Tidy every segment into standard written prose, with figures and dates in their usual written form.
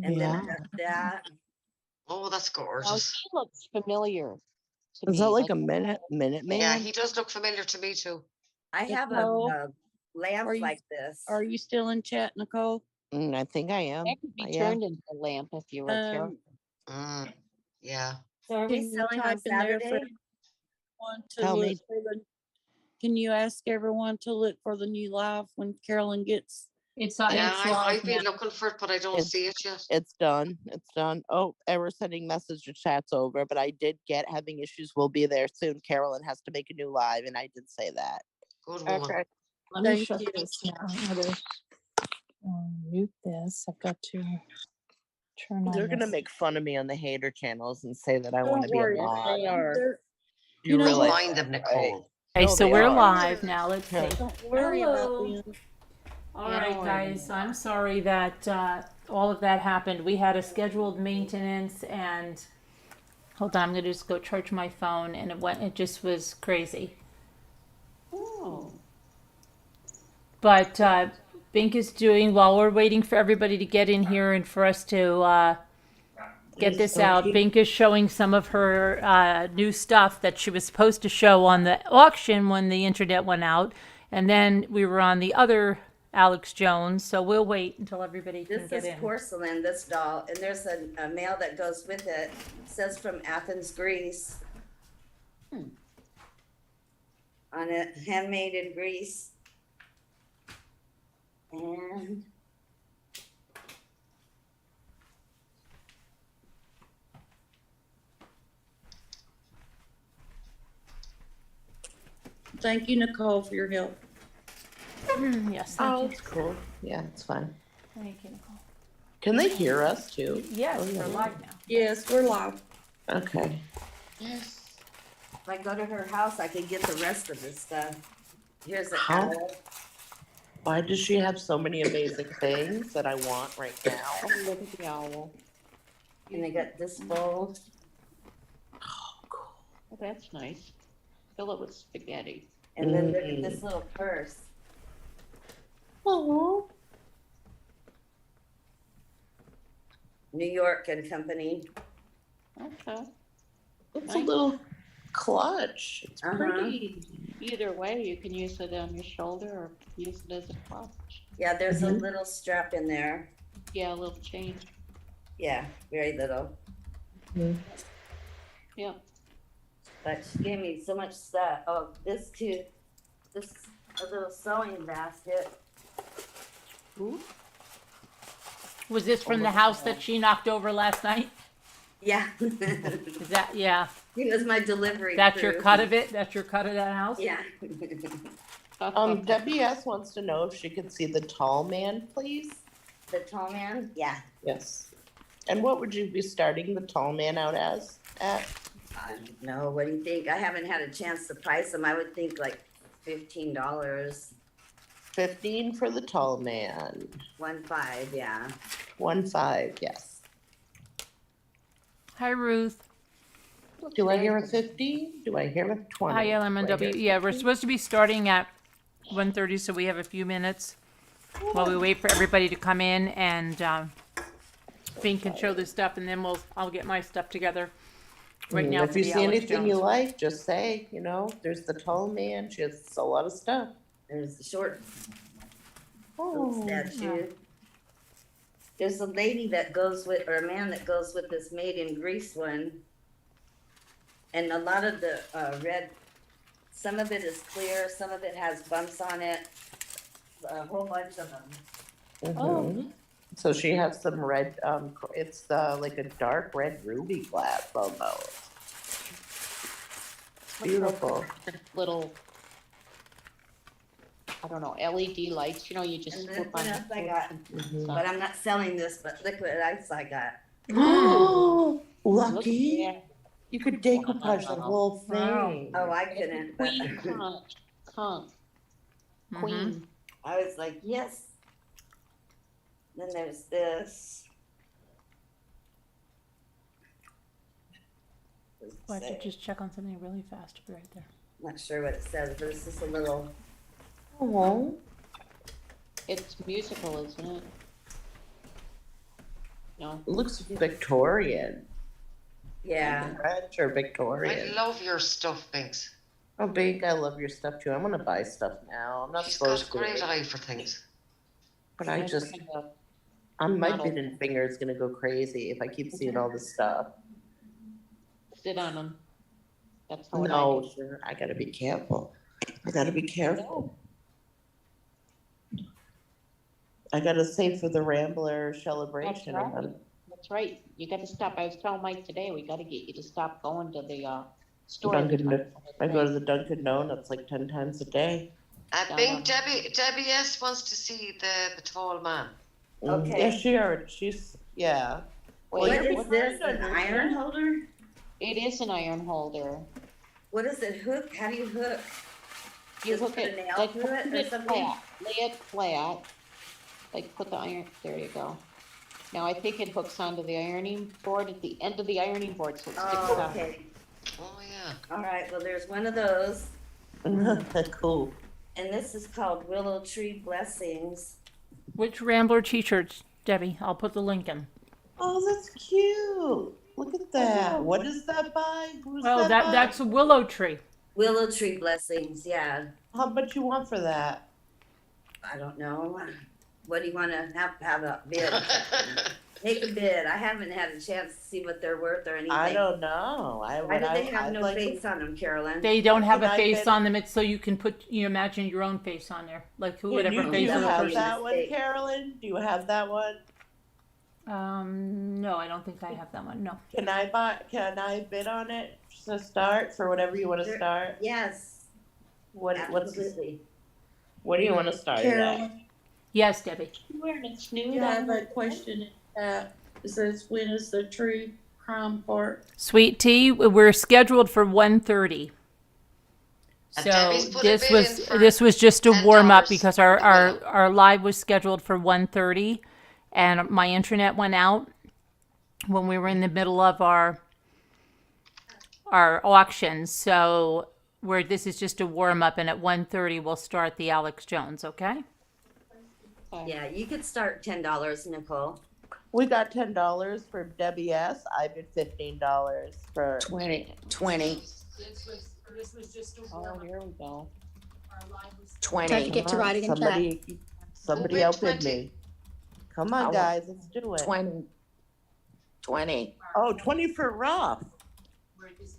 And Yeah. then that. Oh, that's Now gorgeous. he looks familiar to Is me. that like a minute Yeah, man? he does look familiar to me too. I have Nicole, a lamp are you- like this. Are you still in chat, Nicole? I think I am. That could be Yeah. turned into a lamp if you were careful. Yeah. So are we Can you selling on type in there for Saturday? everyone to Tell me. look for the? Can you ask everyone to look for the new live when Carolyn gets? It's Yeah, it's live I've been now. looking for it, but I don't It's- see it yet. It's done. It's done. Oh, and we're sending message to chats over, but I did get having issues. We'll be there soon. Carolyn has to make a new live, and I did say that. Good woman. Okay. Let me Thank shut you. this down. Mute this. I've got to turn on They're gonna this. make fun of me on the hater channels and say that I want to Don't be a worry, mod. they are. You know Don't realize mind them, that, Nicole. Okay, No, so they we're are. live now. Let's see. Don't worry about Hello. them. All Yeah, right, don't worry guys. about I'm sorry that all of that happened. We had a scheduled maintenance, and hold on, I'm gonna just go charge my phone, and it just was crazy. Oh. But Bink is doing while we're waiting for everybody to get in here and for us to get this out. Bink is showing some of her new stuff that she was supposed to show on the auction when the internet went out, and then we were on the other Alex Jones. So we'll wait until everybody can This get is in. porcelain, this doll, and there's a mail that goes with it. It says from Athens, Greece. On it, handmade in Greece. And Thank you, Nicole, for your help. Yes, Oh, thank it's cool. Yeah, it's fine. you. Thank you, Nicole. Can they hear us too? Yes, Oh, yeah. we're live now. Yes, we're live. Okay. Yes. if I go to her house, I can get the rest of this stuff. Here's the Huh? owl. Why does she have so many amazing things that I want right now? Oh, look at the owl. And I got this bowl. Oh, that's nice. Fill it with spaghetti. And then look at this little purse. Oh. New York and Company. Okay. It's a little clutch. It's Uh-huh. pretty. Either way, you can use it on your shoulder or use it as a clutch. Yeah, there's a little strap in there. Yeah, a little chain. Yeah, very little. Yeah. But she gave me so much stuff. Oh, this too. This a little sewing basket. Ooh. Was this from the house that she knocked over last night? Yeah. Is that, yeah, It was my delivery. that's your crew. cut of it? That's your cut of that house? Yeah. WS wants to know if she could see the tall man, please. The tall man? Yeah. Yes. And what would you be starting the tall man out as? At? No, what do you think? I haven't had a chance to price them. I would think like $15. 15 for the tall man. 1.5, yeah. 1.5, yes. Hi, Ruth. Do I hear a 15? Do I hear a 20? Hi, LMNW. Yeah, we're supposed to be starting at 1:30, so we have a few minutes while we wait for everybody to come in, and Bink can show this stuff, and then I'll get my stuff together. Right now, if for you the see Alex anything you Jones. like, just say, there's the tall man. She has a lot of stuff. There's the short Oh, statue. There's a lady that goes with, or a man that goes with this made in Greece one. And a lot of the red, some of it is clear, some of it has bumps on it. A whole bunch of them. mhm. So she has some red, it's like a dark red ruby glass almost. Beautiful. Little, I don't know, LED lights, you just And then flip what on. else I got? Mhm. But I'm not selling this, but look what else I got. Oh, Look at lucky. that. You could decoupage the Wow. whole Wow. thing. Oh, I couldn't. But Queen conch. Mhm. Queen. I was like, yes. Then there's this. What does it Why don't you say? just check on something really fast? I'll be right there. Not sure what it says, but it's just a little. Oh, It's musical, isn't it? No, It looks Victorian. Yeah. French or I Victorian. love your stuff, Binks. Oh, Big, I love your stuff too. I'm gonna buy stuff now. I'm not She's got a supposed to, great eye for things. but I mine's just, kinda my not bitten finger is gonna go crazy if I keep seeing all this stuff. sit on them. That's what I No, do. sure, I gotta be careful. I gotta be careful. I gotta save for the Rambler celebration. That's right. That's right. You gotta stop. I was telling Mike today, we gotta get you to stop going to the store. I go to the Dunkin' Donuts like 10 times a day. Bink, Debbie S wants to see the tall man. Okay. Yeah, she's, yeah. What you're is this, an behind iron holder? It is an iron holder. What is it, hook? How do you hook? You Just hook put a it, nail like, through it put or it something? flat, lay it flat, like put the iron, there you go. Now I think it hooks onto the ironing board at the end of the ironing board, so it sticks Oh, out. okay. Oh, yeah. All right, well, there's one of those, Cool. and this is called Willow Tree Blessings. Which Rambler t-shirts, Debbie? I'll put the link in. Oh, that's cute. Look at that. What is that by? Who's Oh, that by? that's a willow tree. Willow Tree Blessings, yeah. How much you want for that? I don't know. What do you wanna have a bid? Take a bid. I haven't had a chance to see what they're worth or anything. I don't know. Why do they have no face on them, Carolyn? They don't have a Can I face bid- on them. It's so you can put, you imagine your own face on there, like whatever do face you of the that have person. that one, Mistake. Carolyn? Do you have that one? No, I don't think I have that one. No. Can I bid on it to start for whatever you want to Sure. start? Yes, What do absolutely. you want to start it at? Carolyn, Yes, Debbie. You wearing a snood I have on? a question. It says, when is the true crime part? Sweet tea. We're scheduled for 1:30. And So Debbie's put a this bid was in for this was just a warm up $10 because for Willow. our live was scheduled for 1:30, and my internet went out when we were in the middle of our auction. So this is just a warm up, and at 1:30 we'll start the Alex Jones. Okay. Yeah, you could start $10, Nicole. We got $10 for Debbie S. I bid $15 for 20. This was just a Oh, here we go. 20. Get to writing in chat. Somebody bid outbid 20? me. Come on, I want- guys, let's do it. 20. Oh, 20 for Ruff.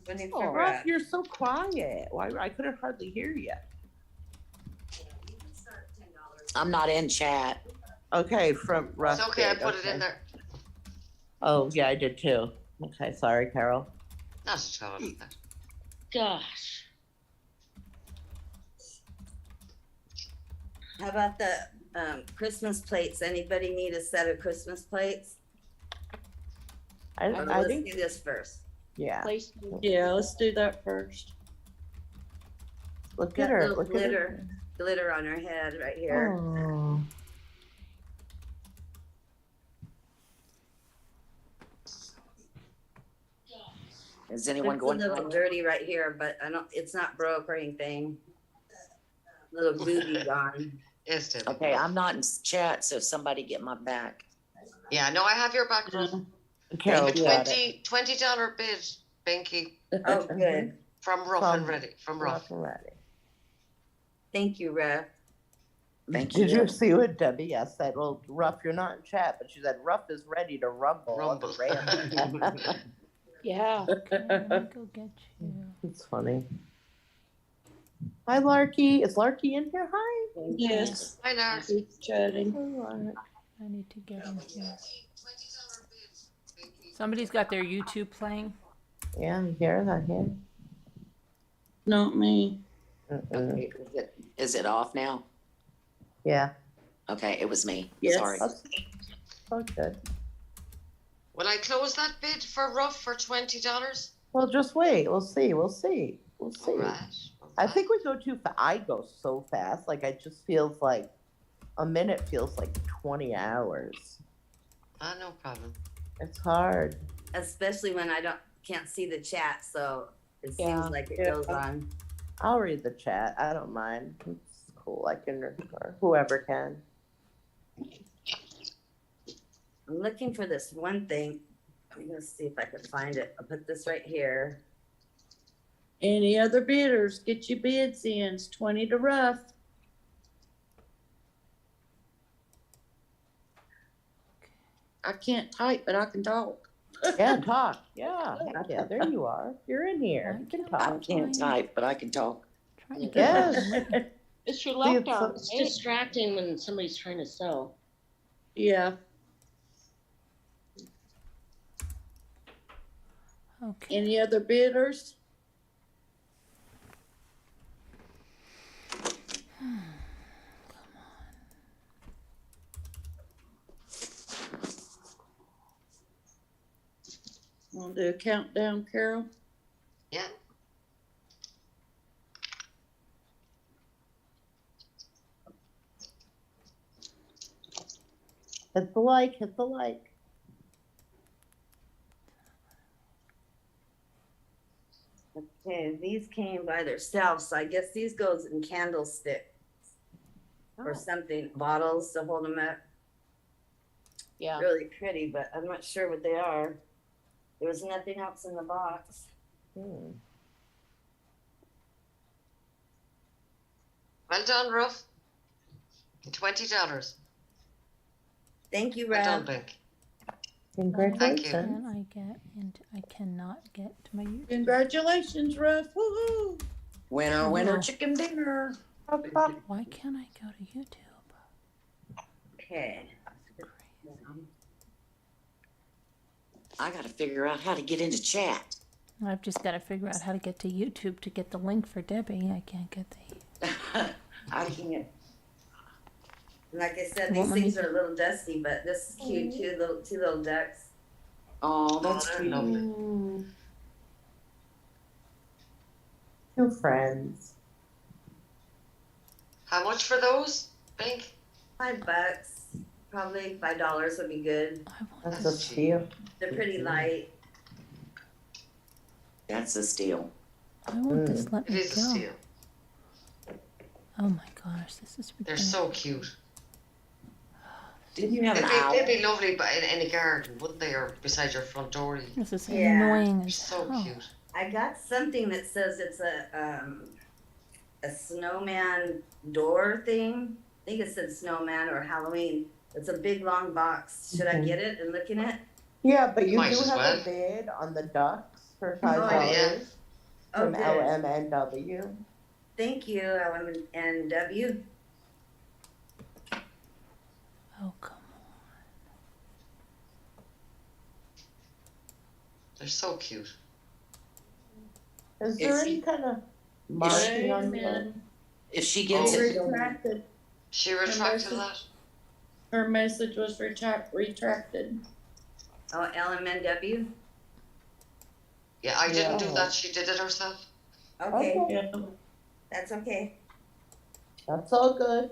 When you Oh, figure Ruff, out. you're so quiet. Why I couldn't hardly hear you. I'm not in chat. Okay, from Ruff. It's okay, I bid, put it okay. in there. Oh, yeah, I did too. Okay, sorry, Carol. Not at all. Look at that. Gosh. How about the Christmas plates? Anybody need a set of Christmas plates? I Let's think, do this first. yeah. Place. Yeah, let's do that first. Look Got at her. little Look glitter, glitter on her head right at here. her. Oh. Is anyone It's a going little to? dirty right here, but it's not broke or anything. Little booty on. Yes, Debbie. Okay, I'm not in chat, so somebody get my back. Yeah, no, I have your back, Ruff. Carol, A got it. $20 bid, Binky, Oh, good. from Rough and Ready, from Rough. Already. Thank you, Rev. Thank Did you. you see what Debbie said? Well, Ruff, you're not in chat, but she said Ruff is ready to rumble. on the Rumble. ramble." Yeah. Go get you. It's funny. Hi, Larky. Is Larky in here? Hi. Yes, Hi, Lars. keep chatting. I need to get in here. Somebody's got their YouTube playing. Yeah, you hear that here? Not me. Okay, is it off now? Yeah. Okay, it was me. Yes. Sorry. Oh, good. Will I close that bid for Rough for $20? Well, just wait. We'll see. We'll see. We'll see. All right. I think we go too fast. I go so fast. Like, it just feels like a minute feels like 20 hours. No problem. It's hard. Especially when can't see the chat, so it Yeah. seems like it Yeah. goes on. I'll read the chat. I don't mind. It's cool. I can, or whoever can. I'm looking for this one thing. I'm gonna see if I can find it. I'll put this right here. Any other bidders, get your bids in. It's 20 to rough. I can't type, but I can talk. Yeah, talk. Yeah, heck yeah, there you are. You're in here. You can I talk. can't type, but I can talk. Trying to get Yes. It's your See, left it's arm, so- It's right? distracting when somebody's trying to sew. Yeah. Okay. Any other bidders? Want to do a countdown, Carol? Yeah. Hit the like, hit the like. Okay, these came by themselves, so I guess these goes in candlestick Oh. or something, bottles to hold them up. Yeah. Really pretty, but I'm not sure what they are. There was nothing else in the box. Hmm. Well done, Ruff. $20. Thank you, Well done, Rob. Bink. Congratulations. Can I get into? I cannot get to my YouTube. Congratulations, Ruff. Woo-hoo. Winner, winner, Oh. chicken dinner. Why can't I go to YouTube? Okay. I gotta figure out how to get into chat. I've just got to figure out how to get to YouTube to get the link for Debbie. I can't get the. I can't. Like I said, Well, these let me- things are a little dusty, but this is cute too. Two little ducks. Oh, that's they're cute. lovely. Two friends. How much for those, Bink? $5, probably $5 would be good. I want That's a That's cheap. steal. They're pretty light. That's a steal. I want this. Let It me is a go. steal. Oh my gosh, this is They're ridiculous. so cute. Didn't you have an They'd be owl? lovely in a garden, wouldn't they? Or beside your front door. This is Yeah. annoying They're as so hell. cute. I got something that says it's a snowman door thing. I think it said snowman or Halloween. It's a big long box. Should I Mhm. get it and look in it? Yeah, but you Might do as have well. a bid on the ducks for Oh, $5 yeah. Oh, from good. LMNW. Thank you, LMNW. Oh come They're so cute. Is there Is any he- kind of Wait marking a on minute. them? If she gets Oh. it, Retracted. She retracted Melissa? that? Her message was retracted. Oh, LMNW. Yeah, I didn't do Yeah. that. She did it herself. Okay, Okay. Yeah. that's okay. That's all good.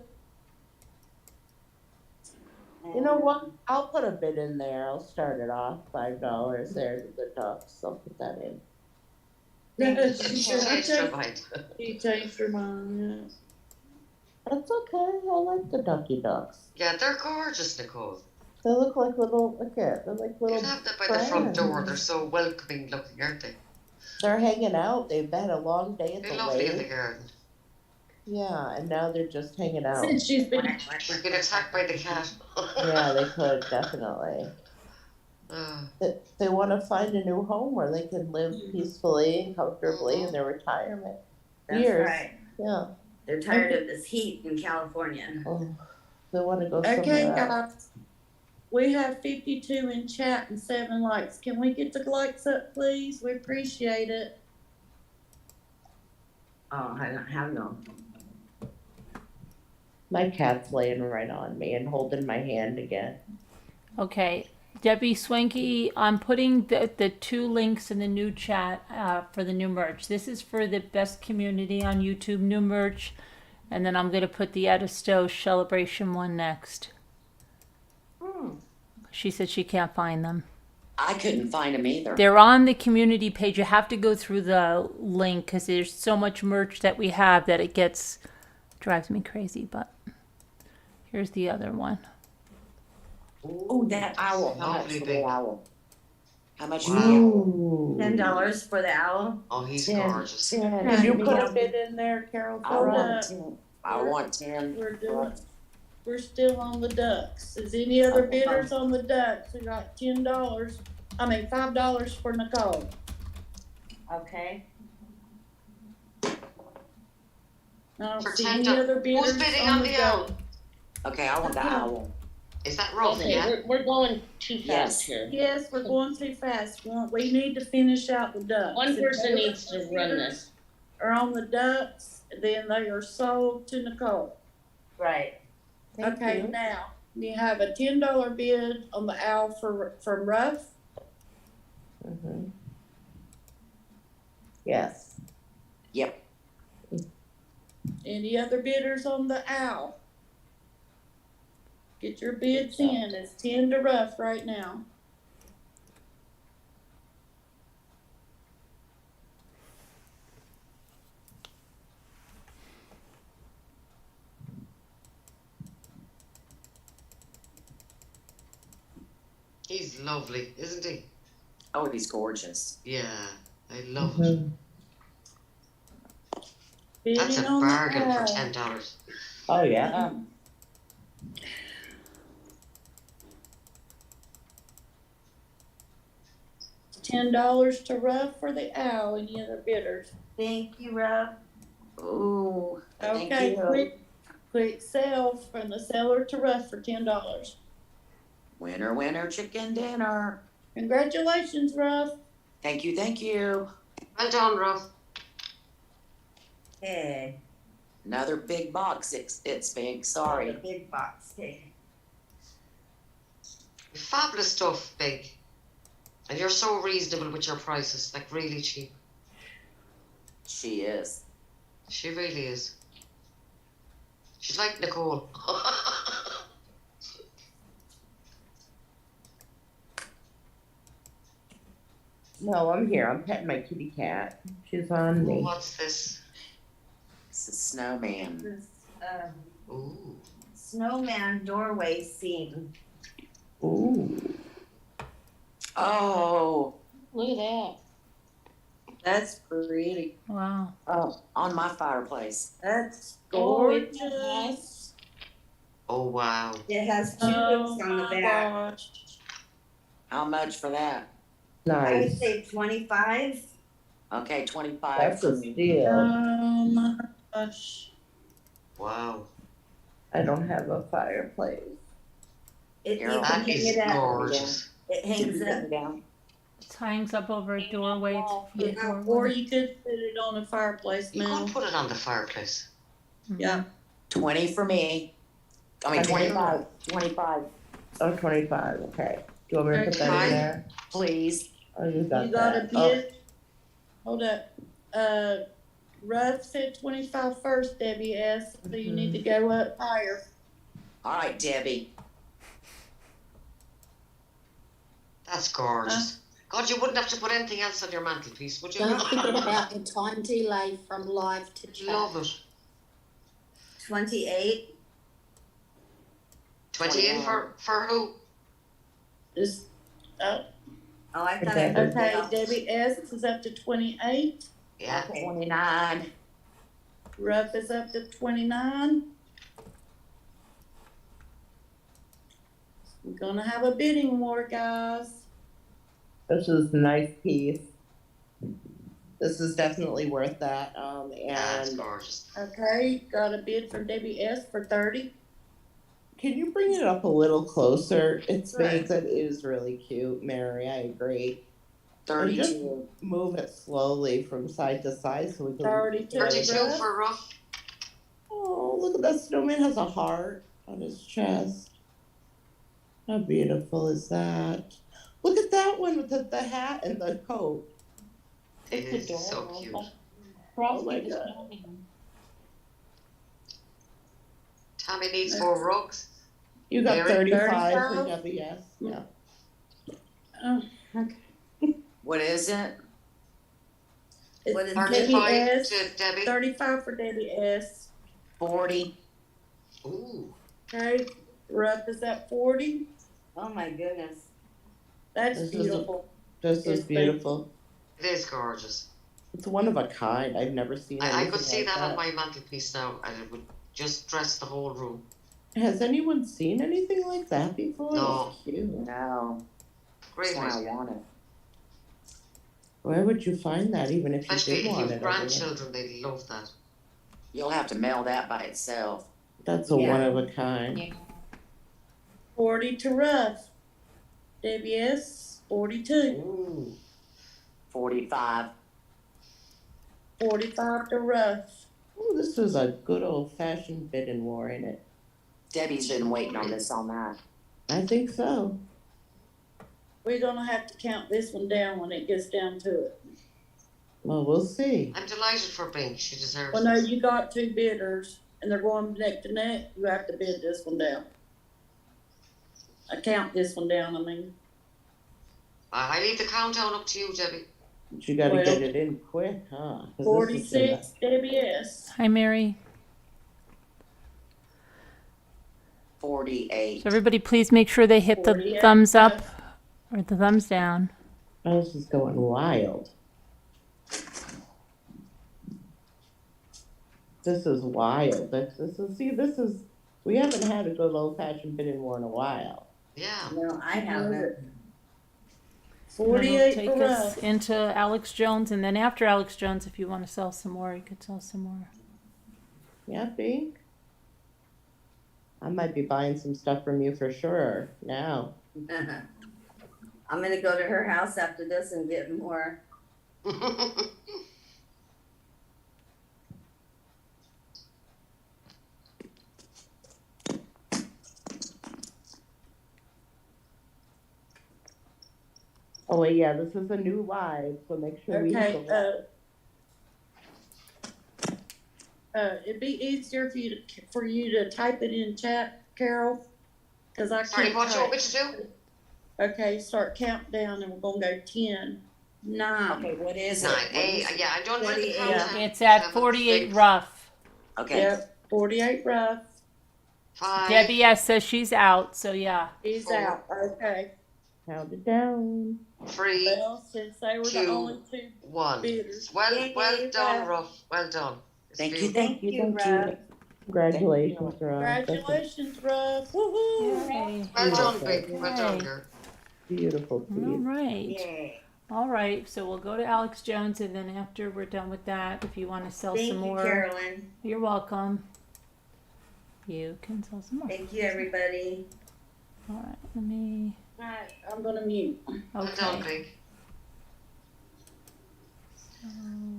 You know what? I'll put a bid in there. I'll start it off $5 there to the ducks. I'll put that in. She changed her mind. She changed her mind. That's okay. I like the ducky ducks. Yeah, they're gorgeous, Nicole. They look like little, look at, they're like You little, can have them by the front door. friends. They're so welcoming looking, aren't they? they're hanging out. They've had a long day at They're the lovely in the lake. garden. Yeah, and now they're just hanging out. Since she's been, She's been attacked by the cat. Yeah, they could, definitely. They want to find a new home where they can live peacefully and comfortably in their retirement That's years. right. Yeah. They're tired of this heat in California. Oh, they want to go okay, somewhere else. guys. We have 52 in chat and 7 likes. Can we get the likes up, please? We appreciate it. Oh, I don't have no. My cat's laying right on me and holding my hand again. Okay, Debbie Swanky, I'm putting the 2 links in the new chat for the new merch. This is for the best community on YouTube new merch, and then I'm going to put the Edisto celebration one next. She said she can't find them. I couldn't find them either. They're on the community page. You have to go through the link because there's so much merch that we have that it drives me crazy. But here's the other one. Oh, that owl, how much Lovely for big. the owl? How much for Wow. the owl? Ooh. $10 for the owl. Oh, he's 10, gorgeous. 10. Can you Right, put yeah. a bid in there, Carol, I for want that? 10. I want 10. We're still on the ducks. Is any other Okay, bidders on the ducks? We got $5 for Nicole. Okay. I don't For see $10. any other bidders Who's bidding on on the the duck. owl? Okay, I want the owl. Is that rough? Okay, Yeah. we're going too fast Yes. here. Yes, we're going too fast. We need to finish out the ducks. One If person those needs to run this. Are on the ducks, then they are sold to Nicole. Right. Okay, now, you have a $10 bid on the owl from Ruff. Mm-hmm. Yes. Yep. Any other bidders on the owl? Get your bids in. It's 10 to Ruff right now. He's lovely, isn't he? Oh, he's gorgeous. Yeah, I love it. Mm-hmm. That's Bidding a on the bargain for owl. $10. Oh, yeah. $10 to Ruff for the owl. Any other bidders? Thank you, Rob. Ooh, thank Okay, you. quick sale from the seller to Ruff for $10. Winner, winner, chicken dinner. Congratulations, Ruff. Thank you, thank you. Well done, Ruff. Okay. Another big box. It's big. The Sorry. big box. Okay. Fabulous stuff, Big. And you're so reasonable with your prices, like really cheap. She is. She really is. She's like Nicole. No, I'm here. I'm petting my kitty cat. She's on me. What's this? It's a snowman. This, Ooh. snowman doorway scene. Ooh. Oh, Look at that. That's pretty. Wow. oh, on my fireplace. That's Oh, isn't gorgeous. that nice? Oh, wow. It has Oh cupids on the my back. gosh. How much for that? I would Nice. say 25. Okay, 25 That's for a me. steal. Oh my gosh. Wow. I don't have a fireplace. You Carol, can That hang is it up. gorgeous. It hangs up. down. It hangs up over a doorway. Yeah, Or you could put it on a fireplace You mantle. could put it on the fireplace. Yeah. 20 for me. I mean, Okay. 25. 25, Oh, 25. Okay. Do you want me to put that in 25? there? please. Oh, you got You got a that. Oh, bid? Hold up. Ruff said 25 first, Debbie S. So you need to go up higher. All right, Debbie. That's gorgeous. God, you wouldn't have to put anything else on your mantelpiece, would you? Don't forget about the time delay from live to chat. Love it. 28. 20 in for who? Just, Oh, I thought Okay. it was okay, enough. Debbie S is up to 28. Yeah. Okay. 29. Ruff is up to 29. We're gonna have a bidding war, guys. this is a nice piece. This is definitely worth that. That's And gorgeous. Okay, got a bid from Debbie S for 30. can you bring it up a little closer? It's Sure. big, but it is really cute, Mary. I agree. And just 32. move it slowly from side to side so we can. 32. 32 Ruff. for Ruff. Oh, look at that snowman has a heart on his chest. How beautiful is that? Look at that one with the hat and the coat. It It's is so adorable. cute. Frosty Oh my the God. Snowman. Tammy needs 4 rugs. You got Mary? 35 for 35? WS. Yeah. Oh, What is it? it's What is Debbie 35 S. to Debbie. 35 for Debbie S. 40. Ooh. Okay, Ruff is at 40. Oh my goodness. That's This is a- beautiful. This is Yes, beautiful. It is gorgeous. It's one of a kind. I've never seen anything I could see like that on my mantelpiece now, and it would just dress the whole room. Has anyone seen anything like that before? No. That's cute. No, Great that's why I idea. want it. Where would you find that, even if you Especially did if you want have it? over there? grandchildren, they love that. You'll have to mail that by itself. That's a Yeah. one of a kind. Yeah. 40 to Ruff. Debbie S. 42. Ooh. 45. 45 to Ruff. Ooh, this was a good old fashioned bidding war, ain't it? Debbie's been waiting on this all night. I think so. We're gonna have to count this one down when it gets down to it. Well, we'll see. I'm delighted for Bink. She deserves Well, no, it. you got 2 bidders and they're going neck to neck. You have to bid this one down. I count this one down, I mean. I leave the countdown up to you, Debbie. But you gotta Well, get it in quick, huh? 'Cause this is 46, Debbie S. Hi, Mary. 48. So everybody, please make sure they hit the 48, thumbs up yes. or the thumbs down. this is going wild. This is wild. This is, we haven't had a good old fashioned bidding war in a while. Yeah. No, I haven't. And then 48 it'll for take us Ruff. into Alex Jones, and then after Alex Jones, if you want to sell some more, you could sell some more. Yeah, Bink? I might be buying some stuff from you for sure now. I'm gonna go to her house after this and get more. Oh, wait, yeah, this is a new live, so make sure we. Okay, it'd be easier for you to type it in chat, Carol, cause I Sorry, can't what do you want me type. to do? Okay, start countdown and we're gonna go 10. 9. Okay, what is 9. it? Yeah, I don't like the 48. countdown. It's at 7, 48 6, rough. Okay. Yep, 48 Ruff. 5. Debbie S says she's out, so yeah. He's 4. out, okay. Count it down. 3, Well, since they were the 2, only 2 1. bidders. Well Yay, done, Ruff. Ruff. Well done. It's Thank you, beautiful. Thank you, Ruff. Congratulations, Rob. That's a Congratulations, Ruff. Woohoo! Yay. Well done, Beautiful. Bink. Well done, Yay. girl. beautiful All piece. right. Yay. All right. So we'll go to Alex Jones, and then after we're done with that, if you want to sell Thank some you, more, Carolyn. you're welcome. You can sell some more. Thank you, everybody. All right. Let me. Alright, I'm gonna mute. Well done, Okay. Bink. So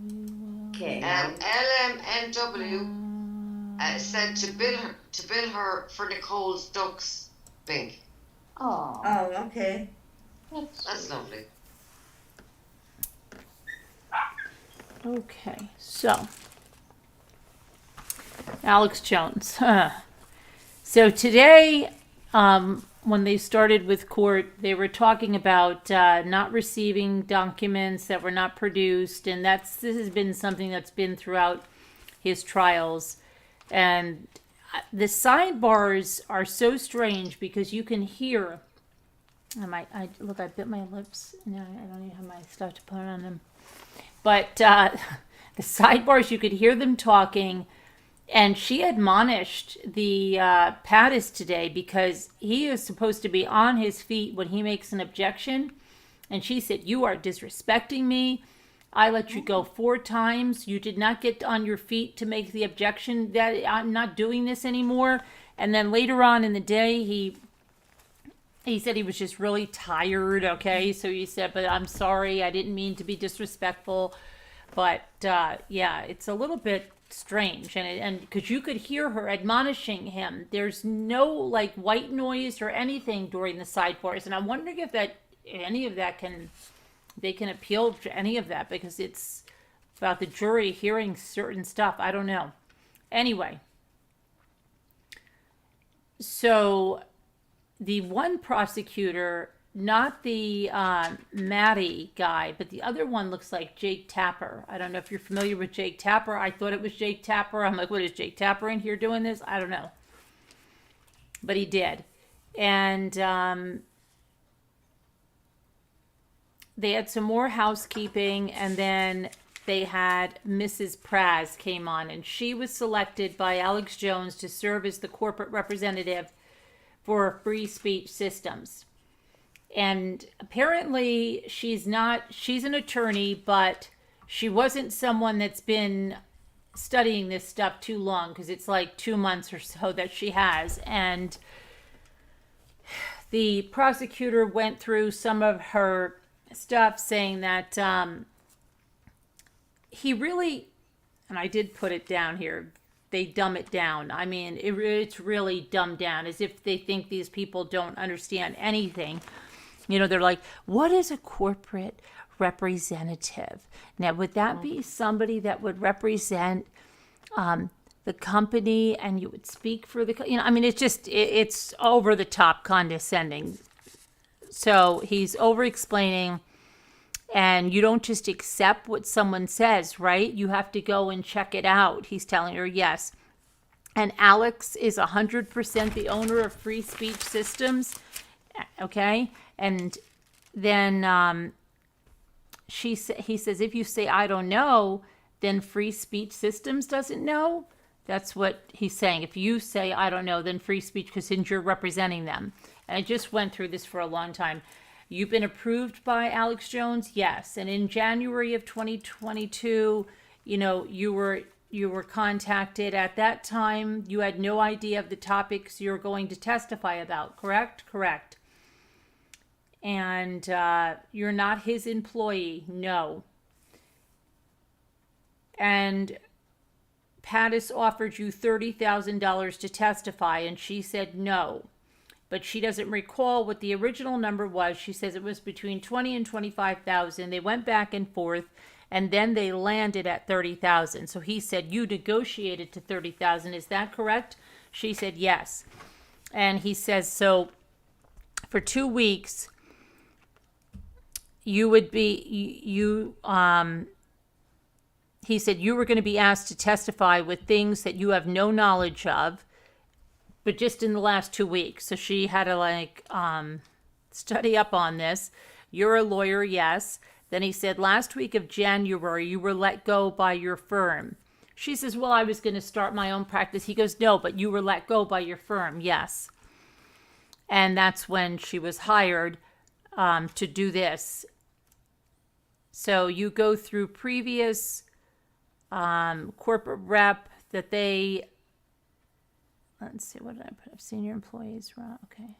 we will. Okay. LMNW said to bill her for Nicole's ducks, Bink. Oh, Oh, okay. That's lovely. Okay, so Alex Jones. So today, when they started with court, they were talking about not receiving documents that were not produced, and this has been something that's been throughout his trials. And the sidebars are so strange because you can hear. I bit my lips. No, I don't even have my stuff to put on them. But the sidebars, you could hear them talking. And she admonished the Pattis today because he is supposed to be on his feet when he makes an objection. And she said, "You are disrespecting me. I let you go 4 times. You did not get on your feet to make the objection that I'm not doing this anymore." And then later on in the day, he said he was just really tired, okay? So he said, "But I'm sorry, I didn't mean to be disrespectful." But, yeah, it's a little bit strange. And because you could hear her admonishing him. There's no, like, white noise or anything during the sidebars. And I'm wondering if any of that they can appeal to any of that because it's about the jury hearing certain stuff. I don't know. Anyway. So the one prosecutor, not the Maddie guy, but the other one looks like Jake Tapper. I don't know if you're familiar with Jake Tapper. I thought it was Jake Tapper. I'm like, what is Jake Tapper in here doing this? I don't know. But he did. And they had some more housekeeping, and then they had Mrs. Praz came on, and she was selected by Alex Jones to serve as the corporate representative for Free Speech Systems. And apparently she's an attorney, but she wasn't someone that's been studying this stuff too long, because it's like 2 months or so that she has. And the prosecutor went through some of her stuff, saying that he really, and I did put it down here, they dumb it down. I mean, it's really dumbed down, as if they think these people don't understand anything. You know, they're like, what is a corporate representative? Now, would that be somebody that would represent the company, and you would speak for the, I mean, it's just, it's over the top condescending. So he's over explaining, and you don't just accept what someone says, right? You have to go and check it out. He's telling her, yes. And Alex is 100% the owner of Free Speech Systems. Okay. And then he says, if you say, I don't know, then Free Speech Systems doesn't know. That's what he's saying. If you say, I don't know, then Free Speech, because since you're representing them. And I just went through this for a long time. You've been approved by Alex Jones? Yes. And in January of 2022, you know, you were contacted. At that time, you had no idea of the topics you're going to testify about, correct? Correct. And you're not his employee? No. And Pattis offered you $30,000 to testify, and she said no. But she doesn't recall what the original number was. She says it was between 20 and 25,000. They went back and forth, and then they landed at 30,000. So he said, you negotiated to 30,000. Is that correct? She said yes. And he says, so for 2 weeks, you would be, he said you were going to be asked to testify with things that you have no knowledge of, but just in the last 2 weeks. So she had to study up on this. You're a lawyer, yes. Then he said, last week of January, you were let go by your firm. She says, well, I was going to start my own practice. He goes, no, but you were let go by your firm. Yes. And that's when she was hired to do this. So you go through previous corporate rep that they, let's see, what did I put up? Senior employees, okay.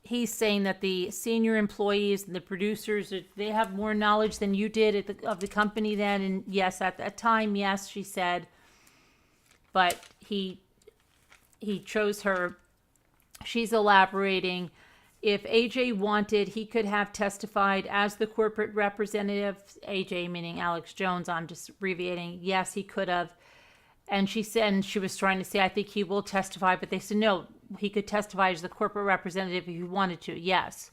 He's saying that the senior employees and the producers, they have more knowledge than you did of the company then. And yes, at that time, yes, she said. But he chose her. She's elaborating. If AJ wanted, he could have testified as the corporate representative. AJ meaning Alex Jones. I'm just abbreviating. Yes, he could have. And she said, and she was trying to say, I think he will testify. But they said, no, he could testify as the corporate representative if he wanted to. Yes.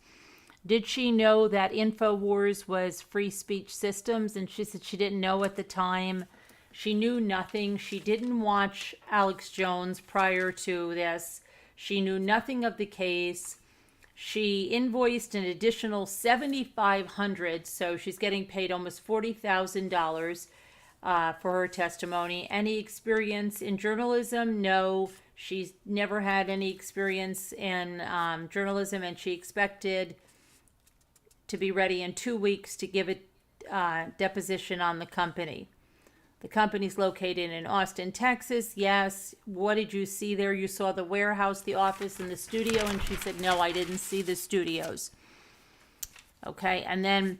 Did she know that InfoWars was Free Speech Systems? And she said she didn't know at the time. She knew nothing. She didn't watch Alex Jones prior to this. She knew nothing of the case. She invoiced an additional $7,500, so she's getting paid almost $40,000 for her testimony. Any experience in journalism? No, she's never had any experience in journalism, and she expected to be ready in 2 weeks to give a deposition on the company. The company's located in Austin, Texas. Yes. What did you see there? You saw the warehouse, the office, and the studio. And she said, no, I didn't see the studios. Okay. And then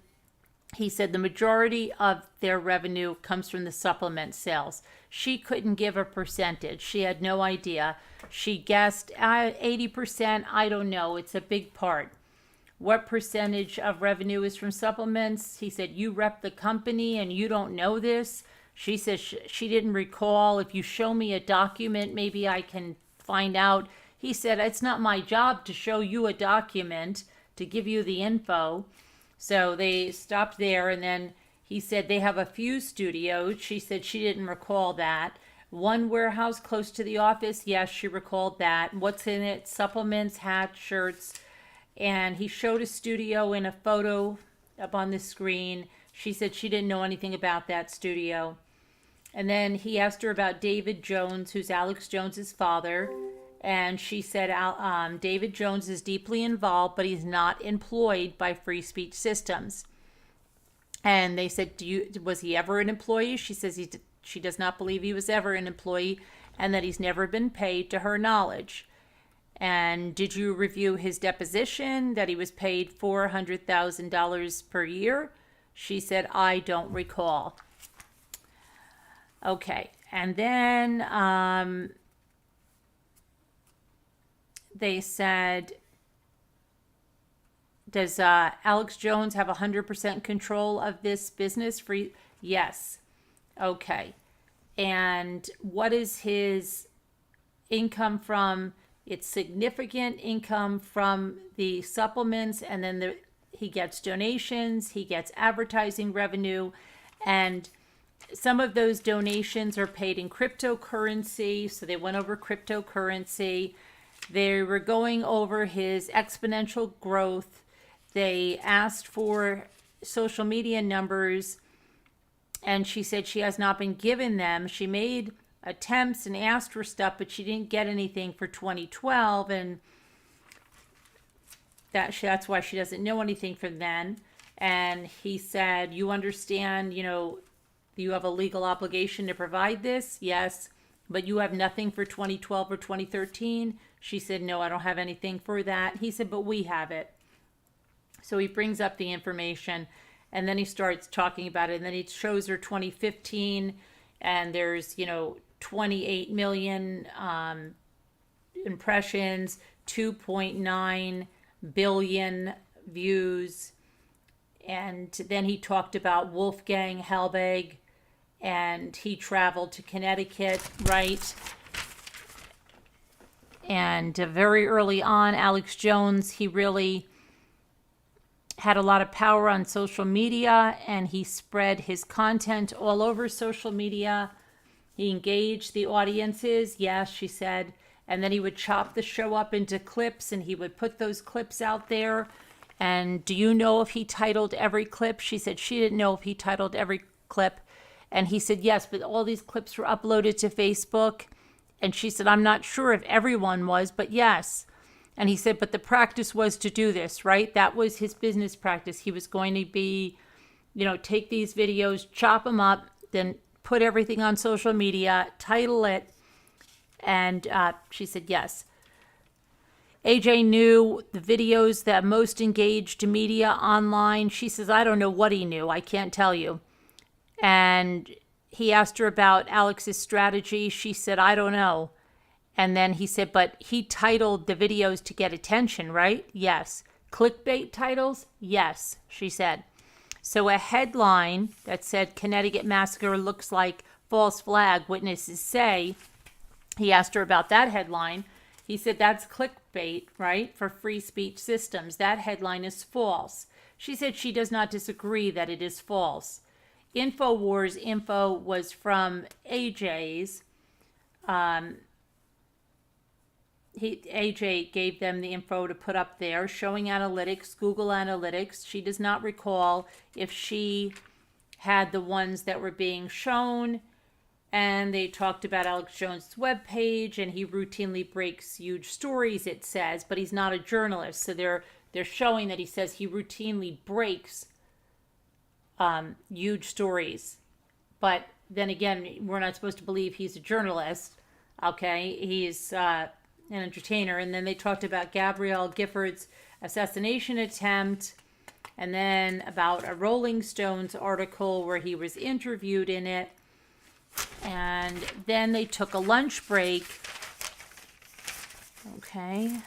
he said the majority of their revenue comes from the supplement sales. She couldn't give a percentage. She had no idea. She guessed 80%. I don't know. It's a big part. What percentage of revenue is from supplements? He said, you rep the company and you don't know this. She says she didn't recall. If you show me a document, maybe I can find out. He said, it's not my job to show you a document to give you the info. So they stopped there, and then He said they have a few studios. She said she didn't recall that. One warehouse close to the office, yes, she recalled that. What's in it? Supplements, hats, shirts. And he showed a studio in a photo up on the screen. She said she didn't know anything about that studio. And then he asked her about David Jones, who's Alex Jones's father. And she said David Jones is deeply involved, but he's not employed by Free Speech Systems. And they said, was he ever an employee? She says she does not believe he was ever an employee and that he's never been paid to her knowledge. And did you review his deposition that he was paid $400,000 per year? She said, I don't recall. Okay. And then they said, does Alex Jones have 100% control of this business? Yes. Okay. And what is his income from? It's significant income from the supplements, and then he gets donations, he gets advertising revenue, and some of those donations are paid in cryptocurrency. So they went over cryptocurrency. They were going over his exponential growth. They asked for social media numbers, and she said she has not been given them. She made attempts and asked for stuff, but she didn't get anything for 2012, and that's why she doesn't know anything from then. And he said, you understand, you have a legal obligation to provide this? Yes. But you have nothing for 2012 or 2013? She said, no, I don't have anything for that. He said, but we have it. So he brings up the information, and then he starts talking about it, and then he shows her 2015, and there's, 28 million impressions, 2.9 billion views. And then he talked about Wolfgang Halbig, and he traveled to Connecticut, right? And very early on, Alex Jones, he really had a lot of power on social media, and he spread his content all over social media. He engaged the audiences, yes, she said, and then he would chop the show up into clips, and he would put those clips out there. And do you know if he titled every clip? She said she didn't know if he titled every clip. And he said, yes, but all these clips were uploaded to Facebook. And she said, I'm not sure if everyone was, but yes. And he said, but the practice was to do this, right? That was his business practice. He was going to be, take these videos, chop them up, then put everything on social media, title it. And she said, yes. AJ knew the videos that most engaged media online. She says, I don't know what he knew. I can't tell you. And he asked her about Alex's strategy. She said, I don't know. And then he said, but he titled the videos to get attention, right? Yes. Clickbait titles? Yes, she said. So a headline that said Connecticut massacre looks like false flag, witnesses say. He asked her about that headline. He said, that's clickbait, right? For Free Speech Systems. That headline is false. She said she does not disagree that it is false. InfoWars info was from AJ's. AJ gave them the info to put up there, showing analytics, Google Analytics. She does not recall if she had the ones that were being shown. And they talked about Alex Jones' webpage, and he routinely breaks huge stories, it says, but he's not a journalist. So they're showing that he says he routinely breaks huge stories. But then again, we're not supposed to believe he's a journalist. Okay, he's an entertainer. And then they talked about Gabrielle Gifford's assassination attempt, and then about a Rolling Stones article where he was interviewed in it. And then they took a lunch break. Okay.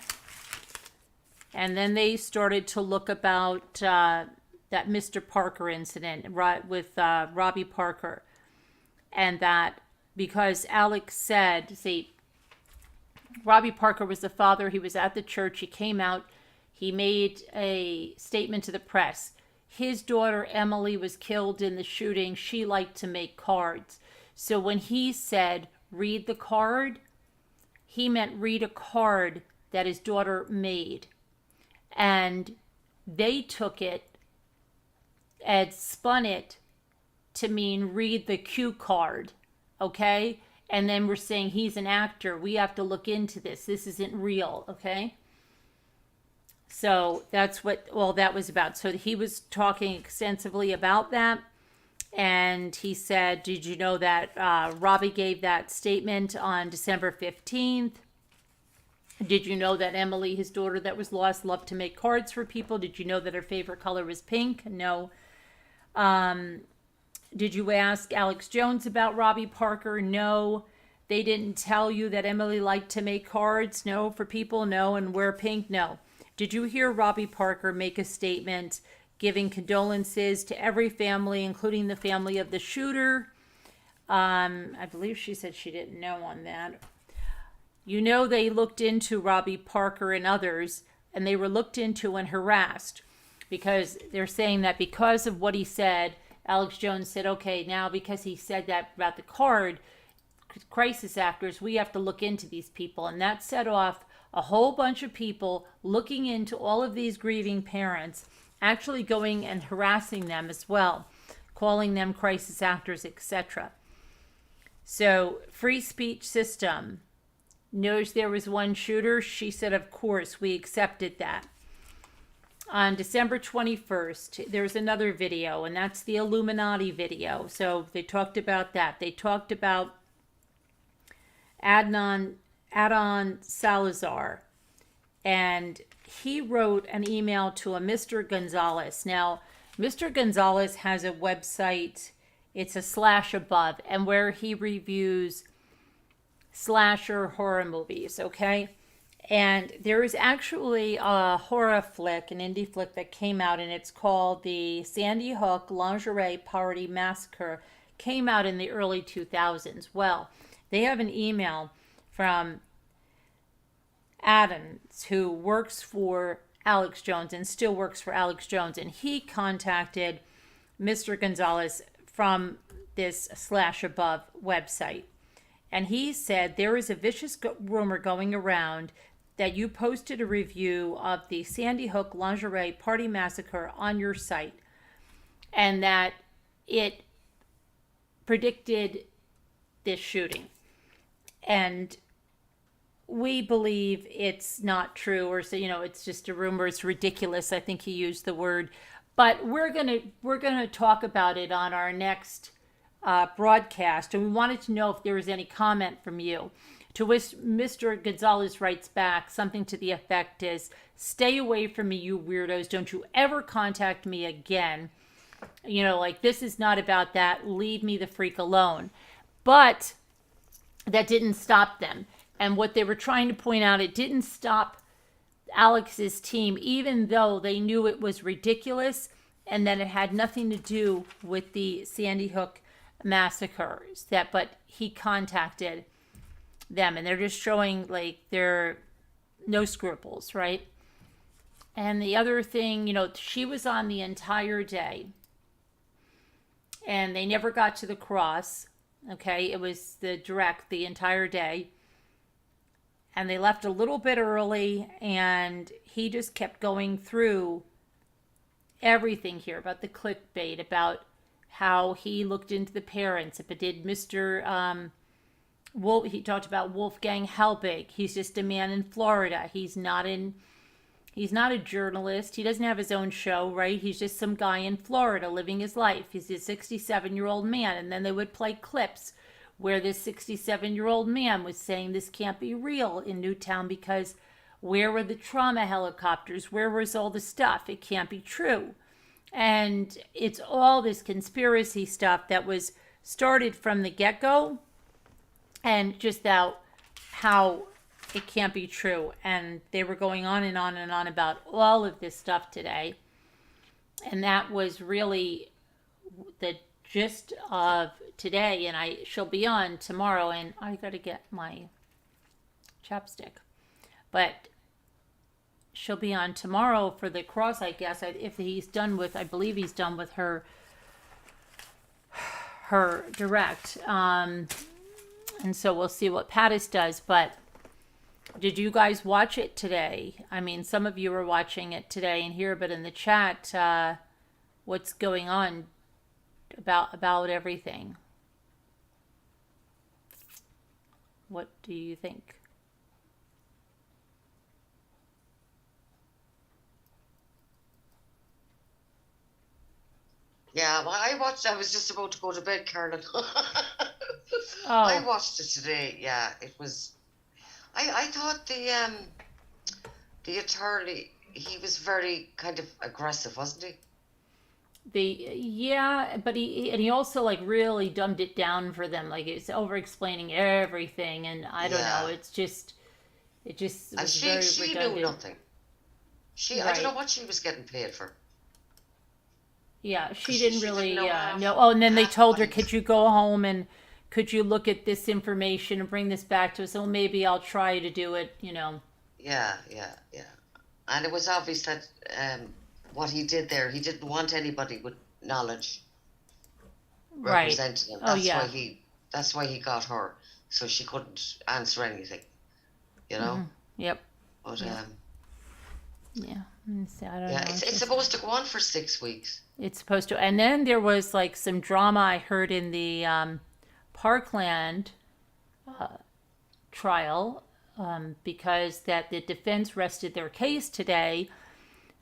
And then they started to look about that Mr. Parker incident with Robbie Parker. And that because Alex said, see, Robbie Parker was the father. He was at the church. He came out. He made a statement to the press. his daughter Emily was killed in the shooting. She liked to make cards. So when he said, read the card, he meant read a card that his daughter made. And they took it and spun it to mean read the cue card, okay? And then we're saying he's an actor. We have to look into this. This isn't real, okay? So that's what all that was about. So he was talking extensively about that. And he said, did you know that Robbie gave that statement on December 15th? Did you know that Emily, his daughter that was lost, loved to make cards for people? Did you know that her favorite color was pink? No. Did you ask Alex Jones about Robbie Parker? No. They didn't tell you that Emily liked to make cards? No. For people? No. And wear pink? No. Did you hear Robbie Parker make a statement giving condolences to every family, including the family of the shooter? I believe she said she didn't know on that. You know, they looked into Robbie Parker and others, and they were looked into and harassed because they're saying that because of what he said, Alex Jones said, okay, now because he said that about the card, crisis actors, we have to look into these people. And that set off a whole bunch of people looking into all of these grieving parents, actually going and harassing them as well, calling them crisis actors, etc. So, free speech system knows there was one shooter. She said, of course, we accepted that. On December 21st, there's another video, and that's the Illuminati video. So they talked about that. They talked about Adnan Salazar, and he wrote an email to a Mr. Gonzalez. Now, Mr. Gonzalez has a website. It's a /above, and where he reviews slasher horror movies, okay? And there is actually a horror flick, an indie flick that came out, and it's called the Sandy Hook Lingerie Party Massacre. Came out in the early 2000s. Well, they have an email from Adams, who works for Alex Jones and still works for Alex Jones, and he contacted Mr. Gonzalez from this /above website. And he said, there is a vicious rumor going around that you posted a review of the Sandy Hook Lingerie Party Massacre on your site, and that it predicted this shooting. And we believe it's not true, or, it's just a rumor. It's ridiculous. I think he used the word. But we're gonna talk about it on our next broadcast, and we wanted to know if there was any comment from you. To which Mr. Gonzalez writes back something to the effect is, stay away from me, you weirdos. Don't you ever contact me again. This is not about that. Leave me the freak alone. But that didn't stop them. And what they were trying to point out, it didn't stop Alex's team, even though they knew it was ridiculous and that it had nothing to do with the Sandy Hook massacres. But he contacted them, and they're just showing they're no scruples, right? And the other thing, she was on the entire day, and they never got to the cross. Okay, it was the entire day, and they left a little bit early, and he just kept going through everything here about the clickbait, about how he looked into the parents. If it did Mr. He talked about Wolfgang Helbig. He's just a man in Florida. He's not a journalist. He doesn't have his own show, right? He's just some guy in Florida living his life. He's a 67-year-old man. And then they would play clips where this 67-year-old man was saying this can't be real in Newtown because where were the trauma helicopters? Where was all the stuff? It can't be true. And it's all this conspiracy stuff that was started from the get-go, and just how it can't be true. And they were going on and on and on about all of this stuff today. And that was really the gist of today. And she'll be on tomorrow, and I got to get my chapstick. But she'll be on tomorrow for the cross, I guess. If he's done with, I believe he's done with her direct. And so we'll see what Pattis does. But did you guys watch it today? I mean, some of you were watching it today and here, but in the chat, what's going on about everything? What do you think? Yeah, well, I watched. I was just about to go to bed, Carolyn. I Oh, watched it today. Yeah, it was. I thought the attorney, he was very kind of aggressive, wasn't he? but he also like really dumbed it down for them. Like it's over explaining everything, and I don't know. Yeah. It just And was she very knew redundant. nothing. I don't know Right. what she was getting paid for. Yeah, she 'Cause didn't she really didn't know half- know. Oh, and then they half told her, what he "Could you go home and could you look at this information and bring this back to us?" Well, maybe I'll try to do it. Yeah. And it was obvious that what he did there, he didn't want anybody with knowledge Right. representing him. Oh, yeah. That's why he got her, so she couldn't answer anything. You know. Yep. But Yeah. I don't yeah, know. it's supposed to go on for 6 weeks. It's supposed to. And then there was like some drama I heard in the Parkland trial because that the defense rested their case today.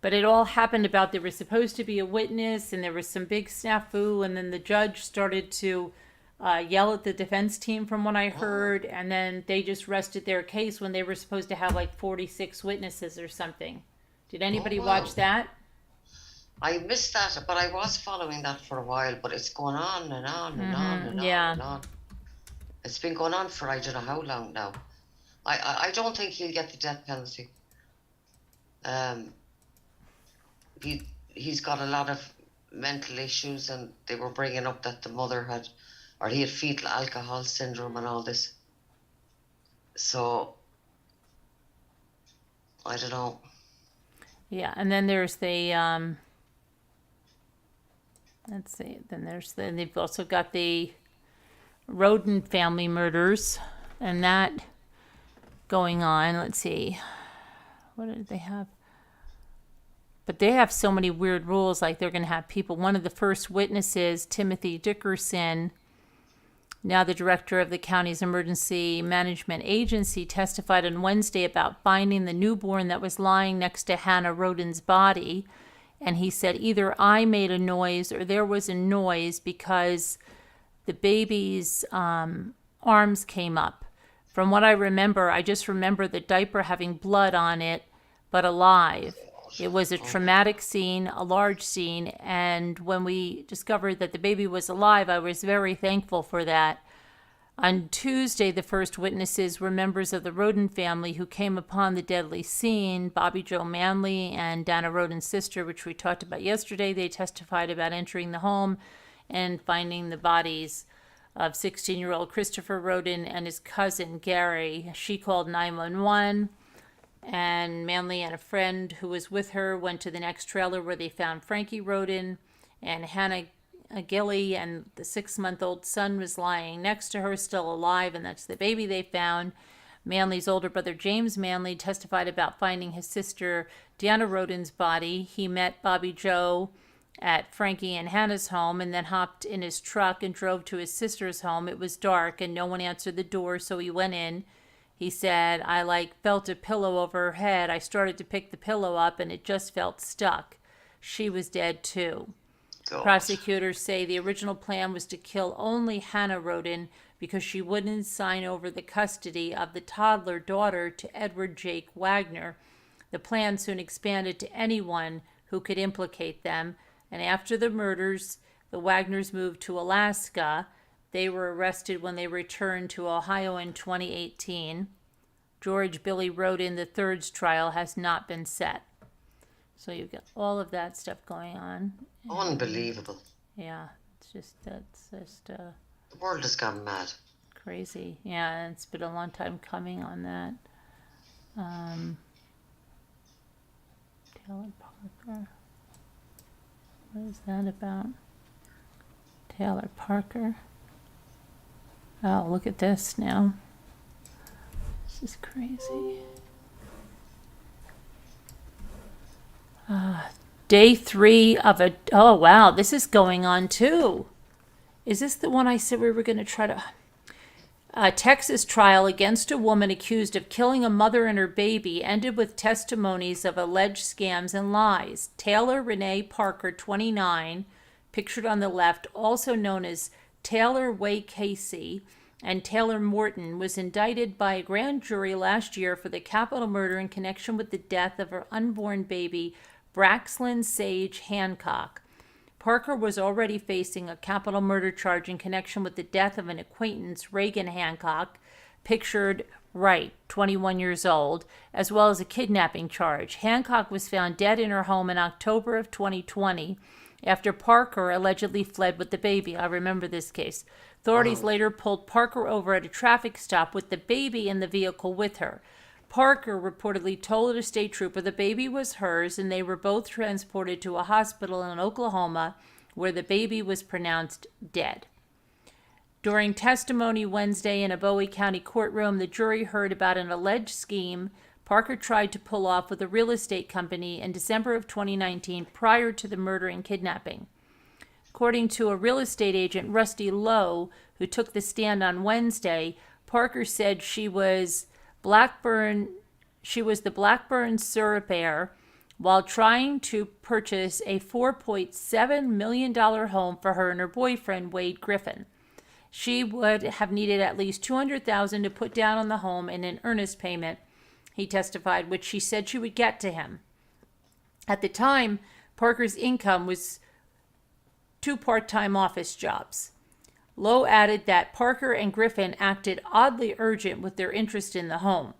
But it all happened about there was supposed to be a witness and there was some big snafu. And then the judge started to yell at the defense team from what I heard. And then they just rested their case when they were supposed to have like 46 witnesses or something. Did anybody wow. watch that? I missed that, but I was following that for a while. But it's going on and on and on and yeah. on and on. It's been going on for I don't know how long now. I don't think he'll get the death penalty. He's got a lot of mental issues, and they were bringing up that the mother had, or he had fetal alcohol syndrome and all this. So I don't know. Yeah, and then there's the let's see. They've also got the Roden family murders, and that going on. Let's see, what did they have? But they have so many weird rules. Like they're going to have people. One of the first witnesses, Timothy Dickerson, now the director of the county's emergency management agency, testified on Wednesday about finding the newborn that was lying next to Hannah Roden's body. And he said either I made a noise or there was a noise because the baby's arms came up. From what I remember, I just remember the diaper having blood on it, but alive. It was a traumatic scene, a large scene, and when we discovered that the baby was alive, I was very thankful for that. On Tuesday, the first witnesses were members of the Roden family who came upon the deadly scene, Bobby Joe Manley and Dana Roden's sister, which we talked about yesterday. They testified about entering the home and finding the bodies of 16-year-old Christopher Roden and his cousin, Gary. She called 911. And Manley and a friend who was with her went to the next trailer where they found Frankie Roden and Hannah Gilly, and the 6-month-old son was lying next to her, still alive, and that's the baby they found. Manley's older brother, James Manley, testified about finding his sister, Deanna Roden's body. He met Bobby Joe at Frankie and Hannah's home and then hopped in his truck and drove to his sister's home. It was dark and no one answered the door, so he went in. He said, I felt a pillow over her head. I started to pick the pillow up and it just felt stuck. She was dead too. God. Prosecutors say the original plan was to kill only Hannah Roden because she wouldn't sign over the custody of the toddler daughter to Edward Jake Wagner. The plan soon expanded to anyone who could implicate them. And after the murders, the Wagners moved to Alaska. They were arrested when they returned to Ohio in 2018. George Billy Roden III's trial has not been set. So you've got all of that stuff going on. Unbelievable. Yeah, that's just The world has gone mad. crazy. Yeah, it's been a long time coming on that. Taylor Parker. What is that about? Taylor Parker. Oh, look at this now. This is crazy. Day 3 of a. Oh, wow. This is going on too. Is this the one I said we were going to try to. A Texas trial against a woman accused of killing a mother and her baby ended with testimonies of alleged scams and lies. Taylor Renee Parker, 29, pictured on the left, also known as Taylor Way Casey, and Taylor Morton, was indicted by a grand jury last year for the capital murder in connection with the death of her unborn baby, Braxlyn Sage Hancock. Parker was already facing a capital murder charge in connection with the death of an acquaintance, Reagan Hancock, pictured right, 21 years old, as well as a kidnapping charge. Hancock was found dead in her home in October of 2020 after Parker allegedly fled with the baby. I remember this case. Authorities later pulled Parker over at a traffic stop with the baby in the vehicle with her. Parker reportedly told a state trooper the baby was hers, and they were both transported to a hospital in Oklahoma where the baby was pronounced dead. During testimony Wednesday in a Bowie County courtroom, the jury heard about an alleged scheme Parker tried to pull off with a real estate company in December of 2019 prior to the murder and kidnapping. According to a real estate agent, Rusty Lowe, who took the stand on Wednesday, Parker said she was the Blackburn surveyor while trying to purchase a $4.7 million home for her and her boyfriend, Wade Griffin. She would have needed at least $200,000 to put down on the home in an earnest payment, he testified, which she said she would get to him. At the time, Parker's income was 2 part-time office jobs. Lowe added that Parker and Griffin acted oddly urgent with their interest in the home.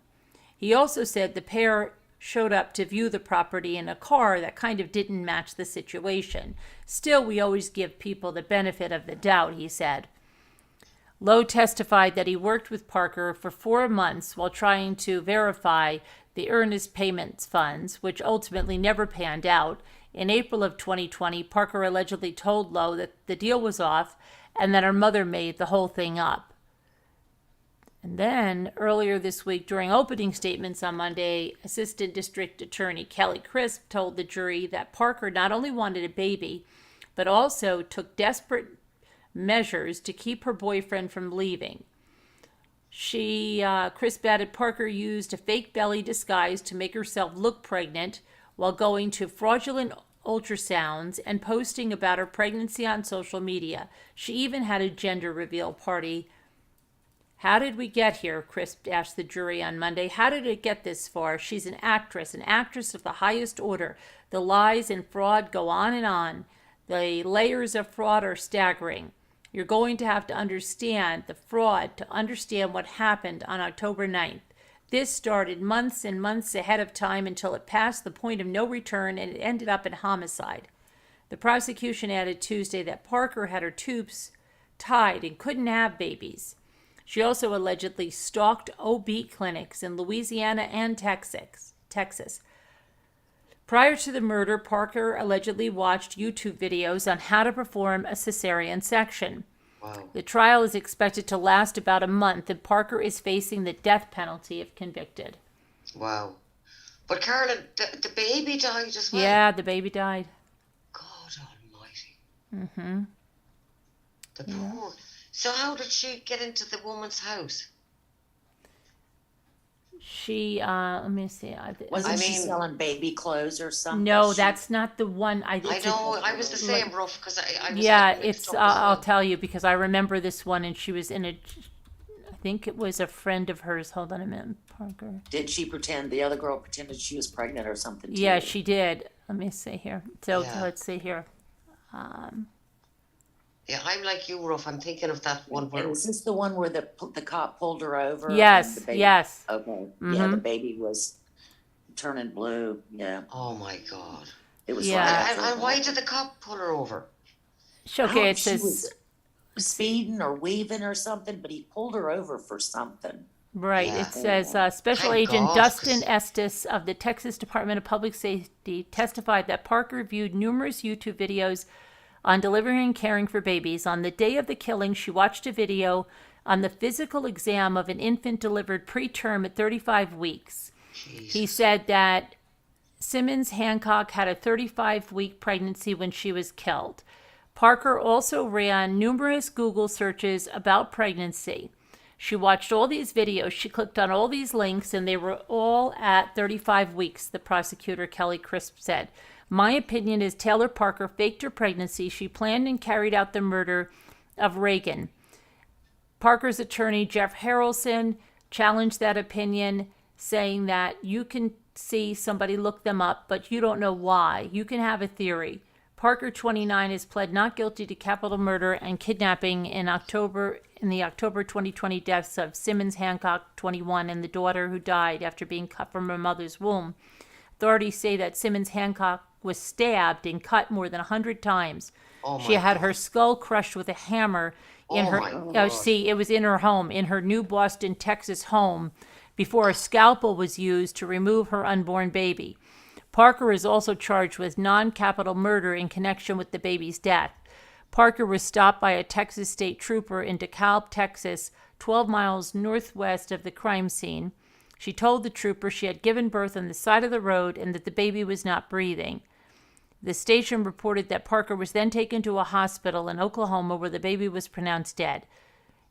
He also said the pair showed up to view the property in a car that kind of didn't match the situation. Still, we always give people the benefit of the doubt, he said. Lowe testified that he worked with Parker for 4 months while trying to verify the earnest payments funds, which ultimately never panned out. In April of 2020, Parker allegedly told Lowe that the deal was off and that her mother made the whole thing up. And then, earlier this week, during opening statements on Monday, Assistant District Attorney Kelly Crisp told the jury that Parker not only wanted a baby, but also took desperate measures to keep her boyfriend from leaving. Crisp added Parker used a fake belly disguise to make herself look pregnant while going to fraudulent ultrasounds and posting about her pregnancy on social media. She even had a gender reveal party. How did we get here? Crisp asked the jury on Monday. How did it get this far? She's an actress of the highest order. The lies and fraud go on and on. The layers of fraud are staggering. You're going to have to understand the fraud to understand what happened on October 9th. This started months and months ahead of time until it passed the point of no return and it ended up in homicide. The prosecution added Tuesday that Parker had her tubes tied and couldn't have babies. She also allegedly stalked OB clinics in Louisiana and Texas. Prior to the murder, Parker allegedly watched YouTube videos on how to perform a cesarean section. Wow. The trial is expected to last about a month, and Parker is facing the death penalty if convicted. Wow. But Carolyn, the baby died as well. Yeah, the baby died. God almighty. Mm-hmm. The poor. So how did she get into the woman's house? She, let me see. Wasn't she selling baby clothes or something? No, that's not the one. I know, I was the same, rough, because I was yeah, mixed it's, up as well. I'll tell you, because I remember this one, and she was in I think it was a friend of hers. Hold on a minute, Parker. Did she pretend, the other girl pretended she was pregnant or something too? Yeah, she did. Let me see here. So Yeah. let's see here. Yeah, I'm like you, rough. I'm thinking of that one where. And is this the one where the cop pulled her over? Yes, and the baby, yes. Okay, yeah, the baby was turning blue, yeah. Oh my God. It was Yeah. right after And why did the cop pull her over? Okay, it she says, was speeding or weaving or something, but he pulled her over for something. Right. Yeah. It says Special Thank Agent God, Dustin 'cause- Estes of the Texas Department of Public Safety testified that Parker viewed numerous YouTube videos on delivering and caring for babies. On the day of the killing, she watched a video on the physical exam of an infant delivered preterm at 35 weeks. Jesus. He said that Simmons Hancock had a 35-week pregnancy when she was killed. Parker also ran numerous Google searches about pregnancy. She watched all these videos, she clicked on all these links, and they were all at 35 weeks, the prosecutor Kelly Crisp said. My opinion is Taylor Parker faked her pregnancy. She planned and carried out the murder of Reagan. Parker's attorney, Jeff Harrelson, challenged that opinion, saying that you can see somebody look them up, but you don't know why. You can have a theory. Parker, 29, has pled not guilty to capital murder and kidnapping in the October 2020 deaths of Simmons Hancock, 21, and the daughter who died after being cut from her mother's womb. Authorities say that Simmons Hancock was stabbed and cut more than 100 times. Oh She my had God. her skull crushed with a hammer in Oh her. my God. See, it was in her home, in her New Boston, Texas home, before a scalpel was used to remove her unborn baby. Parker is also charged with non-capital murder in connection with the baby's death. Parker was stopped by a Texas state trooper in DeKalb, Texas, 12 miles northwest of the crime scene. She told the trooper she had given birth on the side of the road and that the baby was not breathing. The station reported that Parker was then taken to a hospital in Oklahoma where the baby was pronounced dead.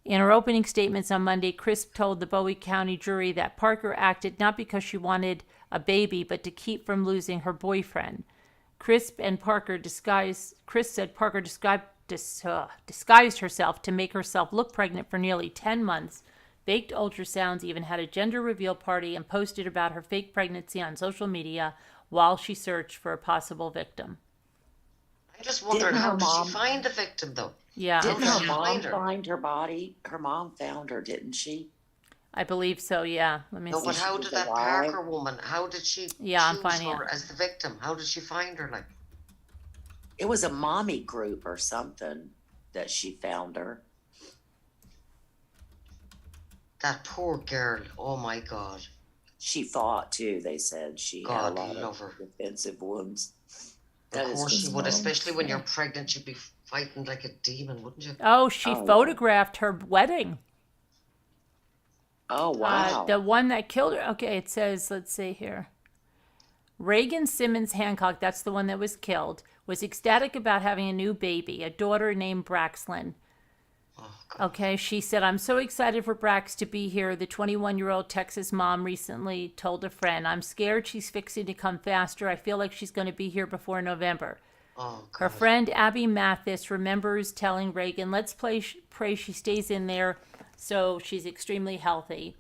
In her opening statements on Monday, Crisp told the Bowie County jury that Parker acted not because she wanted a baby, but to keep from losing her boyfriend. Crisp said Parker disguised herself to make herself look pregnant for nearly 10 months, faked ultrasounds, even had a gender reveal party, and posted about her fake pregnancy on social media while she searched for a possible victim. I'm just wondering, Didn't her how did mom- she find the victim, though? Yeah, Didn't How her did she mom find her? find her body? Her mom found her, didn't she? I believe so, yeah. Let me No, see. but how was did that alive. Parker woman, how did she Yeah, I'm choose finding her it. as the victim? How did she find her? Like, It was a mommy group or something that she found her. that poor girl. Oh my God. She fought too, they said. She had God a lot love of her. defensive wounds. Of That is course she would, just- especially when you're pregnant, you'd be fighting like a demon, wouldn't you? Oh, she Oh, yeah. photographed her wedding. Oh, wow. The one that killed her. Okay, it says, let's see here. Reagan Simmons Hancock, that's the one that was killed, was ecstatic about having a new baby, a daughter named Braxlyn. Oh, God. Okay, she said, I'm so excited for Brax to be here. The 21-year-old Texas mom recently told a friend, I'm scared she's fixing to come faster. I feel like she's going to be here before November. Oh, God. Her friend Abby Mathis remembers telling Reagan, let's pray she stays in there so she's extremely healthy.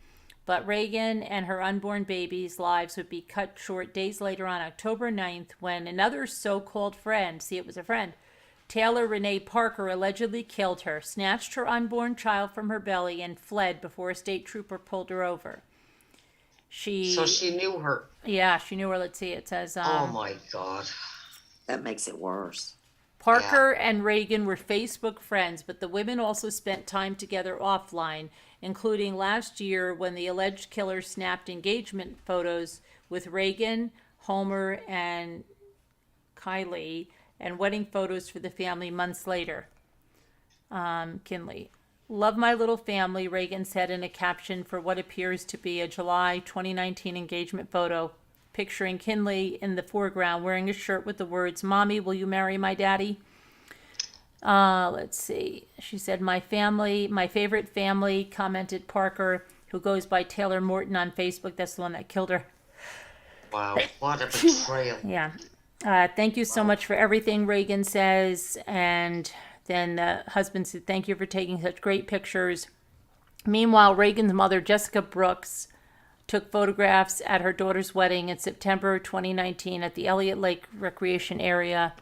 But Reagan and her unborn baby's lives would be cut short days later on October 9th when another so-called friend, see, it was a friend, Taylor Renee Parker allegedly killed her, snatched her unborn child from her belly, and fled before a state trooper pulled her over. So she knew her. Yeah, she knew her. Let's see, it says... Oh, my God. That makes it worse. Parker and Reagan were Facebook friends, but the women also spent time together offline, including last year when the alleged killer snapped engagement photos with Reagan, Homer, and Kylie, and wedding photos for the family months later. Kinley. Love my little family, Reagan said in a caption for what appears to be a July 2019 engagement photo, picturing Kinley in the foreground wearing a shirt with the words, Mommy, will you marry my daddy? Let's see. She said, my favorite family, commented Parker, who goes by Taylor Morton on Facebook. That's the one that killed her. Wow, what a betrayal. Yeah. Thank you so much for everything, Reagan says. And then the husband said, thank you for taking such great pictures. Meanwhile, Reagan's mother, Jessica Brooks, took photographs at her daughter's wedding in September 2019 at the Elliott Lake Recreation Area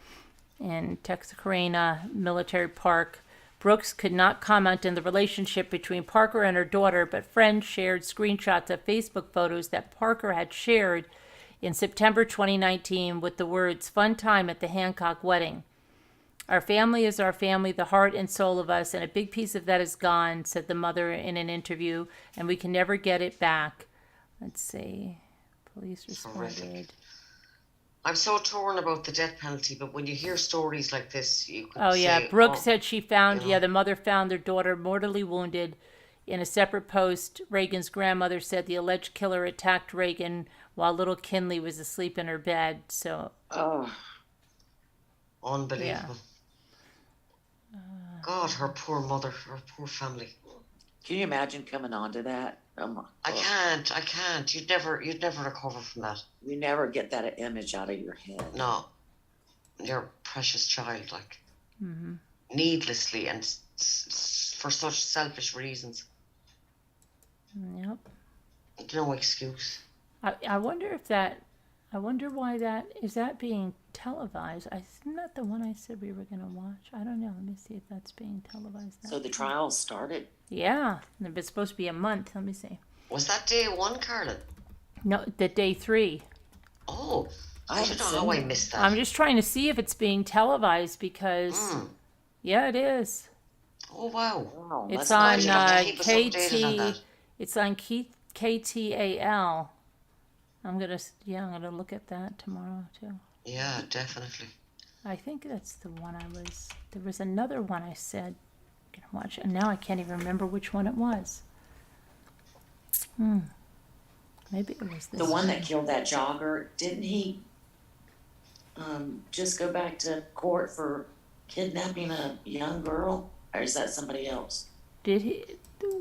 in Texarkana Military Park. Brooks could not comment on the relationship between Parker and her daughter, but friends shared screenshots of Facebook photos that Parker had shared in September 2019 with the words, fun time at the Hancock wedding. Our family is our family, the heart and soul of us, and a big piece of that is gone, said the mother in an interview, and we can never get it back. Let's see. Police responded. Horrific. I'm so torn about the death penalty, but when you hear stories like this, you could Oh, yeah. say, Brooke said she found, you know. the mother found their daughter mortally wounded. In a separate post, Reagan's grandmother said the alleged killer attacked Reagan while little Kinley was asleep in her bed. So, Oh, Unbelievable. God, her poor mother, her poor family. can you imagine coming onto that? Oh my I God. can't. You'd never recover from that. You never get that image out of your head. No. Your precious child, like, mhm. needlessly and for such selfish reasons. Yep. No excuse. I wonder why is that being televised? Isn't that the one I said we were going to watch? I don't know. Let me see if that's being televised now. So the trial started? Yeah. It's supposed to be a month. Let me see. Was that day 1, Carolyn? No, the day 3. Oh, I don't haven't know seen how I it. missed that. I'm just trying to see if it's being televised because, yeah, it is. Oh, wow. Wow, It's that's on You'd have to keep us updated on KT. that. It's on KTAL. I'm gonna look at that tomorrow too. Yeah, definitely. I think that's the one there was another one I said I'm gonna watch, and now I can't even remember which one it was. Maybe it was this the one that killed that jogger. Didn't he just go back to court for kidnapping a young girl? Or is that somebody else? Did he?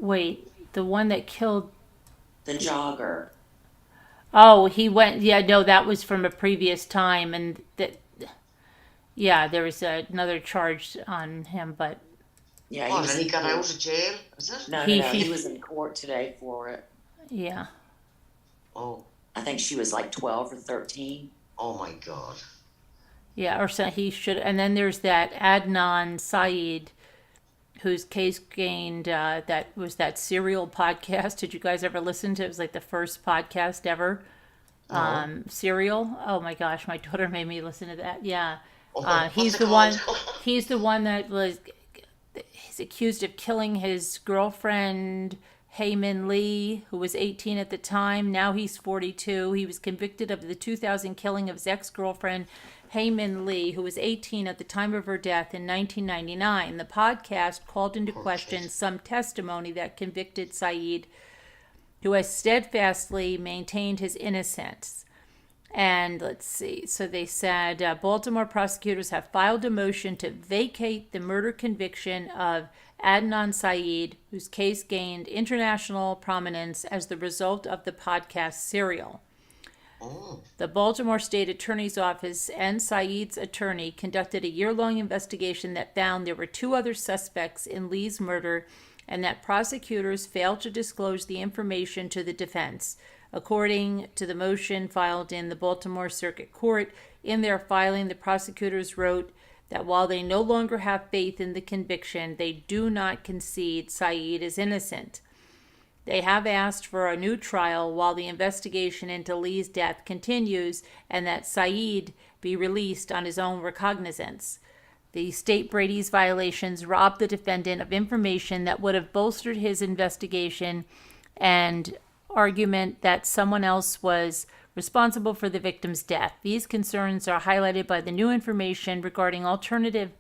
Wait, the one that killed. The jogger. Oh, he went. Yeah, no, that was from a previous time, and that. Yeah, there was another charge on him, but Yeah, What, was and he in got court. out of jail? Is it? No, He- he was in court today for it. yeah, Oh, I think she was like 12 or 13. oh my God. yeah, or so he should. And then there's that Adnan Syed, whose case gained. That was that Serial podcast. Did you guys ever listen to it? It was like the first podcast ever. Serial. Oh my gosh, my daughter made me listen to that. Yeah. Oh, what's He's it the one. called? He's the one that was. He's accused of killing his girlfriend Heyman Lee, who was 18 at the time. Now he's 42. He was convicted of the 2000 killing of his ex-girlfriend Heyman Lee, who was 18 at the time of her death in 1999. The podcast called into question some testimony that convicted Saeed, who has steadfastly maintained his innocence. And let's see. So they said Baltimore prosecutors have filed a motion to vacate the murder conviction of Adnan Syed, whose case gained international prominence as the result of the podcast Serial. The Baltimore State Attorney's Office and Syed's attorney conducted a year-long investigation that found there were 2 other suspects in Lee's murder and that prosecutors failed to disclose the information to the defense. According to the motion filed in the Baltimore Circuit Court, in their filing, the prosecutors wrote that while they no longer have faith in the conviction, they do not concede Saeed is innocent. They have asked for a new trial while the investigation into Lee's death continues and that Saeed be released on his own recognizance. The state Brady's violations robbed the defendant of information that would have bolstered his investigation and argument that someone else was responsible for the victim's death. These concerns are highlighted by the new information regarding alternative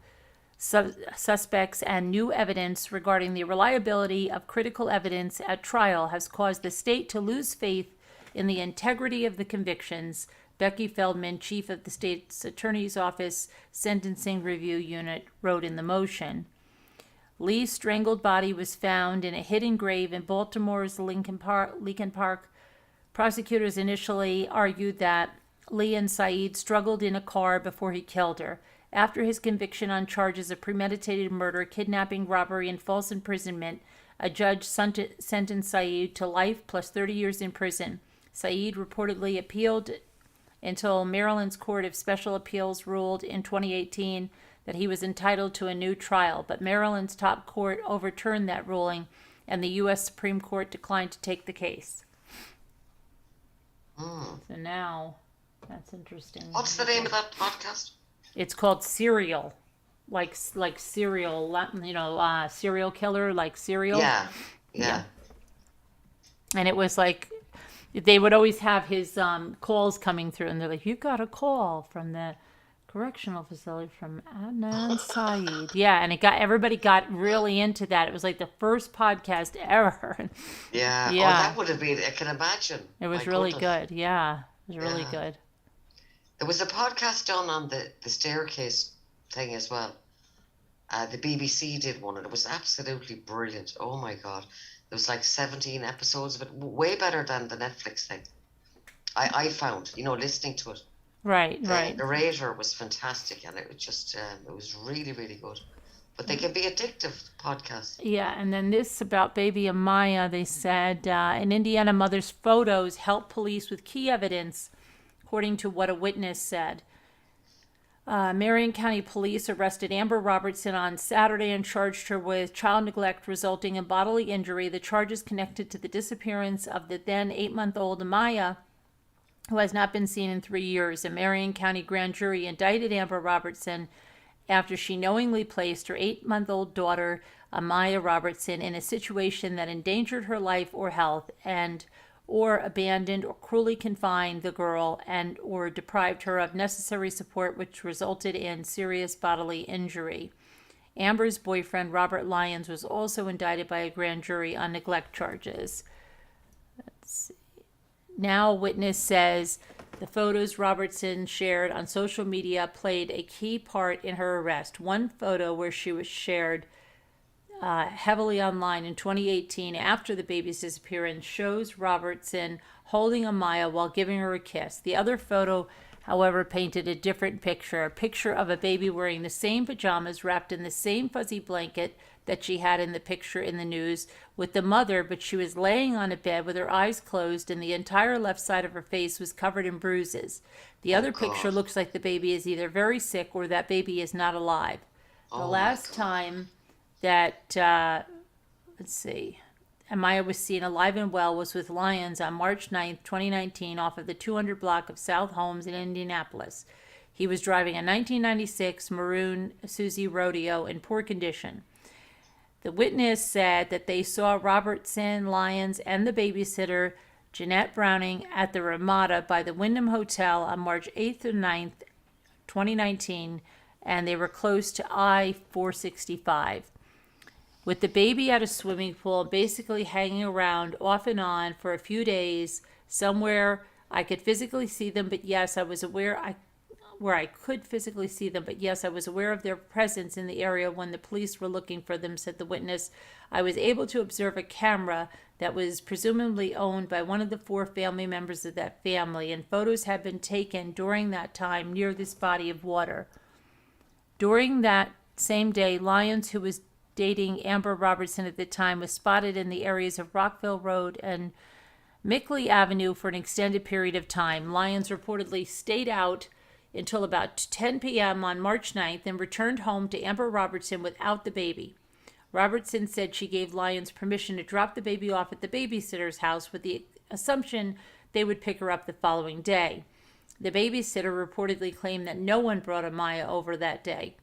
suspects and new evidence regarding the reliability of critical evidence at trial has caused the state to lose faith in the integrity of the convictions, Becky Feldman, chief of the state's attorney's office sentencing review unit, wrote in the motion. Lee's strangled body was found in a hidden grave in Baltimore's Lincoln Park. Prosecutors initially argued that Lee and Saeed struggled in a car before he killed her. After his conviction on charges of premeditated murder, kidnapping, robbery, and false imprisonment, a judge sentenced Saeed to life plus 30 years in prison. Saeed reportedly appealed until Maryland's Court of Special Appeals ruled in 2018 that he was entitled to a new trial, but Maryland's top court overturned that ruling, and the U.S. Supreme Court declined to take the case. So now, that's interesting. What's the name of that podcast? It's called Serial like serial, serial killer, like serial. Yeah, Yeah. yeah. And it was like they would always have his calls coming through, and they're like, "You got a call from the correctional facility from Adnan Saeed." Yeah, and everybody got really into that. It was like the first podcast ever. Yeah. Oh, Yeah. that would have been, I can imagine. It was My really goodness. good. Yeah, it was really Yeah. good. There was a podcast done on the staircase thing as well. The BBC did one, and it was absolutely brilliant. Oh my God. There was like 17 episodes of it, way better than the Netflix thing. I found, listening to it. Right, The right. narrator was fantastic, and it was just, it was really, really good. But they can be addictive, podcasts. Yeah, and then this about baby Amaya, they said in Indiana, mother's photos help police with key evidence, according to what a witness said. Marion County Police arrested Amber Robertson on Saturday and charged her with child neglect resulting in bodily injury. The charges connected to the disappearance of the then 8-month-old Amaya, who has not been seen in 3 years. A Marion County grand jury indicted Amber Robertson after she knowingly placed her 8-month-old daughter, Amaya Robertson, in a situation that endangered her life or health or abandoned or cruelly confined the girl or deprived her of necessary support, which resulted in serious bodily injury. Amber's boyfriend, Robert Lyons, was also indicted by a grand jury on neglect charges. Let's see. Now a witness says the photos Robertson shared on social media played a key part in her arrest. One photo where she was shared heavily online in 2018 after the baby's disappearance shows Robertson holding Amaya while giving her a kiss. The other photo, however, painted a different picture, a picture of a baby wearing the same pajamas wrapped in the same fuzzy blanket that she had in the picture in the news with the mother, but she was laying on a bed with her eyes closed and the entire left side of her face was covered in bruises. The other picture God. looks like the baby is either very sick or that baby is not alive. The Oh, my last God. time that, Amaya was seen alive and well was with Lyons on March 9th, 2019, off of the 200 block of South Holmes in Indianapolis. He was driving a 1996 maroon Suzuki Rodeo in poor condition. The witness said that they saw Robertson, Lyons, and the babysitter, Jeanette Browning, at the Ramada by the Wyndham Hotel on March 8th and 9th, 2019, and they were close to I-465. With the baby at a swimming pool, basically hanging around off and on for a few days, somewhere I could physically see them, but yes, I was aware where I could physically see them, but yes, I was aware of their presence in the area when the police were looking for them, said the witness. I was able to observe a camera that was presumably owned by one of the 4 family members of that family, and photos had been taken during that time near this body of water. During that same day, Lyons, who was dating Amber Robertson at the time, was spotted in the areas of Rockville Road and Mickley Avenue for an extended period of time. Lyons reportedly stayed out until about 10 p.m. on March 9th and returned home to Amber Robertson without the baby. Robertson said she gave Lyons permission to drop the baby off at the babysitter's house with the assumption they would pick her up the following day. The babysitter reportedly claimed that no one brought Amaya over that day.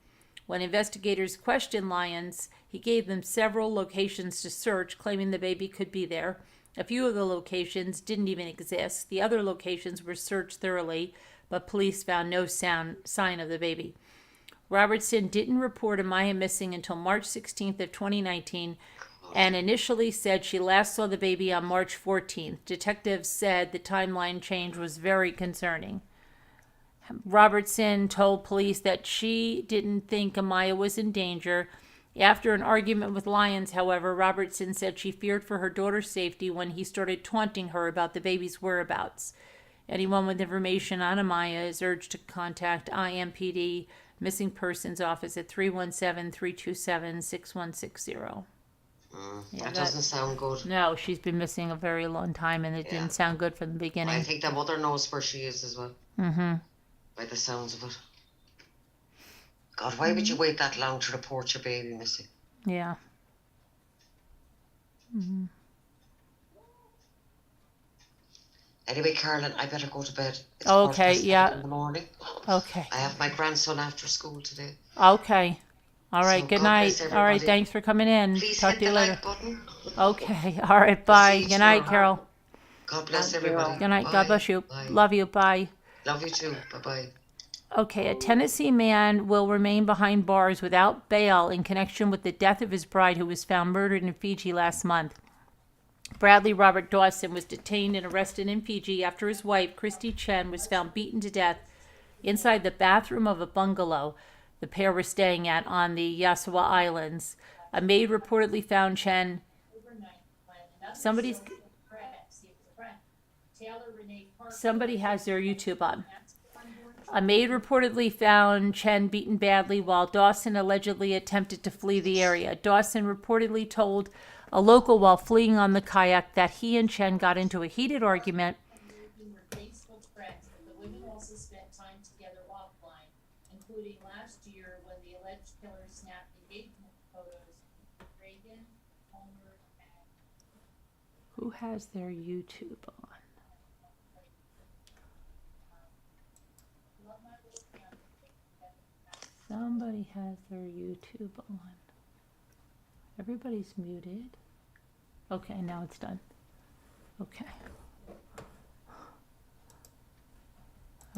When investigators questioned Lyons, he gave them several locations to search, claiming the baby could be there. A few of the locations didn't even exist. The other locations were searched thoroughly, but police found no sign of the baby. Robertson didn't report Amaya missing until March 16th of 2019 and initially said she last saw the baby on March 14th. Detectives said the timeline change was very concerning. Robertson told police that she didn't think Amaya was in danger. After an argument with Lyons, however, Robertson said she feared for her daughter's safety when he started taunting her about the baby's whereabouts. Anyone with information on Amaya is urged to contact IMPD Missing Persons Office at 317-327-6160. That doesn't sound good. No, she's been missing a very long time, and it didn't sound good from the beginning. I think the mother knows where she is as well. Mm-hmm. By the sounds of it. God, why would you wait that long to report your baby missing? Yeah. Mm-hmm. Anyway, Carolyn, I better go to bed. It's Okay, 7:15 yeah. in the morning. Okay. I have my grandson after school today. Okay. All right, So good God night. bless All right, everybody. thanks for coming in. Please Talk hit to you the later. like button. Okay, all right, bye. See you Good night, tomorrow. Carol. God bless Love you. everybody. Good night. Bye. God bless you. Bye. Love you. Bye. Love you too. Bye bye. Okay, a Tennessee man will remain behind bars without bail in connection with the death of his bride who was found murdered in Fiji last month. Bradley Robert Dawson was detained and arrested in Fiji after his wife, Christy Chen, was found beaten to death inside the bathroom of a bungalow the pair were staying at on the Yasawa Islands. A maid reportedly found Chen. Somebody has their YouTube on. A maid reportedly found Chen beaten badly while Dawson allegedly attempted to flee the area. Dawson reportedly told a local while fleeing on the kayak that he and Chen got into a heated argument. Facebook friends, but the women also spent time together offline, including last year when the alleged killer snapped engagement photos with Reagan, Homer, and... Who has their YouTube on? Somebody has their YouTube on. Everybody's muted. Okay, now it's done. Okay.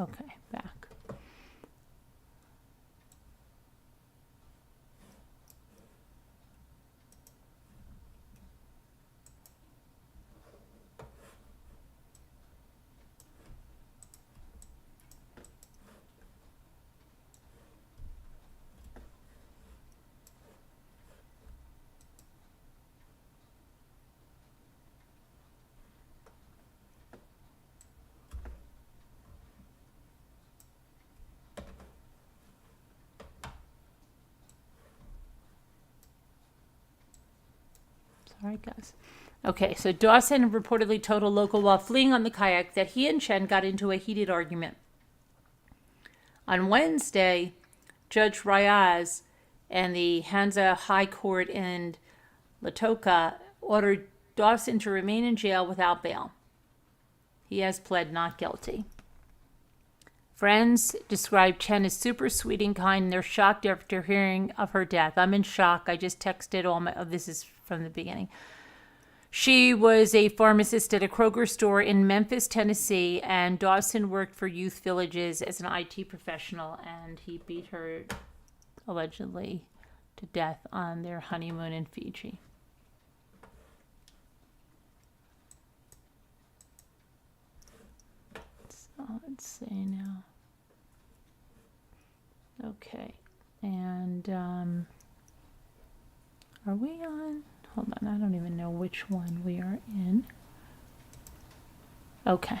Okay, back. Sorry, guys. Okay, so Dawson reportedly told a local while fleeing on the kayak that he and Chen got into a heated argument. On Wednesday, Judge Ryaz and the Hansa High Court in Lautoka ordered Dawson to remain in jail without bail. He has pled not guilty. Friends described Chen as super sweet and kind, and they're shocked after hearing of her death. I'm in shock. I just texted all my... Oh, this is from the beginning. She was a pharmacist at a Kroger store in Memphis, Tennessee, and Dawson worked for Youth Villages as an IT professional, and he beat her, allegedly, to death on their honeymoon in Fiji. So let's see now. Okay, and are we on? Hold on, I don't even know which one we are in. Okay,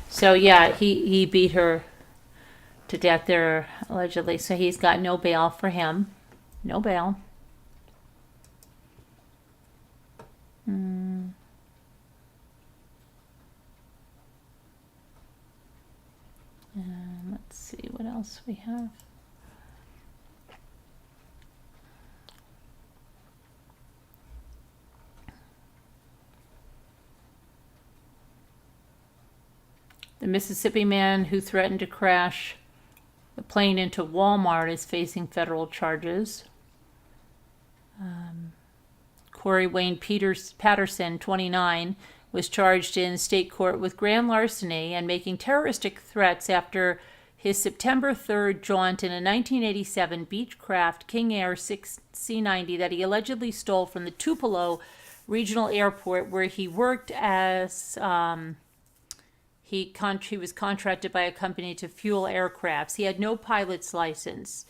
so yeah, he beat her to death there, allegedly, so he's got no bail for him. No bail. And let's see what else we have. The Mississippi man who threatened to crash the plane into Walmart is facing federal charges. Corey Wayne Patterson, 29, was charged in state court with grand larceny and making terroristic threats after his September 3rd jaunt in a 1987 Beechcraft King Air C-90 that he allegedly stole from the Tupelo Regional Airport, where he worked as... He was contracted by a company to fuel aircrafts. He had no pilot's license.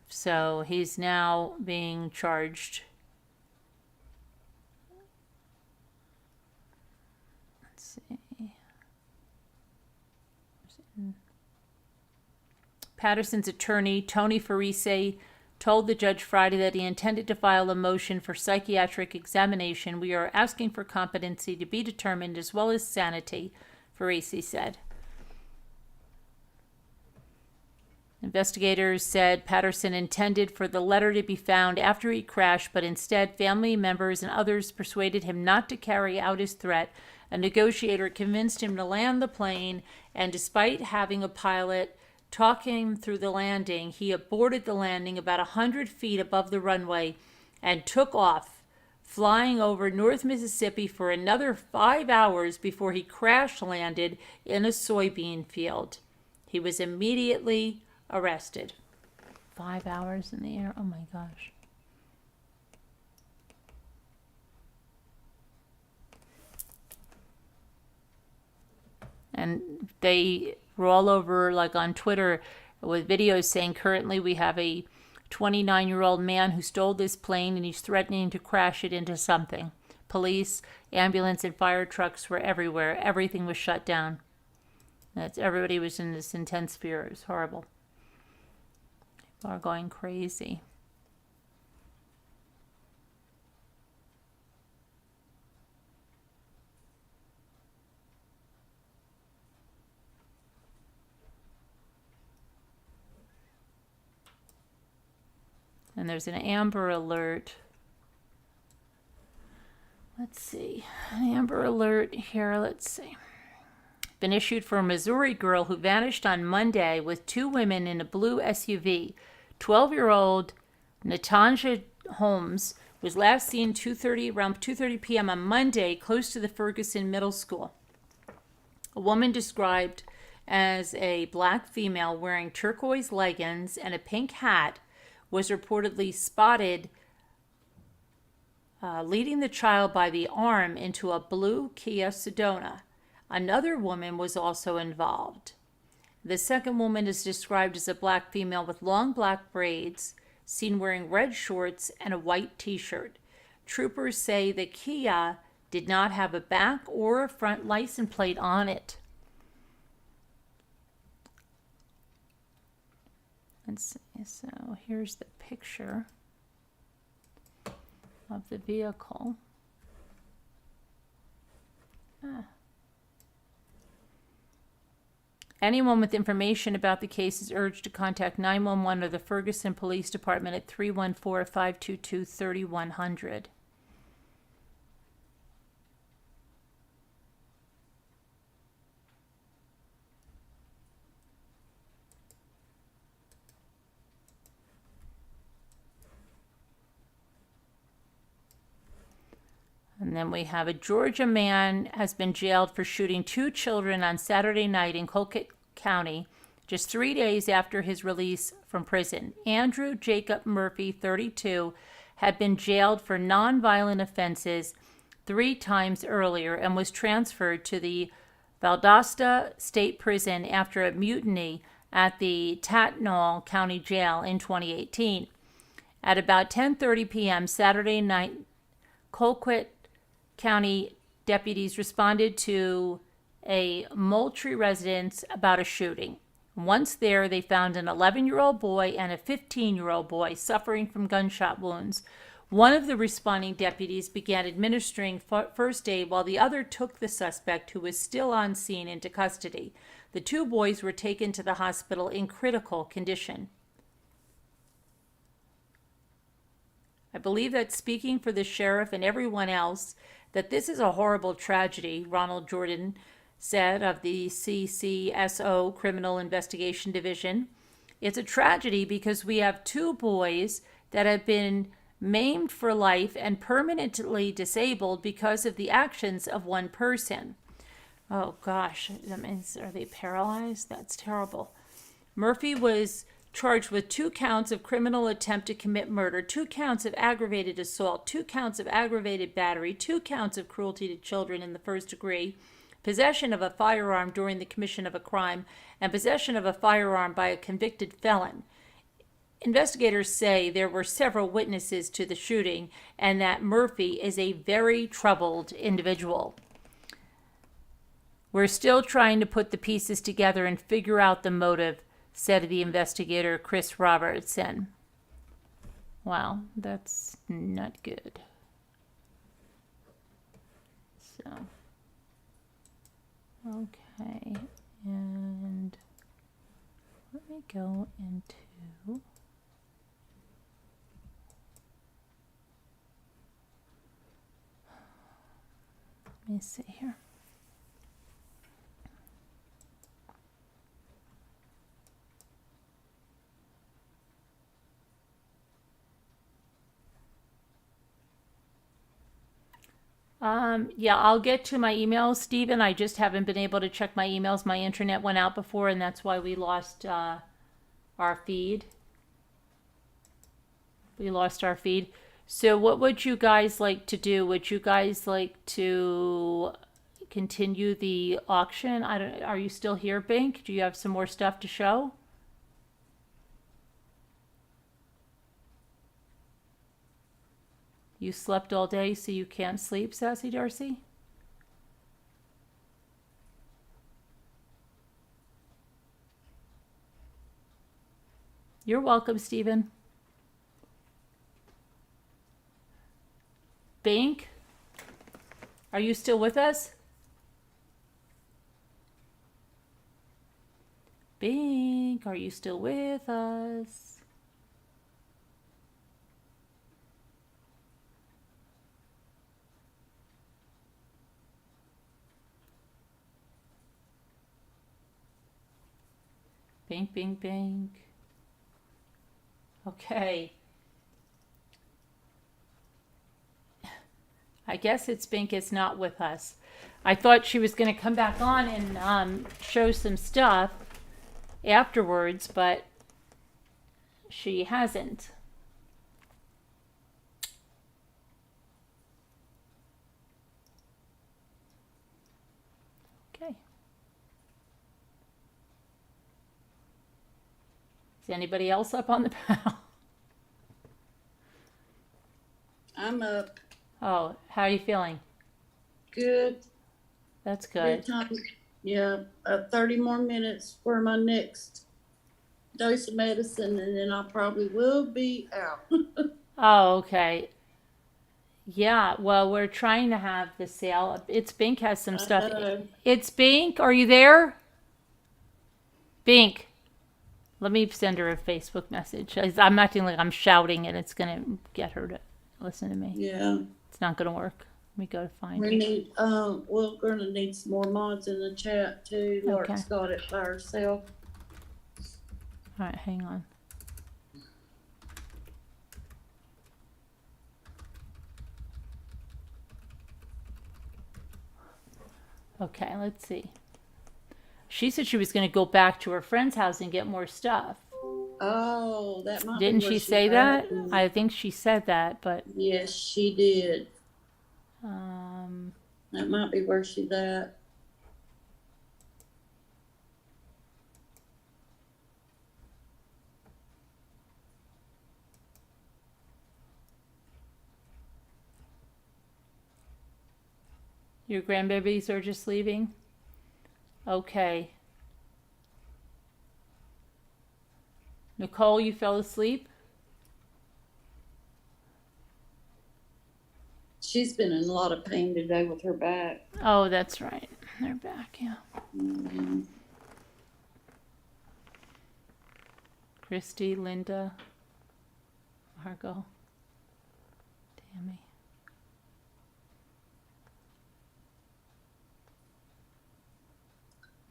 So he's now being charged. Let's see. Patterson's attorney, Tony Farese, told the judge Friday that he intended to file a motion for psychiatric examination. We are asking for competency to be determined as well as sanity, Farese said. Investigators said Patterson intended for the letter to be found after he crashed, but instead family members and others persuaded him not to carry out his threat. A negotiator convinced him to land the plane, and despite having a pilot, talking him through the landing. He aborted the landing about 100 feet above the runway and took off, flying over North Mississippi for another 5 hours before he crash landed in a soybean field. He was immediately arrested. 5 hours in the air? Oh my gosh. And they were all over, like on Twitter, with videos saying currently we have a 29-year-old man who stole this plane and he's threatening to crash it into something. Police, ambulance, and fire trucks were everywhere. Everything was shut down. Everybody was in this intense fear. It was horrible. People are going crazy. And there's an Amber Alert. Let's see. An Amber Alert here. Let's see. Been issued for a Missouri girl who vanished on Monday with 2 women in a blue SUV. 12-year-old Natanja Holmes was last seen around 2:30 p.m. on Monday close to the Ferguson Middle School. A woman described as a black female wearing turquoise leggings and a pink hat was reportedly spotted leading the child by the arm into a blue Kia Sedona. Another woman was also involved. The second woman is described as a black female with long black braids, seen wearing red shorts and a white t-shirt. Troopers say the Kia did not have a back or a front license plate on it. Let's see, so here's the picture of the vehicle. Anyone with information about the case is urged to contact 911 or the Ferguson Police Department at 314-522-3100. And then we have a Georgia man has been jailed for shooting 2 children on Saturday night in Colquitt County, just 3 days after his release from prison. Andrew Jacob Murphy, 32, had been jailed for nonviolent offenses 3 times earlier and was transferred to the Valdosta State Prison after a mutiny at the Tatnall County Jail in 2018. At about 10:30 p.m. Saturday night, Colquitt County deputies responded to a Moultrie residence about a shooting. Once there, they found an 11-year-old boy and a 15-year-old boy suffering from gunshot wounds. One of the responding deputies began administering first aid while the other took the suspect, who was still on scene, into custody. The 2 boys were taken to the hospital in critical condition. I believe that speaking for the sheriff and everyone else, that this is a horrible tragedy, Ronald Jordan said of the CCSO Criminal Investigation Division. It's a tragedy because we have 2 boys that have been maimed for life and permanently disabled because of the actions of one person. Oh gosh, that means, are they paralyzed? That's terrible. Murphy was charged with 2 counts of criminal attempt to commit murder, 2 counts of aggravated assault, 2 counts of aggravated battery, 2 counts of cruelty to children in the first degree, possession of a firearm during the commission of a crime, and possession of a firearm by a convicted felon. Investigators say there were several witnesses to the shooting and that Murphy is a very troubled individual. We're still trying to put the pieces together and figure out the motive, said the investigator Chris Robertson. Wow, that's not good. So, okay, and let me go into let me see here. Yeah, I'll get to my emails, Stephen. I just haven't been able to check my emails. My internet went out before, and that's why we lost our feed. We lost our feed. So what would you guys like to do? Would you guys like to continue the auction? Are you still here, Bink? Do you have some more stuff to show? You slept all day, so you can't sleep, Sassy Darcy? You're welcome, Stephen. Bink? Are you still with us? Bink, are you still with us? Bink, bink, bink. Okay. I guess it's Bink is not with us. I thought she was going to come back on and show some stuff afterwards, but she hasn't. Okay. Is anybody else up on the panel? I'm up. Oh, how are you feeling? Good. That's good. Good time. Yeah, 30 more minutes for my next dose of medicine, and then I probably will be out. Oh, okay. Yeah, well, we're trying to have the sale. It's Bink has some stuff. It's Bink. Are you there? Bink. Let me send her a Facebook message. I'm acting like I'm shouting and it's going to get her to listen to me. Yeah. It's not going to work. Let me go to find We her. need, we're gonna need some more mods in the chat too. Lark's got it by herself. All right, hang on. Okay, let's see. She said she was going to go back to her friend's house and get more stuff. Oh, that might be Didn't where she she's say that? at then. I think she said that, but Yes, she did. um, That might be where she's at. your grandbabies are just leaving? Okay. Nicole, you fell asleep? She's been in a lot of pain today with her back. Oh, that's right. They're back, yeah. Mm-hmm. Christy, Linda, Margot, Tammy.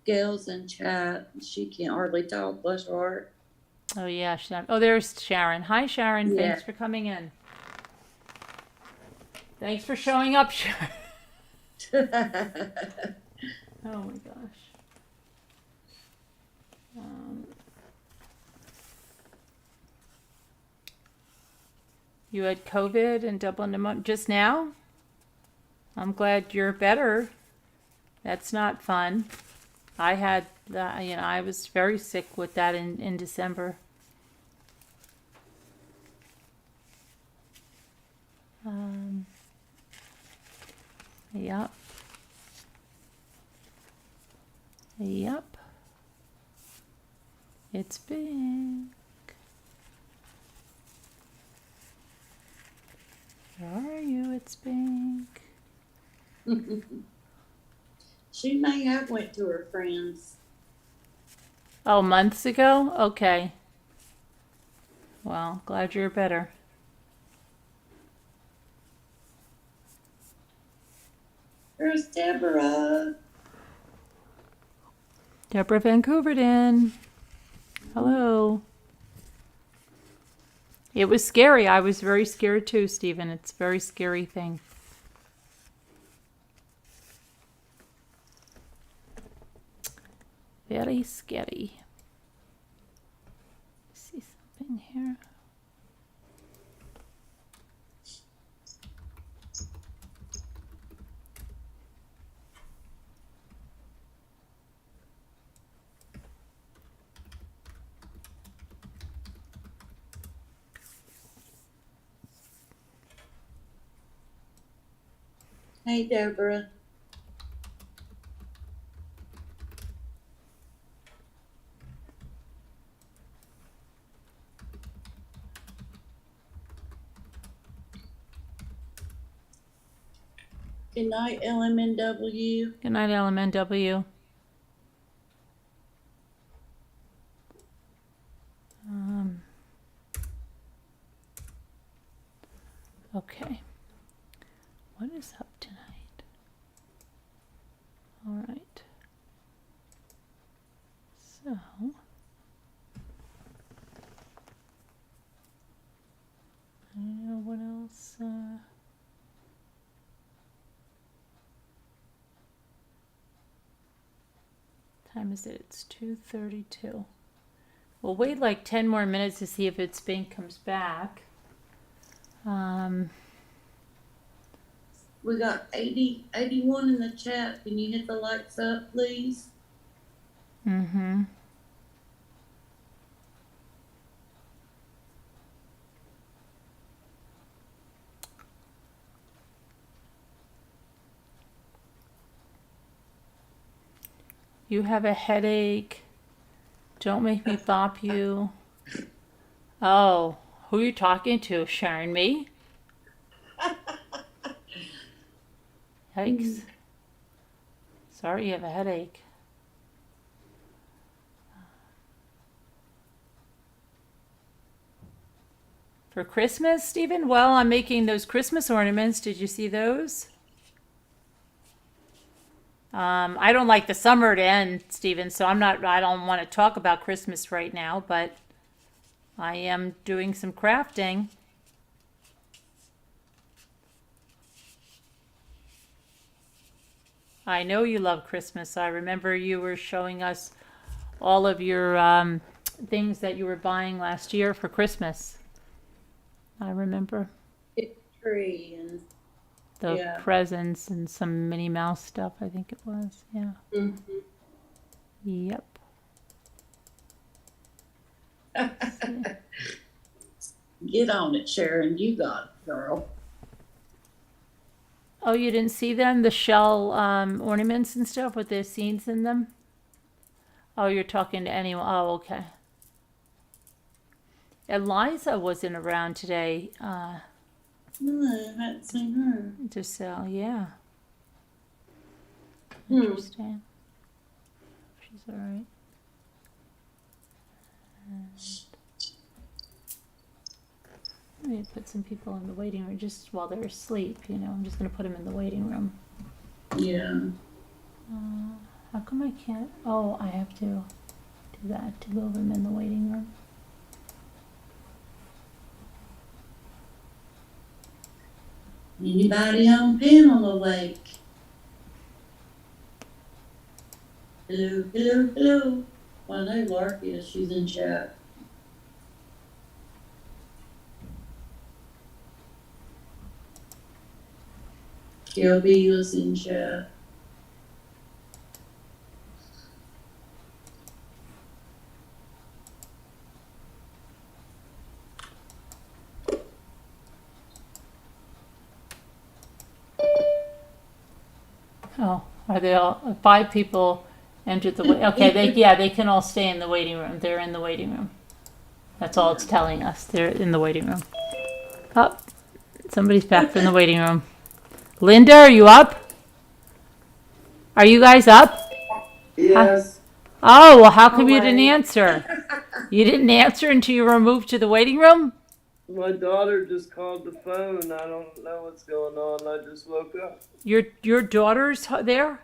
Gail's in chat. She can't hardly talk, bless her heart. Oh, yeah. Oh, there's Sharon. Hi, Sharon. Yeah. Thanks for coming in. Thanks for showing up, Sharon. Oh, my gosh. You had COVID and double pneumonia just now? I'm glad you're better. That's not fun. I had that, I was very sick with that in December. Yep. Yep. It's big. Where are you? It's Bink. She may have went to her friends. Oh, months ago? Okay. Well, glad you're better. There's Deborah. Deborah Vancouverden. Hello. It was scary. I was very scared too, Stephen. It's a very scary thing. Very scary. See something here. Hey, Deborah. Good night, LMNW. Good night, LMNW. Okay. What is up tonight? All right. So. I don't know what else. Time is it? It's 2:32. We'll wait like 10 more minutes to see if its Bing comes back. We got 81 in the chat. Can you hit the lights up, please? Mm-hmm. You have a headache. Don't make me bop you. Oh, who are you talking to, Sharon? Me? Yikes. Sorry you have a headache. For Christmas, Stephen? Well, I'm making those Christmas ornaments. Did you see those? I don't like the summer to end, Stephen, so I don't want to talk about Christmas right now, but I am doing some crafting. I know you love Christmas. I remember you were showing us all of your things that you were buying last year for Christmas. I remember Tree and the yeah. presents and some Minnie Mouse stuff, I think it was. Yeah. Mhm. Yep. Get on it, Sharon. You got it, girl. Oh, you didn't see them? The shell ornaments and stuff with the scenes in them? Oh, you're talking to anyone. Oh, okay. Eliza wasn't around today No, I haven't seen her. to sell. Yeah. Hmm. Interesting. She's all right. I'm going to put some people in the waiting room just while they're asleep, you know. I'm just going to put them in the waiting room. Yeah. How come I can't? Oh, I have to do that to move them in the waiting room. Anybody on panel awake? Hello, hello, hello. Well, I know Lark is. She's in chat. KLB was in chat. Oh, are they all? 5 people entered the. Okay, they can all stay in the waiting room. They're in the waiting room. That's all it's telling us. They're in the waiting room. Oh, somebody's back from the waiting room. Linda, are you up? Are you guys up? Yes. Oh, well, how come you didn't answer? You didn't answer until you were moved to the waiting room? My daughter just called the phone. I don't know what's going on. I just woke up. Your daughter's there?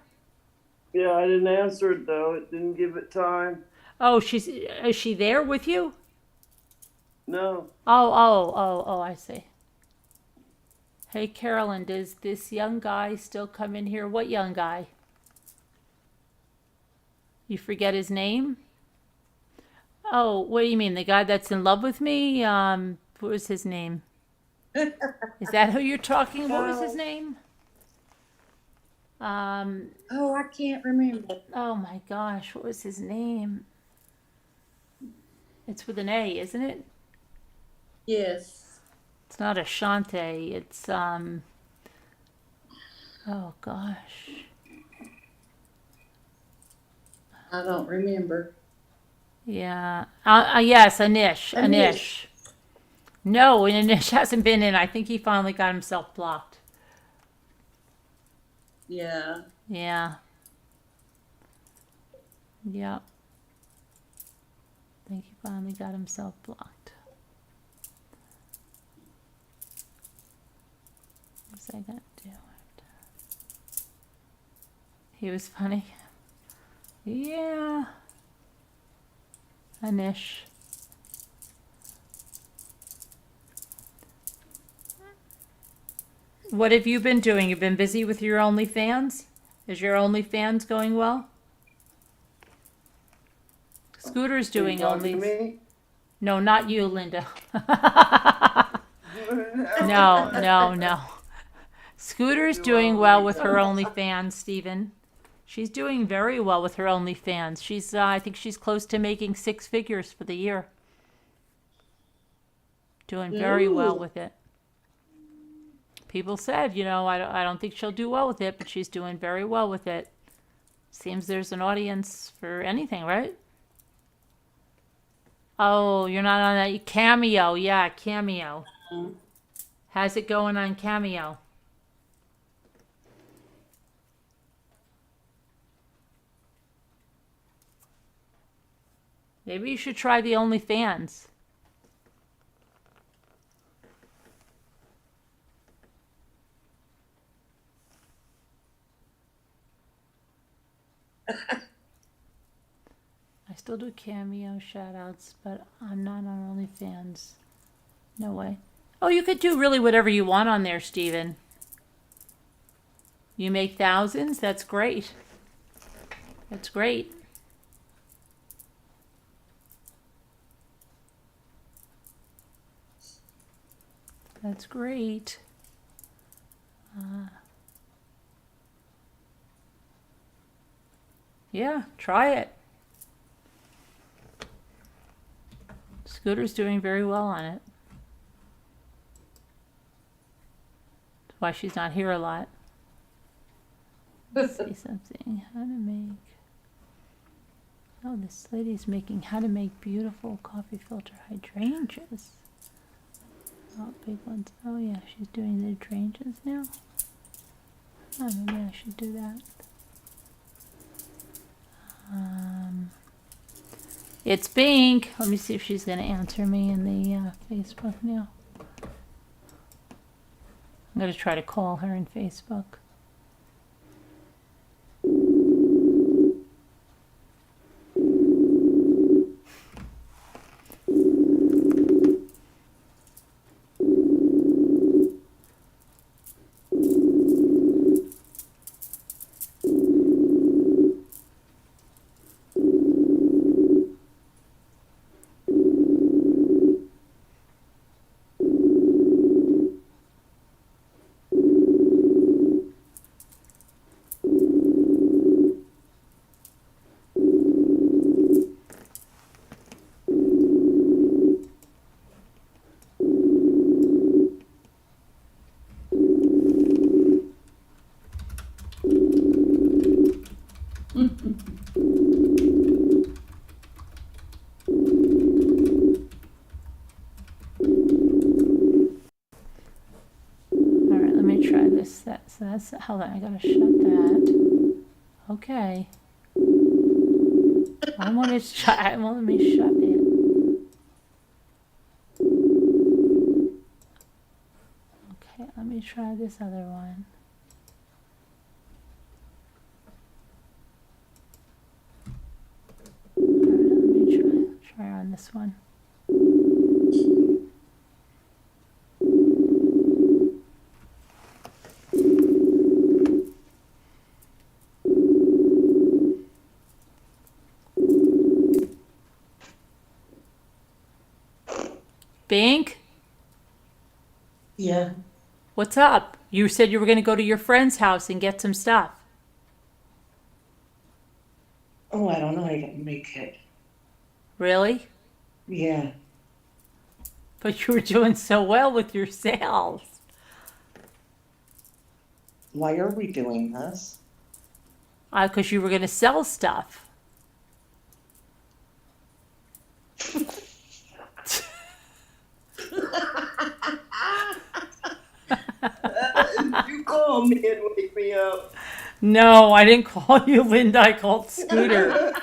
Yeah, I didn't answer it though. It didn't give it time. Oh, is she there with you? No. Oh, I see. Hey, Carolyn, does this young guy still come in here? What young guy? You forget his name? Oh, what do you mean? The guy that's in love with me? What was his name? Is that who you're talking? What was his name? Oh, I can't remember. Oh my gosh, what was his name? It's with an A, isn't it? Yes. It's not Ashante. It's oh gosh. I don't remember. Yeah. Yes, Anish. Anish. No, Anish hasn't been in. I think he finally got himself blocked. Yeah. Yeah. Yeah. I think he finally got himself blocked. What's I got to do? He was funny. Yeah. Anish. What have you been doing? You've been busy with your OnlyFans? Is your OnlyFans going well? Scooter's doing talking to only. me? No, not you, Linda. No. Scooter's doing well with her OnlyFans, Stephen. She's doing very well with her OnlyFans. She's, I think she's close to making 6 figures for the year. Doing very well with it. People said, I don't think she'll do well with it, but she's doing very well with it. Seems there's an audience for anything, right? Oh, you're not on that Cameo. Yeah, Cameo. How's it going on Cameo? Maybe you should try the OnlyFans. I still do Cameo shoutouts, but I'm not on OnlyFans. No way. Oh, you could do really whatever you want on there, Steven. You make thousands? That's great. That's great. That's great. Yeah, try it. Scooter's doing very well on it. That's why she's not here a lot. Let's see something. How to make... Oh, this lady's making how to make beautiful coffee filter hydrangeas. Oh, big ones. Oh yeah, she's doing the hydrangeas now. Oh, maybe I should do that. It's Pink. Let me see if she's going to answer me in the Facebook now. I'm going to try to call her in Facebook. Hold on, I gotta shut that. Okay. I want to shut. Let me shut it. Okay, let me try this other one. Alright, let me try on this one. Bink, Yeah. what's up? You said you were going to go to your friend's house and get some stuff. Oh, I don't know. I didn't make it. Really? Yeah. But you were doing so well with your sales. Why are we doing this? Because you were going to sell stuff. You call me and wake me up. No, I didn't call you Linda. I called Scooter.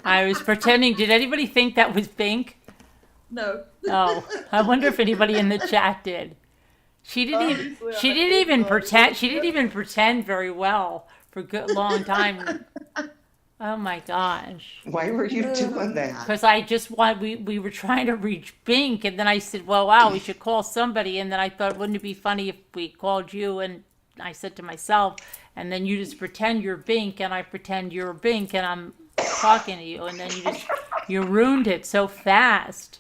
I was pretending. Did anybody think that was Bink? No. Oh, I wonder if anybody in the chat did. She didn't even. Obviously, She I didn't think even so. pretend. She didn't even pretend very well for a good long time. Oh my gosh. Why were you doing that? Because I just want. We were trying to reach Bink, and then I said, "Well, wow, we should call somebody." And then I thought, wouldn't it be funny if we called you? And I said to myself, and then you just pretend you're Bink, and I pretend you're Bink, and I'm talking to you, and then you ruined it so fast.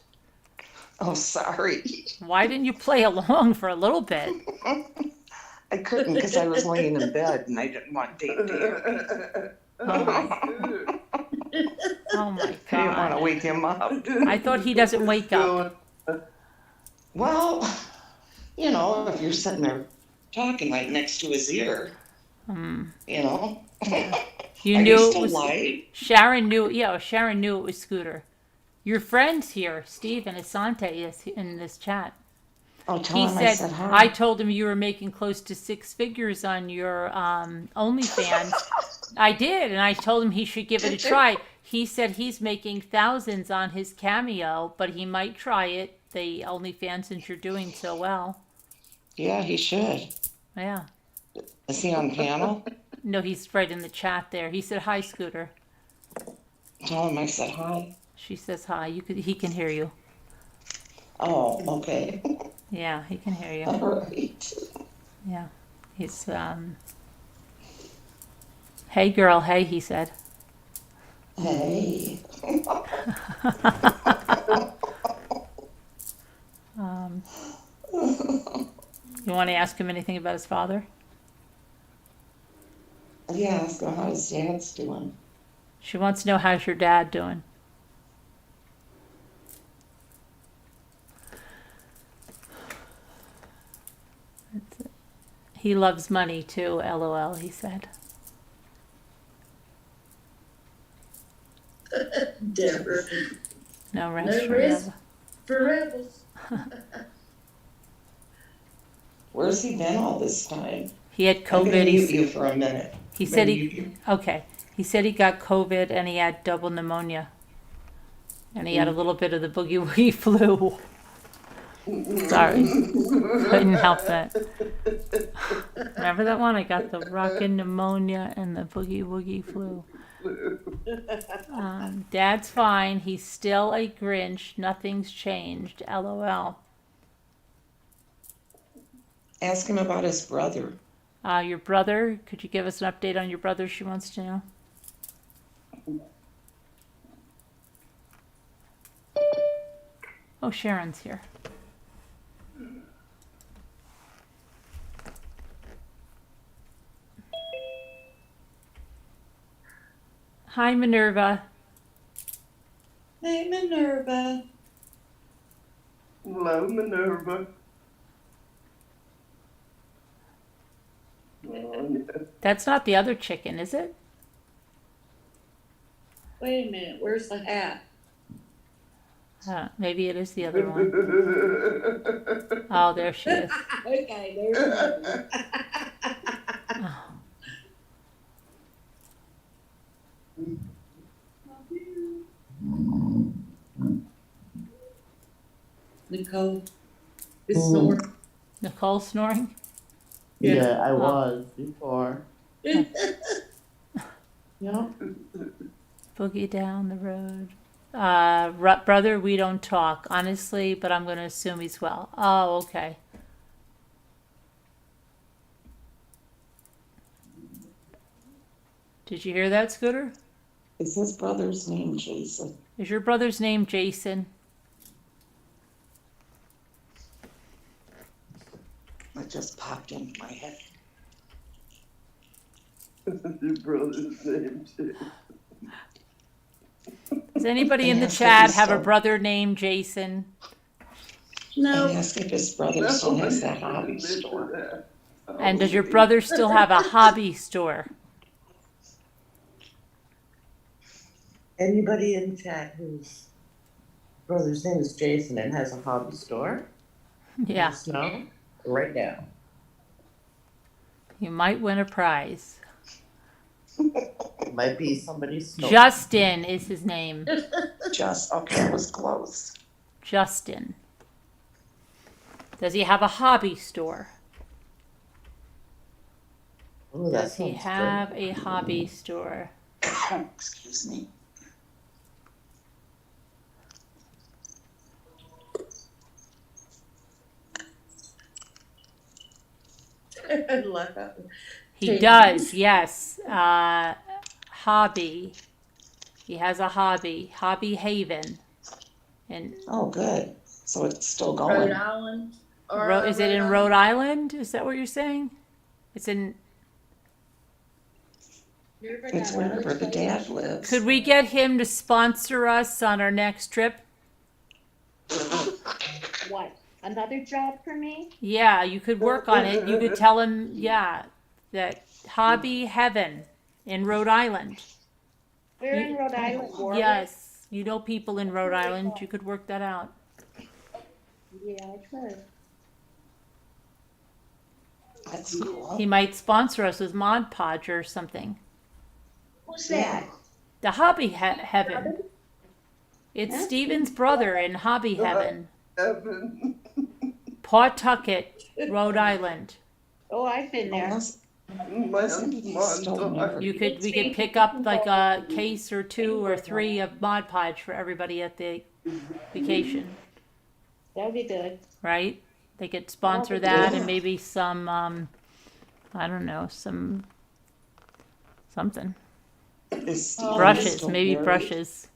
Oh, sorry. Why didn't you play along for a little bit? I couldn't because I was laying in bed and I didn't want Dave to hear me. Oh my I didn't want to God. wake him up. I thought he doesn't wake up. Well, you know, if you're sitting there talking right next to his ear, you know. You Are knew you it still was live? Sharon knew. Yeah, Sharon knew it was Scooter. Your friend's here, Steve and Asante, is in this chat. Oh, tell He him I said, said hi. I told him you were making close to 6 figures on your OnlyFans. I did, and I told him he should give it a try. He said he's making thousands on his Cameo, but he might try it, the OnlyFans, since you're doing so well. Yeah, he should. Yeah. Is he on panel? No, he's right in the chat there. He said, hi, Scooter. Tell him I said hi. She says hi. He can hear you. Oh, okay. Yeah, he can hear you. All right. Yeah. He's, hey, girl, hey, he said. Hey. You want to ask him anything about his father? Yeah, ask him how his dad's doing. She wants to know how's your dad doing. That's it. He loves money too, LOL, he said. Deborah. No rest No for rest Eva. for rebels. Where's he been all this time? He had I'm gonna COVID. mute you for a minute. He said Mute he, you. okay. He said he got COVID and he had double pneumonia. And he had a little bit of the boogie woogie flu. Sorry. Couldn't help it. Remember that one? I got the rockin' pneumonia and the boogie woogie flu. Dad's fine. He's still a Grinch. Nothing's changed. LOL. Ask him about his brother. Your brother, could you give us an update on your brother? She wants to know. Oh, Sharon's here. Hi, Minerva. Hey, Minerva. Hello, Minerva. Oh, yeah. That's not the other chicken, is it? Wait a minute, where's the hat? Maybe it is the other one. Oh, there she is. Okay, there's Oh. Nicole. Is snoring. Nicole snoring? Yeah, I Oh. was before. Yep. Boogie down the road. Brother, we don't talk, honestly, but I'm going to assume he's well. Oh, okay. Did you hear that, Scooter? Is his brother's name Jason? Is your brother's name Jason? just popped into my head. Your brother's name too. Does anybody in the Yes, chat it is have a so. brother named Jason? No, I asked if his brother still has that hobby Admit to store. that. And does your brother still have a hobby store? Anybody in chat whose brother's name is Jason and has a hobby store? Yeah, Let us know right now. you might win a prize. It might be somebody's store. Justin is his name. Just, okay, it was close. Justin. Does he have a hobby store? Ooh, that Does he sounds have a hobby store? Excuse me. good. Like that. He Jason. does, yes. Hobby. He has a hobby. Hobby Haven. And Oh, good. So it's still Rhode going. Island. Is it in Rhode Island? Is that what you're saying? It's in. It's wherever the dad lives. Could we get him to sponsor us on our next trip? What? Another job for me? Yeah, you could work on it. You could tell him, yeah, that Hobby Heaven in Rhode Island. We're in Rhode Island. Warwick. Yes, you know people in Rhode Island. You could work that out. Yeah, I could. That's cool. He might sponsor us with Mod Podge or something. Who's that? The Hobby Heaven. It's Steven's brother in Hobby Heaven. Evan. Pawtucket, Rhode Island. Oh, I've been there. Unless, My he's still montage. married. We could pick up like a case or 2 or 3 of Mod Podge for everybody at the vacation, That would be good. right? They could sponsor that and maybe some, I don't know, something. Is Stephen Brushes, still maybe married? brushes.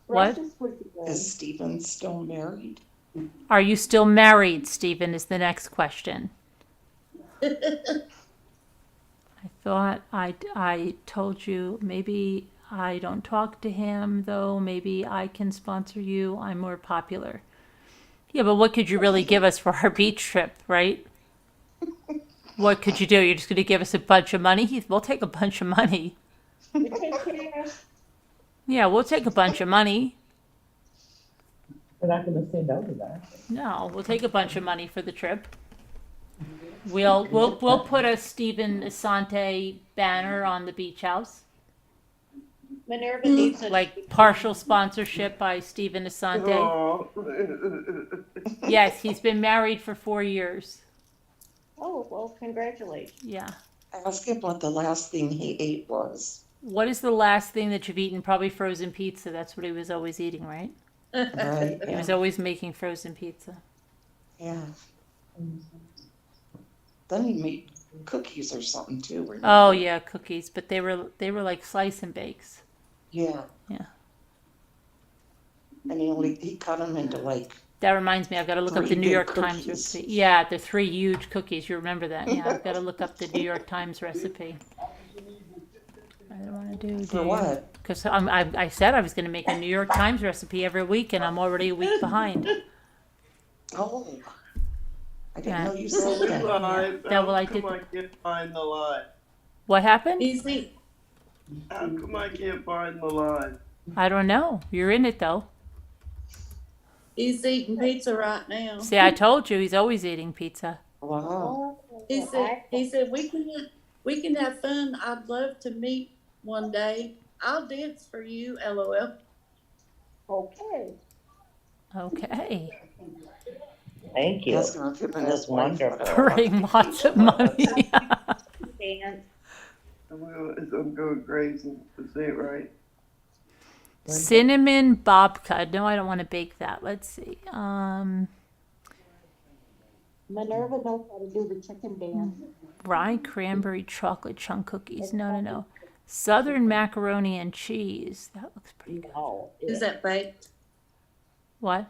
What? Brushes would be good. Is Stephen still married? Are you still married, Stephen, is the next question. I thought I told you, maybe I don't talk to him, though. Maybe I can sponsor you. I'm more popular. Yeah, but what could you really give us for our beach trip, right? What could you do? You're just going to give us a bunch of money? We'll take a bunch of money. We take care. Yeah, we'll take a bunch of money. We're not going to say no to that. No, we'll take a bunch of money for the trip. We'll put a Stephen Asante banner on the beach house, Minerva needs a. like partial sponsorship by Stephen Asante. Oh. Yes, he's been married for 4 years. Oh, well, congratulations. Yeah. Ask him what the last thing he ate was. What is the last thing that you've eaten? Probably frozen pizza. That's what he was always eating, right? Right? He Yeah. was always making frozen pizza. Yeah. Then he made cookies or something too. remember? Oh yeah, cookies, but they were like slice and bakes. Yeah. Yeah. And he cut them into like. That reminds me, I've got to look up 3 the New big York Times cookies. recipe. Yeah, the 3 huge cookies. You remember that? Yeah, I've got to look up the New York Times recipe. I don't want to do. For what? Because I said I was going to make a New York Times recipe every week, and I'm already a week behind. Oh. I didn't Yeah. know you said that. Live. Yeah, well, I How come did- I can't find the live? What happened? Easy. How come I can't find the live? I don't know. You're in it though. He's eating pizza right now. See, I told you he's always eating pizza. Wow. He said we can have fun. I'd love to meet one day. I'll dance for you, LOL. Okay. Okay. Thank you. That's gonna give him That's his wife. wonderful. Bring lots of money. Dance. I'm going crazy. To say it right. Cinnamon babka. No, I don't want to bake that. Let's see. Minerva knows how to do the chicken dance. Rye cranberry chocolate chunk cookies. No. Southern macaroni and cheese. That looks pretty good. Is that baked? What?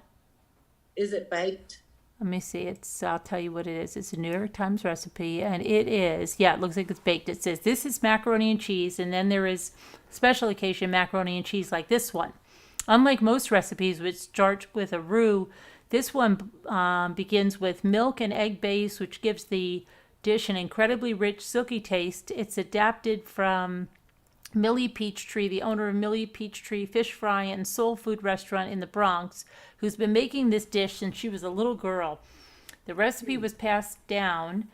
Is it baked? Let me see. I'll tell you what it is. It's a New York Times recipe, and it is, yeah, it looks like it's baked. It says, this is macaroni and cheese, and then there is special occasion macaroni and cheese like this one. Unlike most recipes which start with a roux, this one begins with milk and egg base, which gives the dish an incredibly rich, silky taste. It's adapted from Millie Peachtree, the owner of Millie Peachtree Fish Fry and Soul Food Restaurant in the Bronx, who's been making this dish since she was a little girl. The recipe was passed down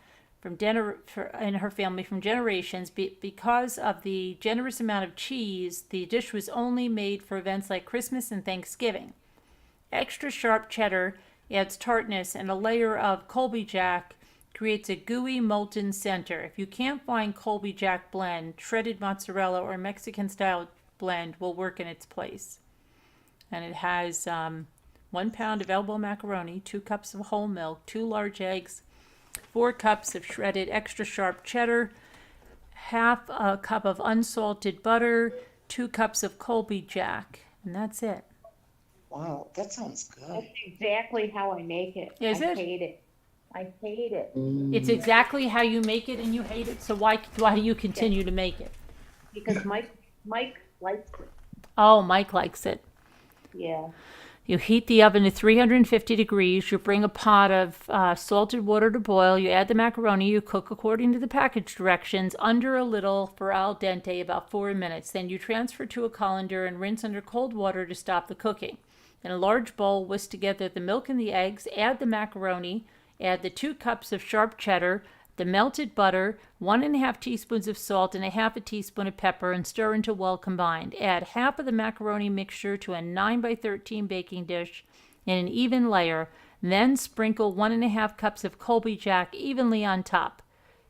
in her family from generations. Because of the generous amount of cheese, the dish was only made for events like Christmas and Thanksgiving. Extra sharp cheddar adds tartness, and a layer of Colby Jack creates a gooey molten center. If you can't find Colby Jack blend, shredded mozzarella or Mexican style blend will work in its place. And it has 1 pound of elbow macaroni, 2 cups of whole milk, 2 large eggs, 4 cups of shredded extra sharp cheddar, half a cup of unsalted butter, 2 cups of Colby Jack, and that's it. Wow, that sounds good. That's exactly how I make it. Is I it? hate it. I hate it. It's exactly how you make it, and you hate it. So why do you continue to make it? Because Mike likes it. Oh, Mike likes it. Yeah. You heat the oven to 350 degrees. You bring a pot of salted water to boil. You add the macaroni. You cook according to the package directions, under a little for al dente, about 4 minutes. Then you transfer to a colander and rinse under cold water to stop the cooking. In a large bowl, whisk together the milk and the eggs. Add the macaroni. Add the 2 cups of sharp cheddar, the melted butter, 1½ teaspoons of salt, and 1/2 teaspoon of pepper, and stir until well combined. Add half of the macaroni mixture to a 9x13 baking dish in an even layer. Then sprinkle 1½ cups of Colby Jack evenly on top.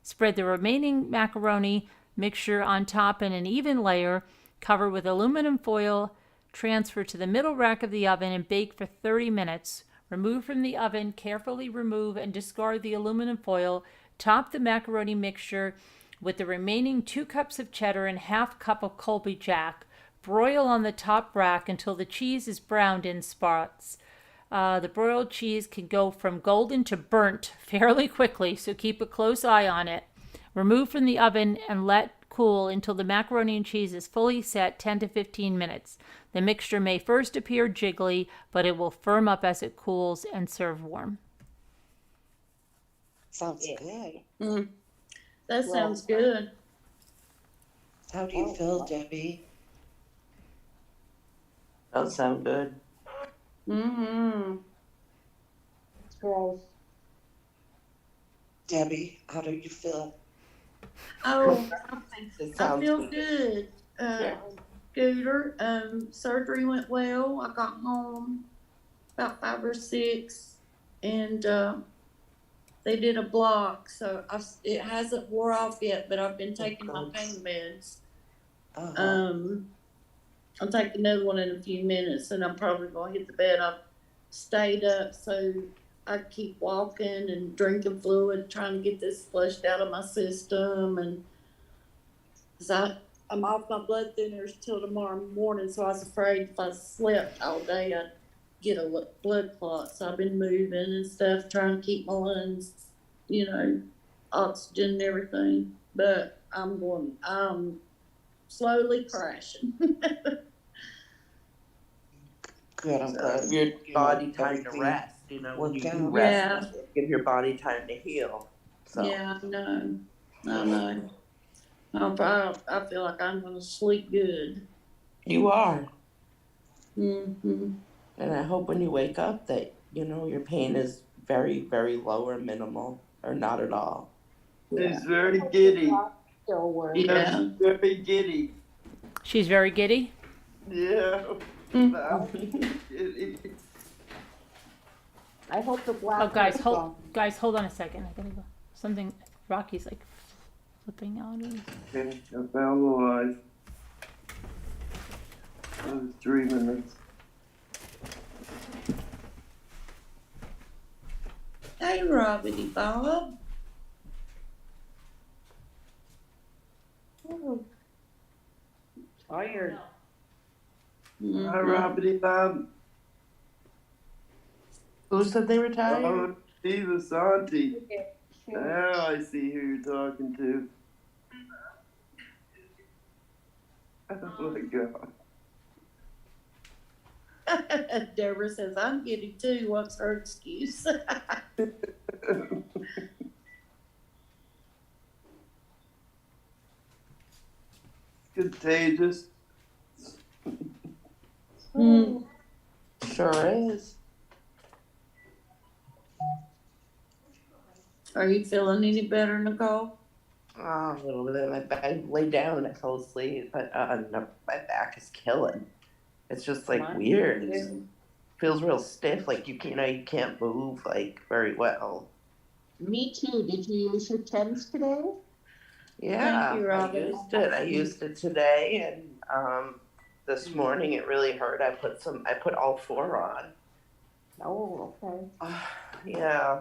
Spread the remaining macaroni mixture on top in an even layer. Cover with aluminum foil. Transfer to the middle rack of the oven and bake for 30 minutes. Remove from the oven, carefully remove and discard the aluminum foil. Top the macaroni mixture with the remaining 2 cups of cheddar and 1/2 cup of Colby Jack. Broil on the top rack until the cheese is browned in spots. The broiled cheese can go from golden to burnt fairly quickly, so keep a close eye on it. Remove from the oven and let cool until the macaroni and cheese is fully set, 10 to 15 minutes. The mixture may first appear jiggly, but it will firm up as it cools, and serve warm. Sounds good. That sounds good. How do you feel, Debbie? That sound good. Mm-hmm. It's gross. Debbie, how do you feel? Oh, It I sounds feel good. Scooter, surgery went well. I got home about 5 or 6, and they did a block, so it hasn't wore off yet, but I've been taking my pain meds. I'll take another one in a few minutes, and I'm probably gonna hit the bed. I've stayed up so I keep walking and drinking fluid, trying to get this flushed out of my system, and because I'm off my blood thinners till tomorrow morning, so I was afraid if I slept all day, I'd get a blood clot. So I've been moving and stuff, trying to keep my lungs, oxygen and everything. But I'm slowly crashing. Good, I'm glad. Give your body time to rest, when you do rest, give your body time to heal. So. Yeah, I know. I feel like I'm gonna sleep good. You are. Mm-hmm. And I hope when you wake up that, your pain is very, very low or minimal or not at all. She's very giddy. Still working. Yeah. Very giddy. She's very giddy. Yeah. I hope the black. Oh, guys, hold on a second. I gotta go. Something. Rocky's like flipping out. Okay, I found the live. That was 3 minutes. Hey, Robbity Bob. Tired. Hi, Robbity Bob. Who said they retired? Oh, Steve Asante. Now I see who you're talking to. Oh my God. Deborah says, I'm getting too. What's her excuse? Contagious. Sure is. Are you feeling any better, Nicole? Oh, a little bit. I laid down and I fell asleep, but no, my back is killing. It's just like weird. It feels real stiff. Like you can't move like very well. Me too. Did you use your TENS today? Yeah, Thank you, Robin. I used it today, and this morning it really hurt. I put all 4 on. Oh, okay. Yeah.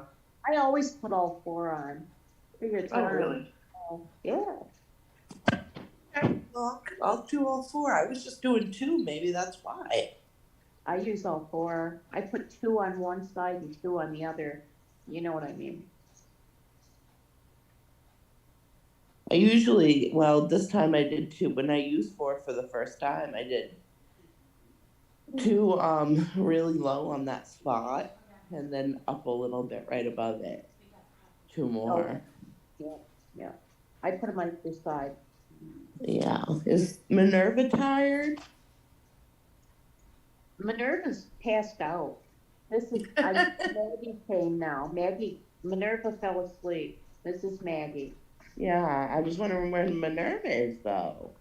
I always put all 4 on. Figure it's Oh, hard. really? Yeah. Well, I'll do all 4. I was just doing 2. Maybe that's why. I use all 4. I put 2 on one side and 2 on the other. You know what I mean? I this time I did 2. When I used 4 for the first time, I did 2 really low on that spot, and then up a little bit right above it. 2 more. Yeah. I put them on either side. Yeah. Is Minerva tired? Minerva's passed out. Maggie came now. Minerva fell asleep. This is Maggie. Yeah, I was wondering where Minerva is, though.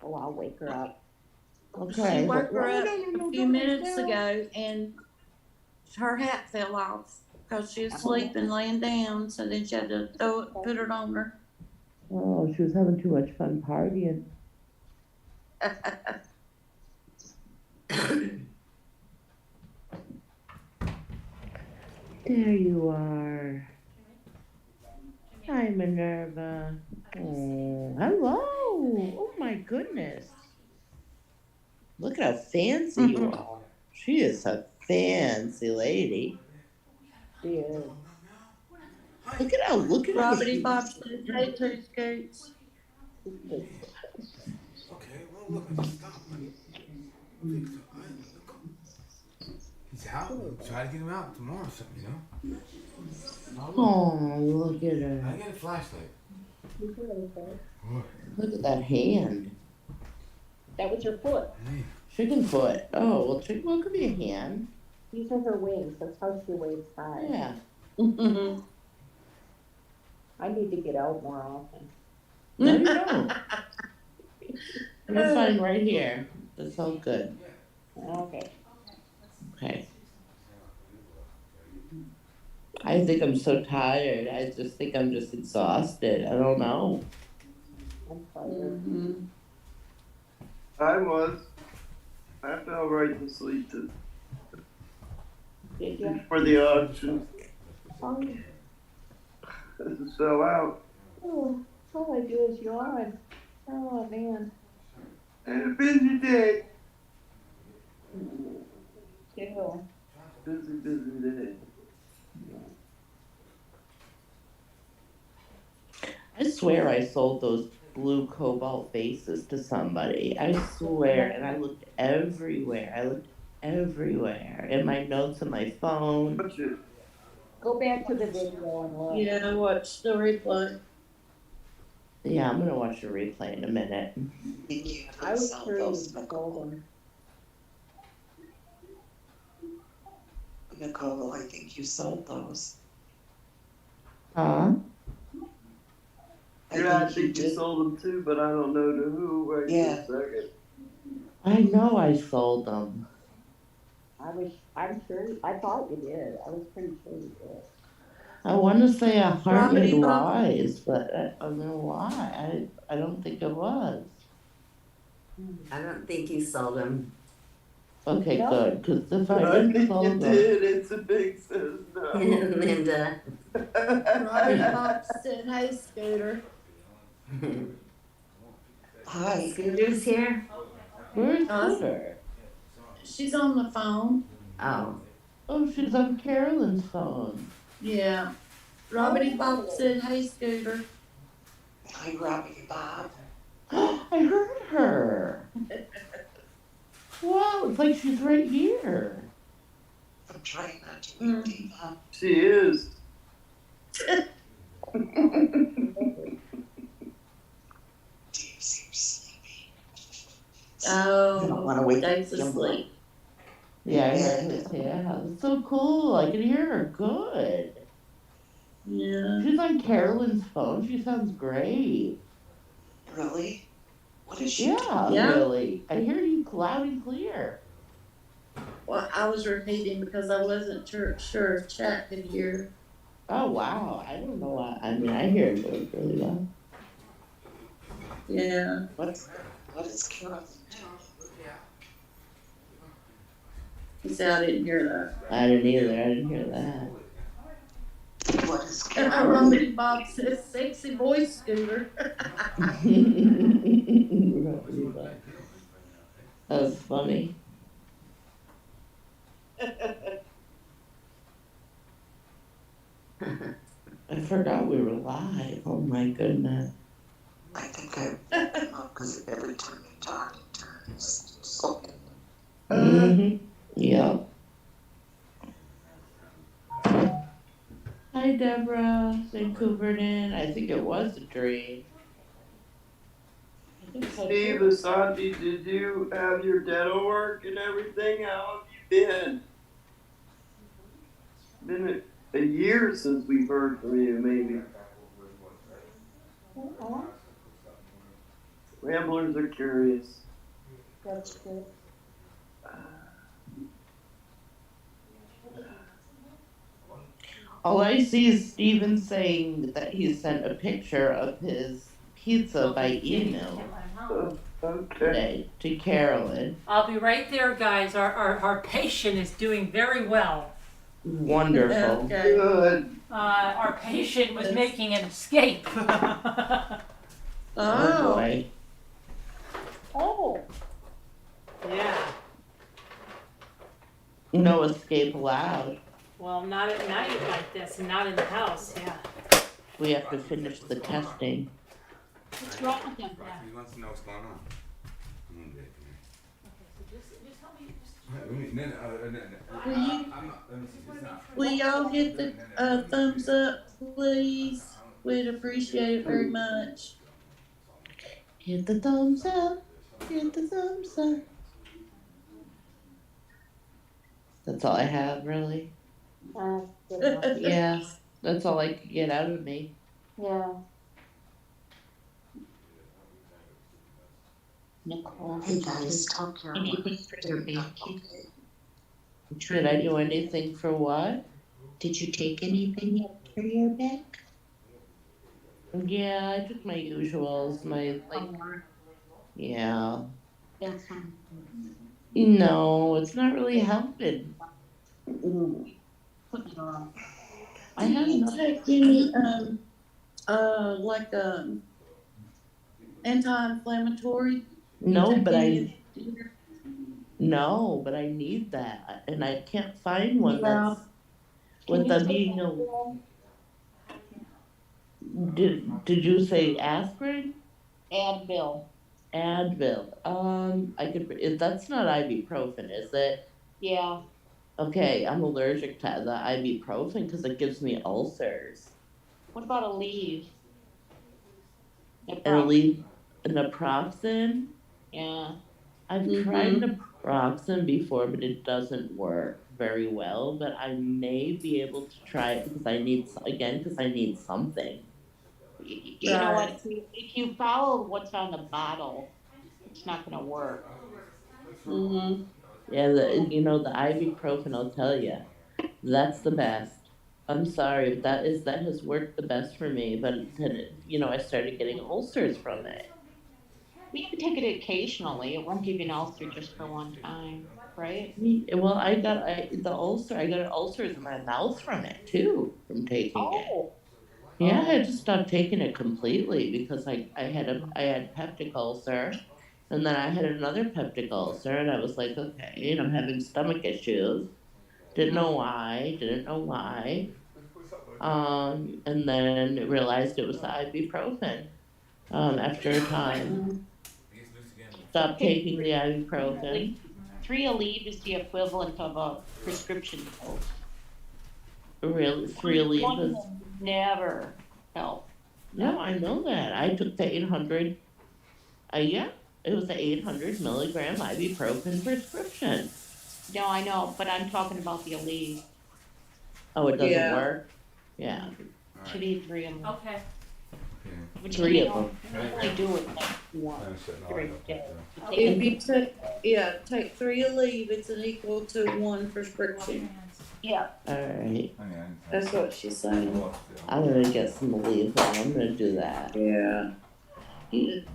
Oh, I'll wake her up. Okay. She woke her up No, a few minutes ago, and her hat fell off because she was sleeping, laying down. So then she had to put it on her. Oh, she was having too much fun partying. There you are. Hi, Minerva. Oh, hello. Oh, my goodness. Look at how fancy you are. She is a fancy lady. She is. Look at how Robbie she- Bob said, hey, two scoots. Okay, well, look, I just stopped. He's out. We'll try to get him out tomorrow or something, you know? Oh, look at I her. get a flashlight. Look at that hand. That was her foot. Hey. Chicken foot. Oh, well, chicken foot could be a hand. These are her wings. That's how she waves high. Yeah. I need to get out more often. No, you don't. You're fine right here. That's all good. Okay. Okay. I think I'm so tired. I just think I'm just exhausted. I don't know. I'm tired. I was. I fell right to sleep Did you? for the auction. Oh, It fell out. all I do is yawn. Oh, man. And a busy day. Ew. Busy day. I swear I sold those blue cobalt faces to somebody. I swear. And I looked everywhere. In my notes on my phone. Watch it. Go back to the video and look. Yeah, watch the replay. Yeah, I'm gonna watch the replay in a minute. I was sure you sold them. Nicole, I think you sold those. Huh? Yeah, I think you sold them too, but I don't know to who. Wait Yeah. a second. I know I sold them. I'm sure, I thought you did. I was pretty sure you did. I want to say a hundred Robin, lies, but I don't know why. I don't think it was. I don't think you sold them. Okay, No. good. Because if I I didn't think sold you them, did. It's a big says no. Linda. Robbie Bob said, hey, Scooter. Hi. Scooter's here? where's Huh? Scooter? She's on the phone. Oh, Oh, she's on Carolyn's phone. Yeah. Robbie Bob said, "Hey, Scooter." Hi, Robbie Bob. I heard her. Wow, it's like she's right here. I'm trying not to eat Diva. She is. Dave seems sleepy. I don't want to Oh, wake Dave's him up. asleep. Yeah, I heard his It's so cool. I can hear her good. Yeah. She's on Carolyn's phone. She sounds great. Really? What is she Yeah, doing? Yeah. really. I hear you loud and clear. Well, I was repeating because I wasn't sure if Chat could hear. Oh, wow. I don't know why. I mean, I hear it really well. Yeah. What is Carolyn He said I didn't hear that. I didn't either. I didn't hear that. doing? What is And Carolyn? Robbie Bob says, "Sexy voice, Scooter." That's funny. I forgot we were live. Oh my goodness. I think I woke him up because every time you talk, it turns. So, Yeah. Hi, Deborah. Vancouverton. I think it was a dream. I think so, Steve, too. Asante, did you have your dental work and everything? How have you been? It's been a year since we've heard from you, maybe. Ramblers are curious. That's good. All I see is Steven saying that he sent a picture of his pizza by email Okay. today to Carolyn. I'll be right there, guys. Our patient is doing very well. Wonderful. Okay. Good. Our patient was making an escape. Oh Oh. boy. Oh. Yeah. No escape allowed. Well, not at night like this, and not in the house. Yeah. We have to finish the testing. What's wrong with him? He wants to know what's going on. I'm gonna get Just help me. Will y'all hit the thumbs up, please? We'd appreciate it very much. Hit the thumbs up. Hit the thumbs up. That's all I have, really. Yeah, that's all I could get out of me. Yeah. Nicole, hey guys, tell Carolyn. anything for your baby? Okay. Did I do anything for what? Did you take anything yet for your back? Yeah, I took my usuals, yeah. That's fine. No, it's not really helping. Put it on. I have Did you nothing. take any anti-inflammatory? No, Take but any- no, but I need that, and I can't find one Yeah. that's with the being a. Did you say aspirin? Advil. Advil. I could. That's not ibuprofen, is it? Yeah. Okay, I'm allergic to the ibuprofen because it gives me ulcers. What about Aleve? And naproxen. Yeah. I've tried naproxen before, but it doesn't work very well. But I may be able to try it because I need something. You know what? If you follow what's on the bottle, it's not going to work. Mm-hmm. Yeah, the ibuprofen. I'll tell you, that's the best. I'm sorry, but that has worked the best for me. But I started getting ulcers from it. You can take it occasionally. It won't give you an ulcer just for one time, right? Well, I got ulcers in my mouth from it too, from taking it. Yeah, I just stopped taking it completely because I had peptic ulcer, and then I had another peptic ulcer, and I was like, okay, and I'm having stomach issues, Didn't know why. And then realized it was the ibuprofen. After a time, stopped taking the ibuprofen. 3 Aleve is the equivalent of a prescription dose. Really, 3 Aleve One is. will never help. No, I know that. I took the 800. Yeah, it was the 800 milligram ibuprofen prescription. No, I know, but I'm talking about the Aleve. Oh, it doesn't Yeah. work. Yeah, Should need 3 of them. Okay. But 3 you of them. only do it like once during the day. If you take 3 Aleve, it's an equal to 1 prescription. Yeah. All right, That's what she's saying. I'm gonna get some Aleve. I'm gonna do that. Yeah.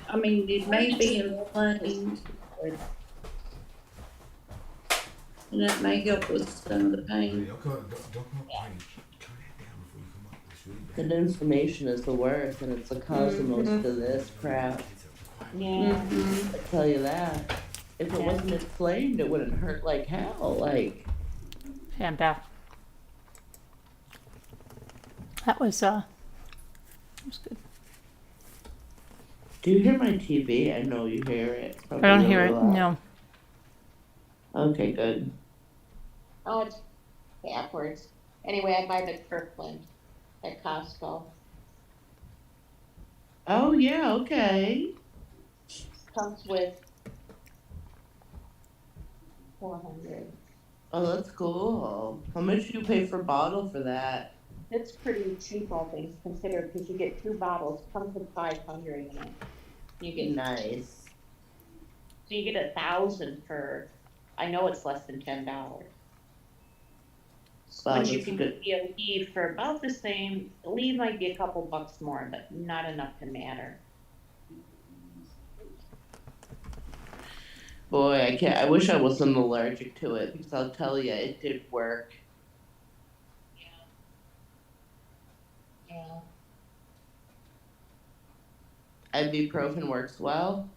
I mean, it may be inflamed. And that may help with some of the pain. Don't come up. Turn that down before you come up. It's really bad. The inflammation is the worst, and it's the cause of most of this crap. Yeah. I tell you that. If it wasn't inflamed, it wouldn't hurt like hell. Like, Okay, I'm back. That was good. do you hear my TV? I know you hear it. It's I probably don't hear really it. loud. No. Okay, good. Oh, it's backwards. Anyway, I buy the Kirkland at Costco. Oh yeah, okay. Comes with 400. Oh, that's cool. How much do you pay for a bottle for that? It's pretty cheap, all things considered, because you get 2 bottles. Comes with 500 in it. You get Nice. So you get 1,000 for. I know it's less than $10. Wow, But you that's can good. get a lead for about the same. A lead might be a couple bucks more, but not enough to matter. Boy, I can't. I wish I wasn't allergic to it because I'll tell you, it did work. Yeah. Ibuprofen works well.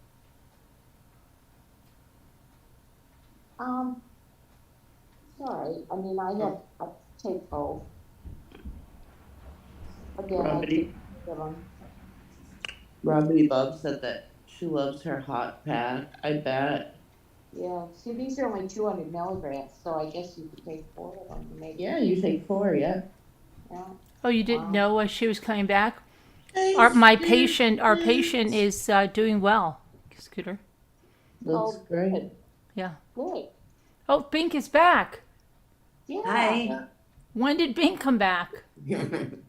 Sorry. I mean, I take both. Again, Robity, Robity Bub said that she loves her hot pack. I bet. Yeah. See, these are only 200 milligrams, so I guess you could take 4 of them. Maybe. Yeah, you take 4. Yeah. Yeah. Oh, you didn't Wow. know she was coming back? Our patient is doing well. Scooter. Looks Oh, great. good. Yeah. Good. Oh, Bink is back. Yeah. Hi. When did Bink come back? Been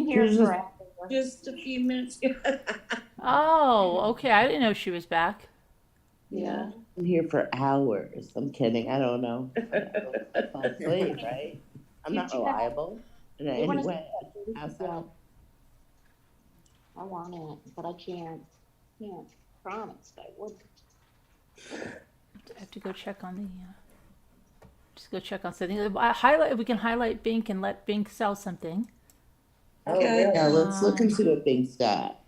here Just- forever. Just a few minutes ago. Oh, okay. I didn't know she was back. Yeah. I'm here for hours. I'm kidding. I don't know. Fall asleep, right? I'm not reliable in any wanna- way. How's that? I want it, but I can't promise I would. I have to go check on the. Just go check on something. Highlight. We can highlight Bink and let Bink sell something. Okay. Yeah, let's look and see what Bink's got.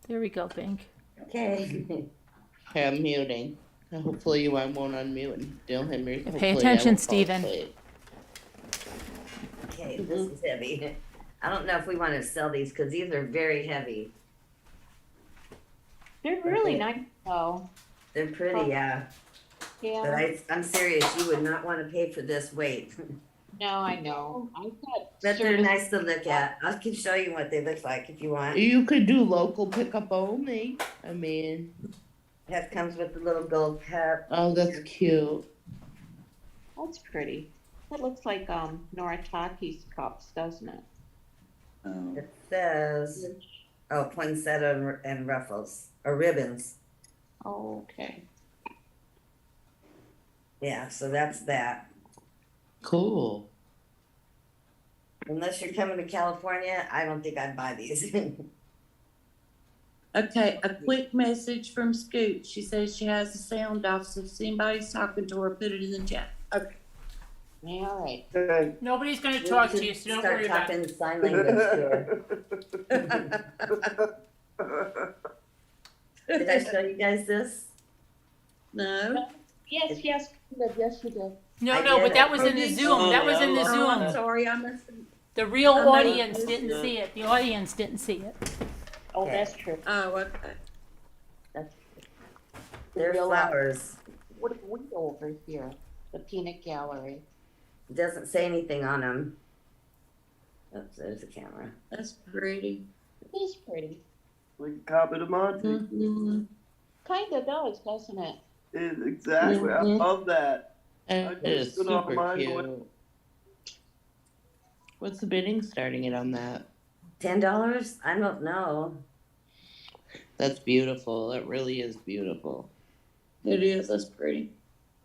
There we go, Bink. Okay. Okay, I'm muting. Hopefully I won't unmute and steal him. Pay attention, Stephen. Okay, this is heavy. I don't know if we want to sell these because these are very heavy. They're really nice, though. They're pretty, yeah. But Yeah. I'm serious, you would not want to pay for this weight. No, I know. I've got. But they're service- nice to look at. I can show you what they look like if you want. You could do local pickup only. I mean, That comes with the little gold cup. oh, that's cute. That's pretty. That looks like Noritaki's cups, doesn't it? It says, oh, poinsettia and ruffles, or ribbons. Oh, okay. Yeah, so that's that. Cool. Unless you're coming to California, I don't think I'd buy these. Okay, a quick message from Scoot. She says she has the sound off, so if anybody's talking to her, put it in the chat. Okay. Yeah, all right. Good. Nobody's going to We talk should to you, so don't start worry about it. talking sign language here. Did I show you guys this? No? Yes, yes, yes, you did. No, I no, did but that it. was in the Oh, did Zoom. you? That was in the Oh, I'm Zoom. sorry, I must. The real I may have audience missed didn't it. see it. The audience didn't see it. Oh, Okay. that's true. Oh, okay. That's true. The They're real, flowers. what are we over here? The peanut gallery. Doesn't say anything on them. Oops, there's the camera. That's pretty. It is pretty. Like a copy of Monty. Mm-hmm. Kinda does, doesn't it? Exactly. I Mhm. love that. It I is just don't super mind cute. What's the bidding starting it on that? $10? I don't know. That's beautiful. It really is beautiful. It is. That's pretty.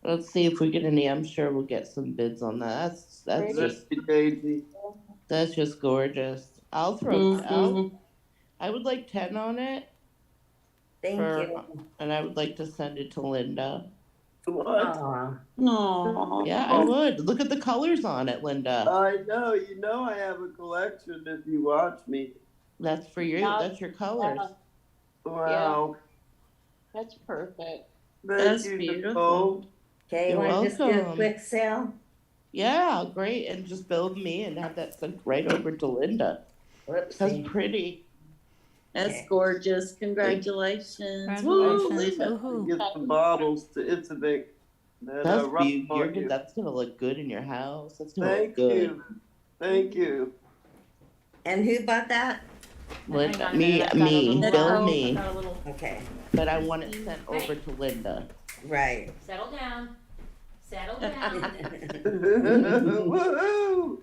Let's see if we get any. I'm sure we'll get some bids on that. That's just Daisy. that's just gorgeous. I'll throw. Mhm. I would like 10 on it. Thank you. And I would like to send it to Linda. What? Aw. Aw. Yeah, I would. Look at the colors on it, Linda. I know. You know I have a collection if you watch me. That's for you. Yeah. That's your colors. Wow. That's perfect. Thank That's you, beautiful. Nicole. Okay, you You're want to just do a welcome. quick sale? Yeah, great. And just build me and have that sent right over to Linda. That's Whoopsie. pretty. That's Okay. gorgeous. Congratulations. Congratulations. Linda, Woohoo. get some bottles to Isabik. That's rock beautiful. on you. That's gonna look good in your house. That's gonna Thank look good. you. Thank you. And who bought that? Linda, Hang on a me, minute, I've got a me, little- Bill, Nicole. me. Got a little. Okay, But I want it sent over to Linda. right. Settle down. Settle down. Woohoo!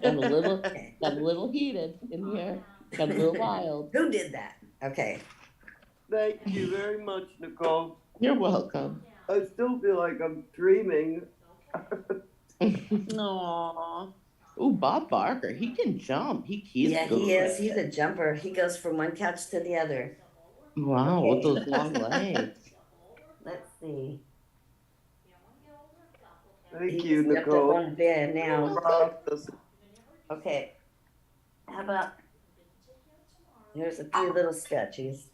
Got a little, Okay. got a little heated in here. Got a little wild. Who did that? Okay. Thank you very much, Nicole. You're welcome. I still feel like I'm dreaming. Aw. Ooh, Bob Barker, he can jump. He's Yeah, good. he is. He's a jumper. He goes from one couch to the other. Wow, with Okay. those long legs. Let's see. Thank He you, stepped up Nicole. on the bed now. Process. Okay. How about, here's a few little sketches.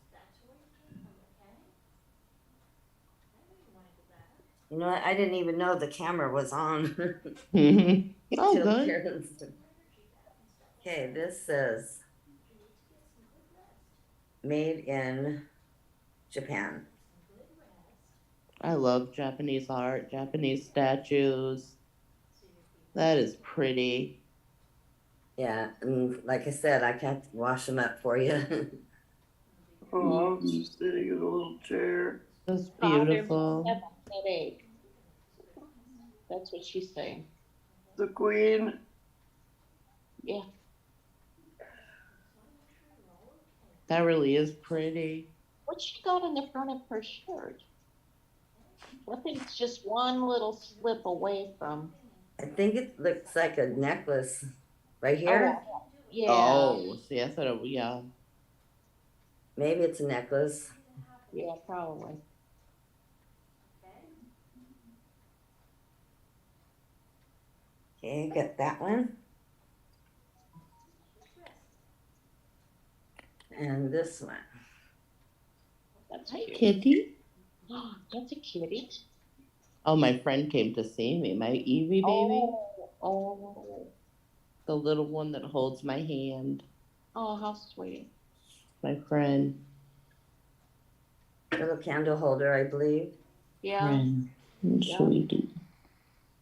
You know what? I didn't even know the camera was on. Oh, Till good. Karen's- Okay, this says made in Japan. I love Japanese art, Japanese statues. That is pretty. Yeah, and like I said, I can't wash them up for you. Oh, I'm just sitting in a little chair. That's Father beautiful. must have a headache. That's what she's saying. The Queen. Yeah. That really is pretty. What she got on the front of her shirt? I think it's just one little slip away from. I think it looks like a necklace right here. Oh, yeah. Oh, see, I thought it, yeah. Maybe it's a necklace. Yeah, probably. Okay, got that one. And this one. That's Hi, cute. kitty. That's a kitty. Oh, my friend came to see me. My Evie baby. Oh, The little one that holds my hand. oh, how sweet. My friend. Little candle holder, I believe. Yeah. Friend. Yeah. Sweetie.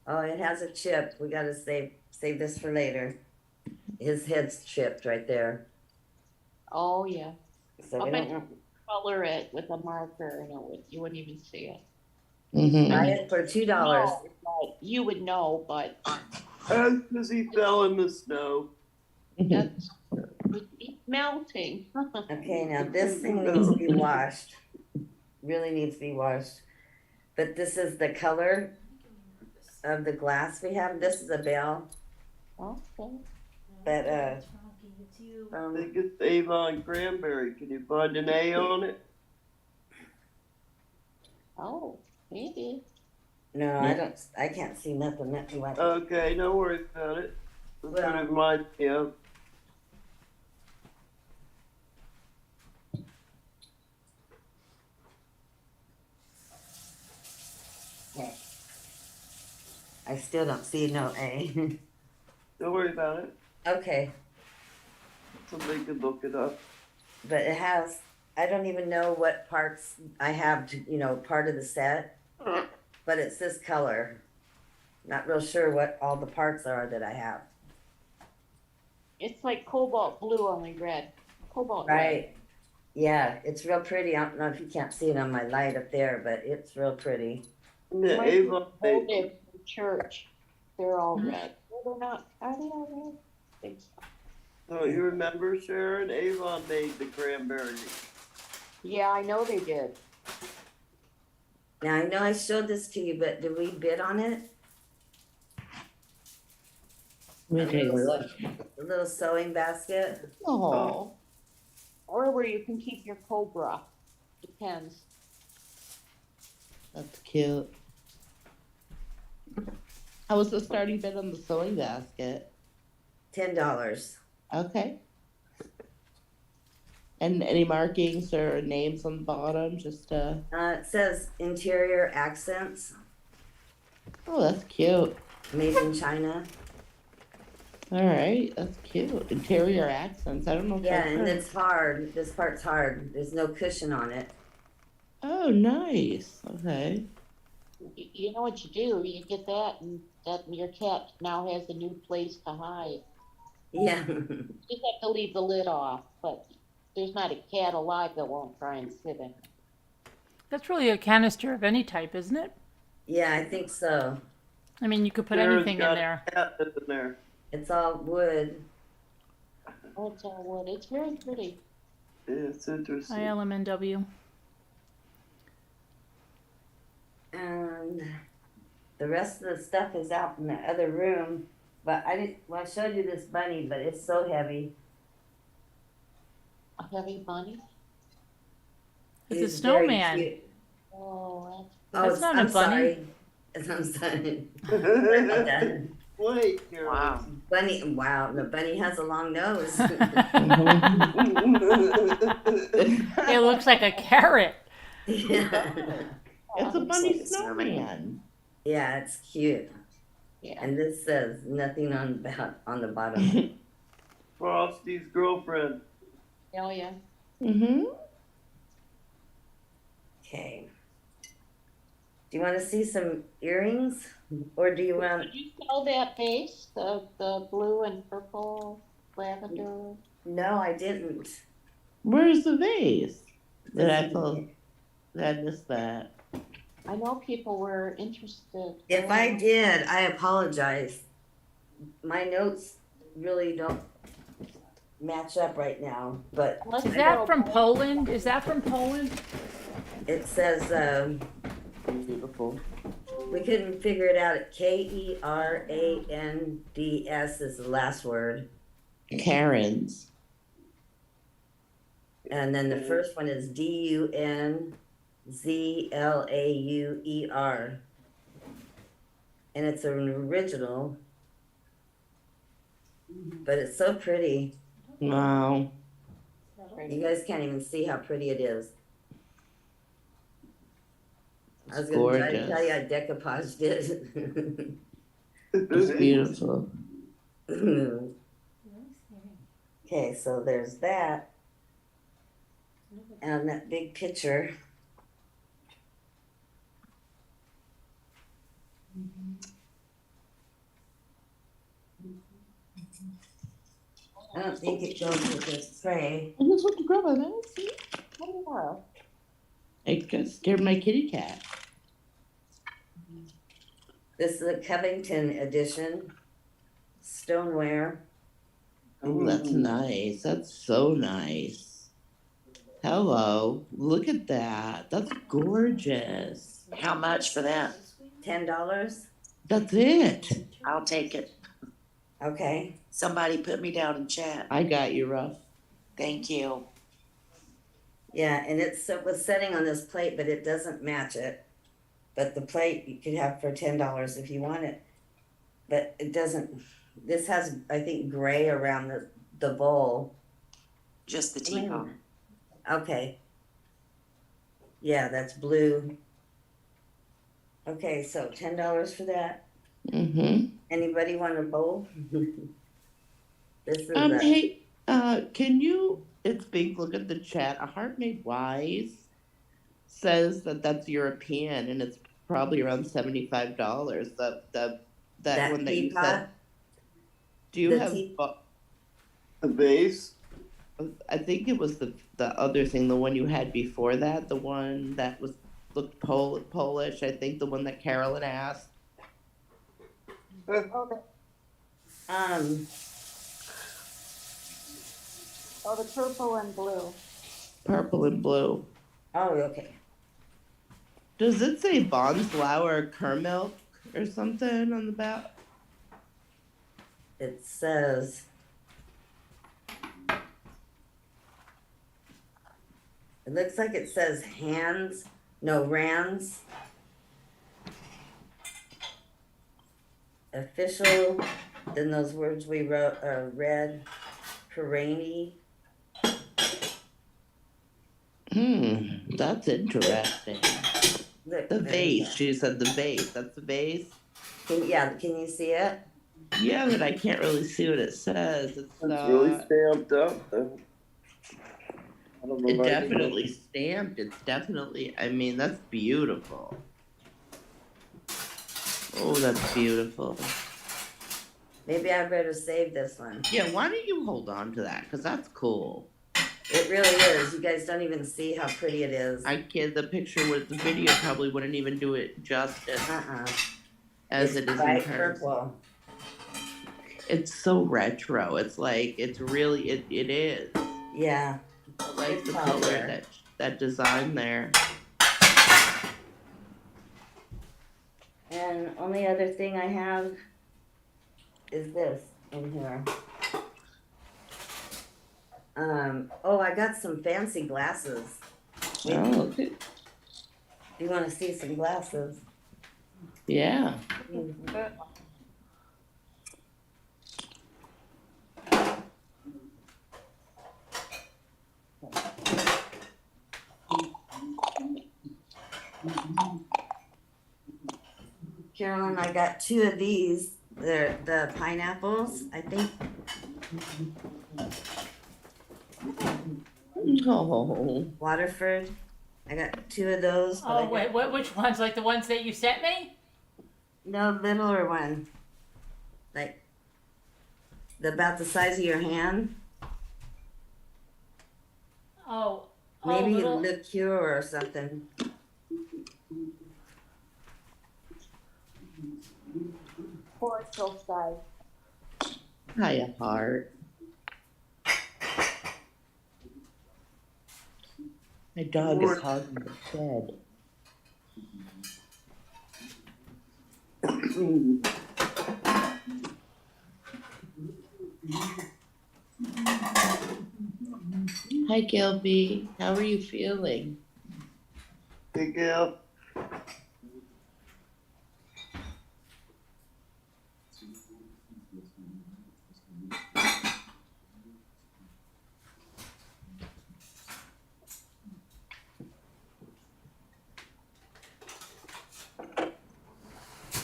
Oh, it has a chip. We gotta save this for later. His head's chipped right there. Oh, yeah. So we Okay. don't want Color it with a marker and you wouldn't even see it. Mm-hmm. buy it for $2. No, but you would know, but Because he fell in the snow. that's it's melting. Okay, now this thing needs to be washed. Really needs to be washed. But this is the color of the glass we have. This is a bell, Okay. but I think it's Avon Cranberry. Can you find an A on it? Oh, maybe. no, I can't see nothing. Nothing like Okay, no worries about it. That's what it reminds me of. I still don't see no A. Don't worry about it. Okay, Somebody could look it up. but it has, I don't even know what parts I have to, part of the set, but it's this color. Not real sure what all the parts are that I have. It's like cobalt blue, only red. Cobalt red. Right. Yeah, it's real pretty. I don't know if you can't see it on my light up there, but it's real pretty. Yeah, Might be Avon made, molded from church. They're all red. No, they're not. Are they all red? I think so. oh, you remember, Sharon? Avon made the cranberry. Yeah, I know they did. Now, I know I showed this to you, but did we bid on it? Let me take a look. A little sewing basket? Oh, Or where you can keep your cobra. Depends. that's cute. How was the starting bid on the sewing basket? $10. Okay. And any markings or names on the bottom? Just It says interior accents, oh, that's cute. made in China. All right, that's cute. Interior accents. I don't know if Yeah, I've and heard. it's hard. This part's hard. There's no cushion on it. Oh, nice. Okay. You know what you do? You get that, and your cat now has a new place to hide. Yeah. You just have to leave the lid off, but there's not a cat alive that won't try and sit in it. That's really a canister of any type, isn't it? Yeah, I think so. I mean, you could put Sharon's anything in got there. a cat in there. It's all wood. Oh, it's all wood. It's very pretty. Yeah, it's interesting. ILMNW. And the rest of the stuff is out in the other room. But I showed you this bunny, but it's so heavy. A heavy bunny? It's He's a very snowman. cute. Oh, That's not a I'm bunny. sorry. I'm sorry. Sorry about that. Wait, Carol. Wow. Bunny, wow, the bunny has a long nose. It looks like a carrot. Yeah. It's a bunny like a snowman. snowman. Yeah, it's cute. yeah. And this says nothing on the bottom. Frosty's girlfriend. Oh, yeah. Mm-hmm. Okay. Do you want to see some earrings, or do you want? Did you sell that vase, the blue and purple lavender? No, I didn't. Where's the vase? Did I miss that? I know people were interested. If I did, I apologize. My notes really don't match up right now, but Unless Is you that go from back- Poland? Is that from Poland? it says Beautiful. we couldn't figure it out. Kerands is the last word, Karen's. and then the first one is DUNZLAUER, and it's an original, but it's so pretty. Wow. You guys can't even see how pretty it is. I was It's gonna try to gorgeous. tell you I decoupaged it. It's beautiful. Okay, so there's that. And that big picture. I don't think it goes with this tray. I just want to grab my mouse. Oh, I got scared my kitty cat. This is a Covington edition. Stoneware. Oh, that's nice. That's so nice. Hello. Look at that. That's gorgeous. How much for that? $10. That's it. I'll take it. Okay. Somebody put me down in chat. I got you, Ruff. Thank you. Yeah, and it was setting on this plate, but it doesn't match it. But the plate you could have for $10 if you want it. But it doesn't. This has, I think, gray around the bowl. Just the teapot. Okay. Yeah, that's blue. Okay, so $10 for that. Mm-hmm. Anybody want a bowl? This is Hey, can you, it's big, look at the chat. A Heart Made Wise says that that's European and it's probably around $75. That one that you teapot. said. Do you The have, The base? I think it was the other thing, the one you had before that, the one that looked Polish, I think the one that Carolyn asked. Oh, the purple and blue. Purple and blue. Oh, okay. Does it say Bonslower Kermilk or something on the back? It says. It looks like it says Rands. Official, then those words we read, Perani. That's interesting. The vase, she said the vase, that's the vase? Can you see it? Yeah, but I can't really see what it says. It's really stamped up though. It's definitely stamped. It's definitely, I mean, that's beautiful. Oh, that's beautiful. Maybe I better save this one. Yeah, why don't you hold on to that? Because that's cool. It really is. You guys don't even see how pretty it is. I can't, the picture with the video probably wouldn't even do it justice. As it is in person. Purple. It's so retro. It's like, it's really, it is. Yeah. I like the color, that design there. And only other thing I have is this in here. I got some fancy glasses. Oh, okay. You want to see some glasses? Yeah. Carolyn, I got 2 of these. They're the pineapples, I think. Oh. Waterford. I got 2 of those. Oh, wait, which ones? Like the ones that you sent me? No, littler one. Like, about the size of your hand. Oh, Maybe little... liqueur or something. Coastal sky. Hiya, heart. My dog is hogging the bed. Hi, Gilby. How are you feeling? Hey, Gil.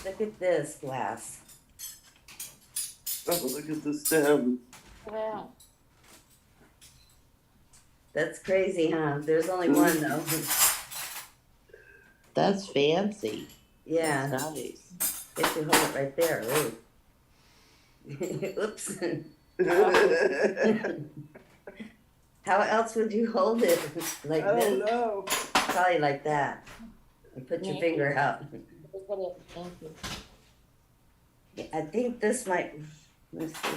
Look at this glass. Oh, look at the stem. Yeah. That's crazy, huh? There's only one though. That's fancy. Yeah. That's nice. If you hold it right there. Ooh. Oops. How else would you hold it? Like I this? don't know. Probably like that. And put your finger out. I think this might. Let's see.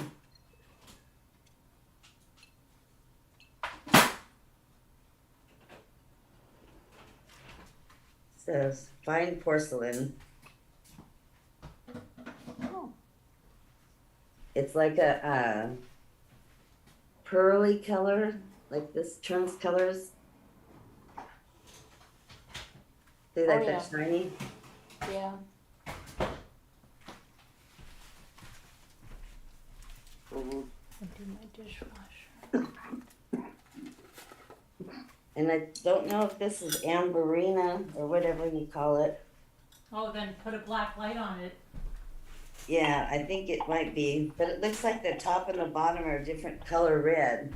Says fine porcelain. It's like a pearly color, like this turns colors. See, like that shiny. Yeah. Empty my dishwasher. And I don't know if this is amberina or whatever you call it. Oh, then put a black light on it. Yeah, I think it might be, but it looks like the top and the bottom are a different color red.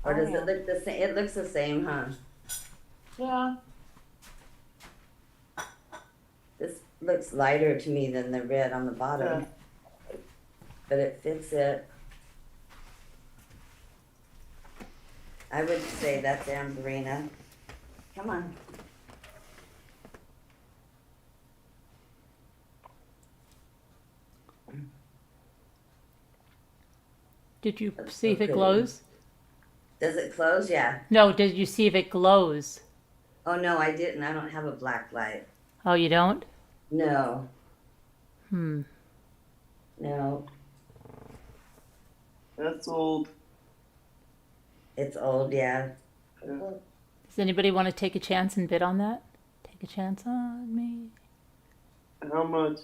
Or does it look the same? It looks the same, huh? Yeah. This looks lighter to me than the red on the bottom. But it fits it. I would say that's Amberina. Come on. Did you That's see so if it pretty. glows? Does it close? Yeah. No, did you see if it glows? Oh no, I didn't. I don't have a black light. Oh, you don't? No, Hmm. no. That's old. It's old, yeah. Does anybody want to take a chance and bid on that? Take a chance on me. How much?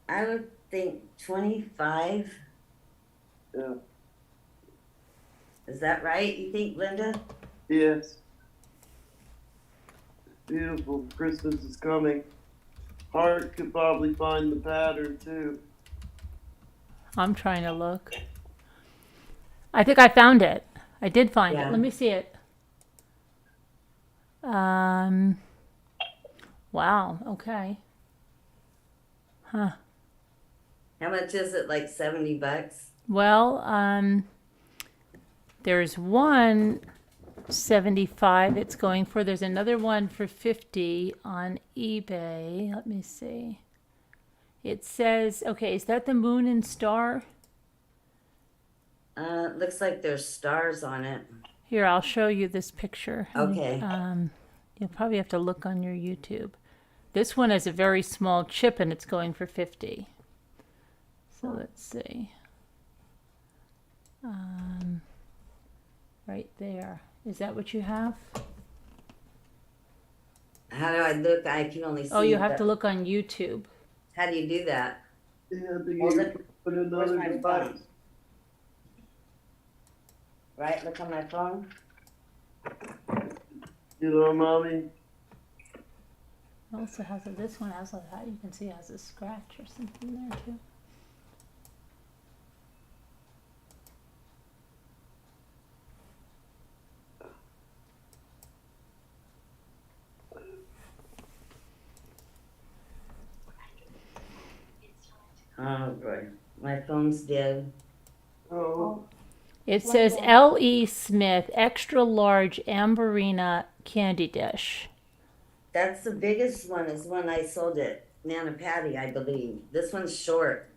I would think 25. Yeah. Is that right? You think, Linda? Yes. Beautiful. Christmas is coming. Hart could probably find the pattern too. I'm trying to look. I think I found it. I did find Yeah. it. Let me see it. Wow. Okay. Huh. How much is it? Like $70? Well, there's one 75 it's going for. There's another one for 50 on eBay. Let me see. It says, okay, is that the moon and star? Looks like there's stars on it. Here, I'll show you this picture. Okay. You'll probably have to look on your YouTube. This one has a very small chip and it's going for 50. So let's see. Right there. Is that what you have? How do I look? I can only see. Oh, you have to look on YouTube. How do you do that? Yeah, I think Hold you it. put Where's another my device. phone? Right, look on my phone. You know, mommy. It also has this one has you can see it has a scratch or something there too. Oh boy, my phone's dead. Oh. It says L.E. Smith extra large Amberina candy dish. That's the biggest one. Is one I sold at Nana Patty, I believe. This one's short.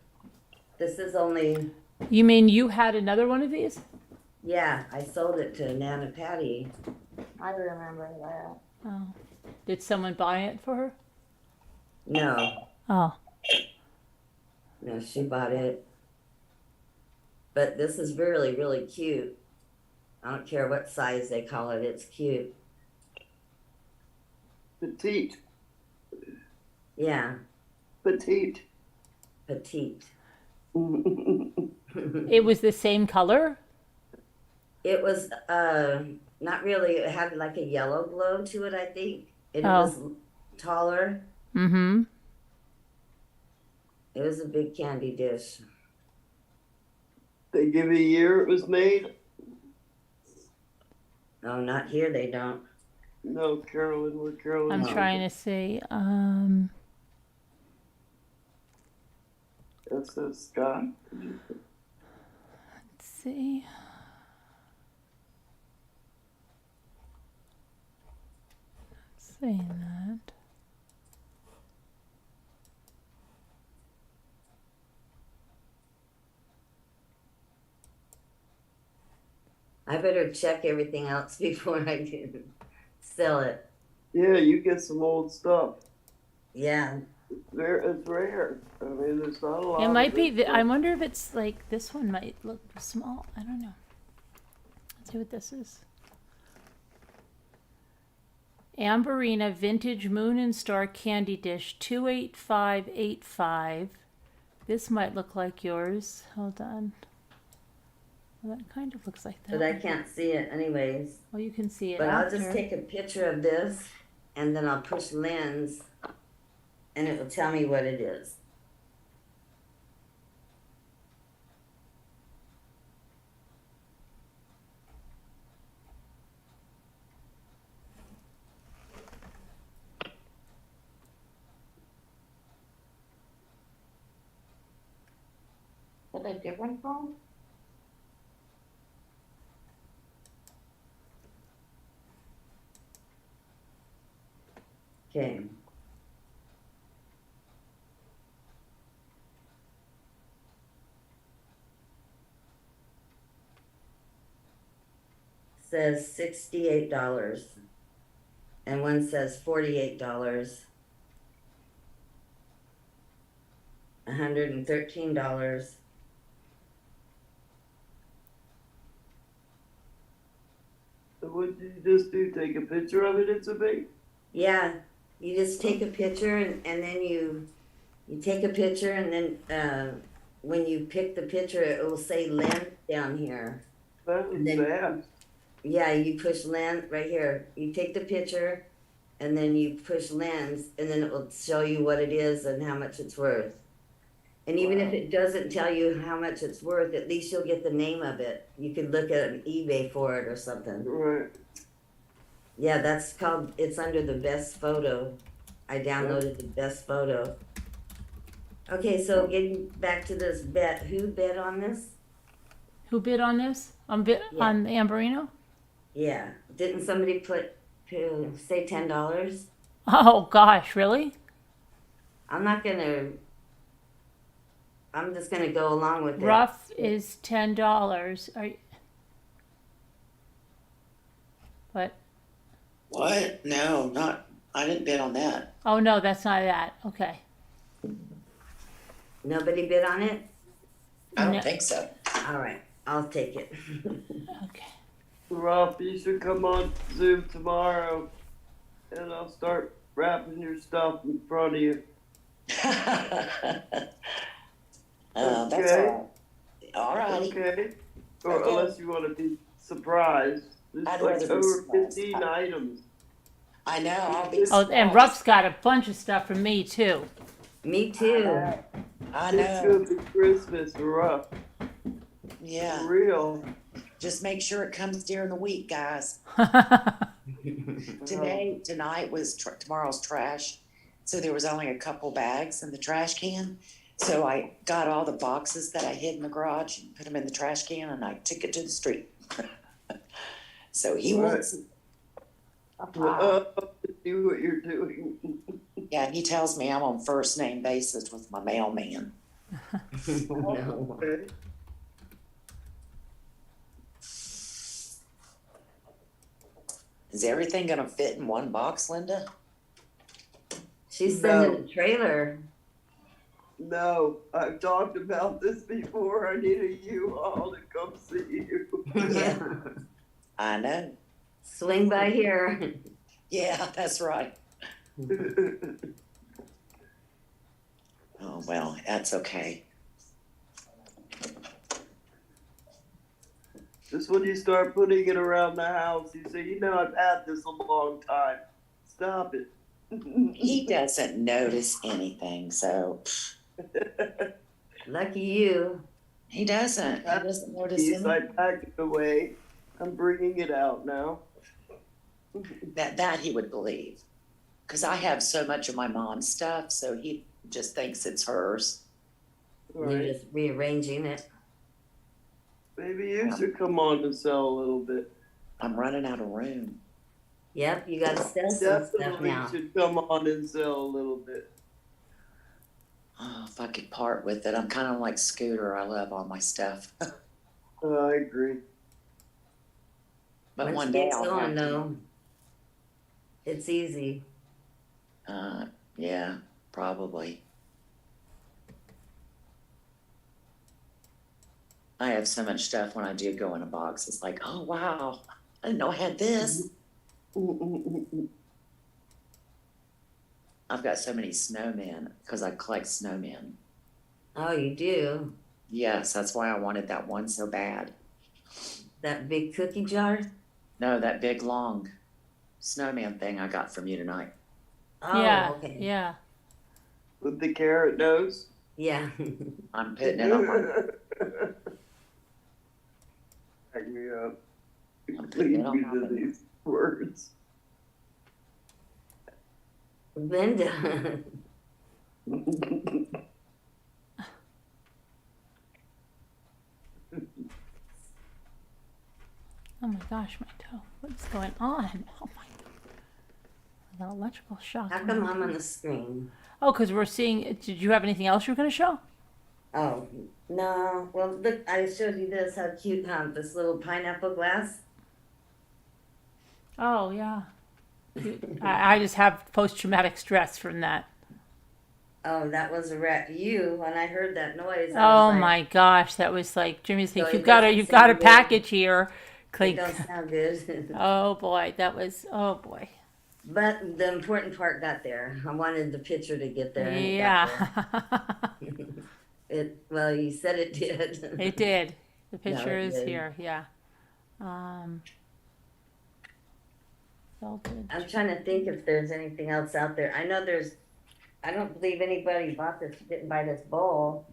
This is only. You mean you had another one of these? Yeah, I sold it to Nana Patty. I remember that. Oh. Did someone buy it for her? No, Oh. no, she bought it. But this is really, really cute. I don't care what size they call it. It's cute. Petite. Yeah, Petite. petite. It was the same color? It was not really. It had like a yellow glow to it, I think. And Oh. it was taller. Mm-hmm. It was a big candy dish. They give you a year it was made? No, not here. They don't. No, Carolyn, where Carolyn. I'm No. trying to see. That's a Scott. Let's see. Saying that. I better check everything else before I do sell it. Yeah, you get some old stuff. Yeah. It's rare. I mean, there's not a lot. It might be. of I wonder if it's like this one might look small. I don't know. Let's see what this is. Amberina Vintage Moon and Star Candy Dish 28585. This might look like yours. Hold on. Well, that kind of looks like that. But I can't see it anyways. Well, you can see it But I'll after. just take a picture of this and then I'll push lens and it will tell me what it is. Is that a different phone? Okay. Says $68, and one says $48, $113. So what did you just do? Take a picture of it? It's a big. Yeah, you just take a picture and then you take a picture and then when you pick the picture, it will say lens down here. That was fast. Yeah, you push lens right here. You take the picture and then you push lens and then it will show you what it is and how much it's worth. And even if it doesn't tell you how much it's worth, at least you'll get the name of it. You could look at an eBay for it or something. Right. Yeah, that's called, it's under the best photo. I downloaded the best photo. Okay, so getting back to this bet, who bet on this? Who bid on this? On Amberino? Yeah, didn't somebody say $10? Oh gosh, really? I'm just gonna go along with it. Rough is $10. What? What? No, I didn't bid on that. Oh no, that's not that. Okay. Nobody bid on it? I don't No. think so. All right, I'll take it. Okay. Rob, you should come on Zoom tomorrow, and I'll start wrapping your stuff in front of you. That's Okay. all right. Okay. Or Okay. unless you want to be surprised. There's I'd like rather be over surprised. 15 items. I know. I'll be. Oh, and Ruff's got a bunch of stuff for me too. Me too. I It's know. gonna be Christmas rough. Yeah. For real. Just make sure it comes during the week, guys. Tonight was tomorrow's trash, so there was only a couple bags in the trash can. So I got all the boxes that I hid in the garage and put them in the trash can, and I took it to the street. So he won't see. Do what you're doing. Yeah, he tells me I'm on first name basis with my mailman. No. Okay. Is everything gonna fit in one box, Linda? She's No. sending a trailer. No, I've talked about this before. I need a U-Haul to come see you. Yeah. I know. Swing by here. Yeah, that's right. Oh, well, that's okay. Just when you start putting it around the house, you say, I've had this a long time. Stop it. He doesn't notice anything, so Lucky you. he doesn't notice Yes, I anything. packed it away. I'm bringing it out now. That he would believe. Because I have so much of my mom's stuff, so he just thinks it's hers. You're Right. just rearranging it. Maybe you should come on and sell a little bit. I'm running out of room. Yep, you gotta sell some stuff Definitely now. should come on and sell a little bit. Oh, if I could part with it. I'm kind of like Scooter. I love all my stuff. I agree. But Once one you day get I'll going have to. though, it's easy. Yeah, probably. I have so much stuff when I do go in a box. It's like, oh wow, I didn't know I had this. I've got so many snowmen because I collect snowmen. Oh, you do? Yes, that's why I wanted that one so bad. That big cookie jar? No, that big long snowman thing I got from you tonight. Oh, Yeah, okay. yeah. With the carrot nose. Yeah. I'm putting it on my, Back me up. I'm putting it on my Use of these words. Linda. Oh my gosh, my toe. What's going on? Oh my. The electrical shock. How come I'm on the screen? Oh, because we're seeing. Did you have anything else you were going to show? Oh, no. Well, look, I showed you this, how cute, this little pineapple glass. Oh, yeah. I just have post-traumatic stress from that. Oh, that was a rat. When I heard that noise, I was Oh like, my gosh, that was like Jimmy's like, So you've it got a doesn't package sound good. here. it Clink. don't sound good. Oh boy, that was, oh boy. But the important part got there. I wanted the picture to get there. And it Yeah. got there. Well, you said it did. It did. The No, picture it is did. here, yeah. Salted. I'm trying to think if there's anything else out there. I know I don't believe anybody didn't buy this bowl.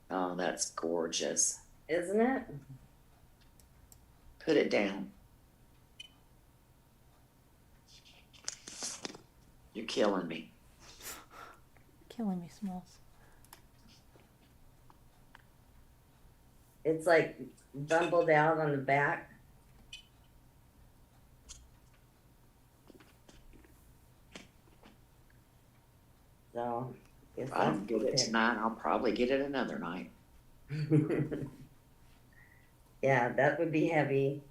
oh, that's gorgeous. Isn't it? Put it down. You're killing me. Killing me, Smalls. It's like bumbled out on the back. So, If I don't get it tonight, I'll probably get it another night. Yeah, that would be heavy.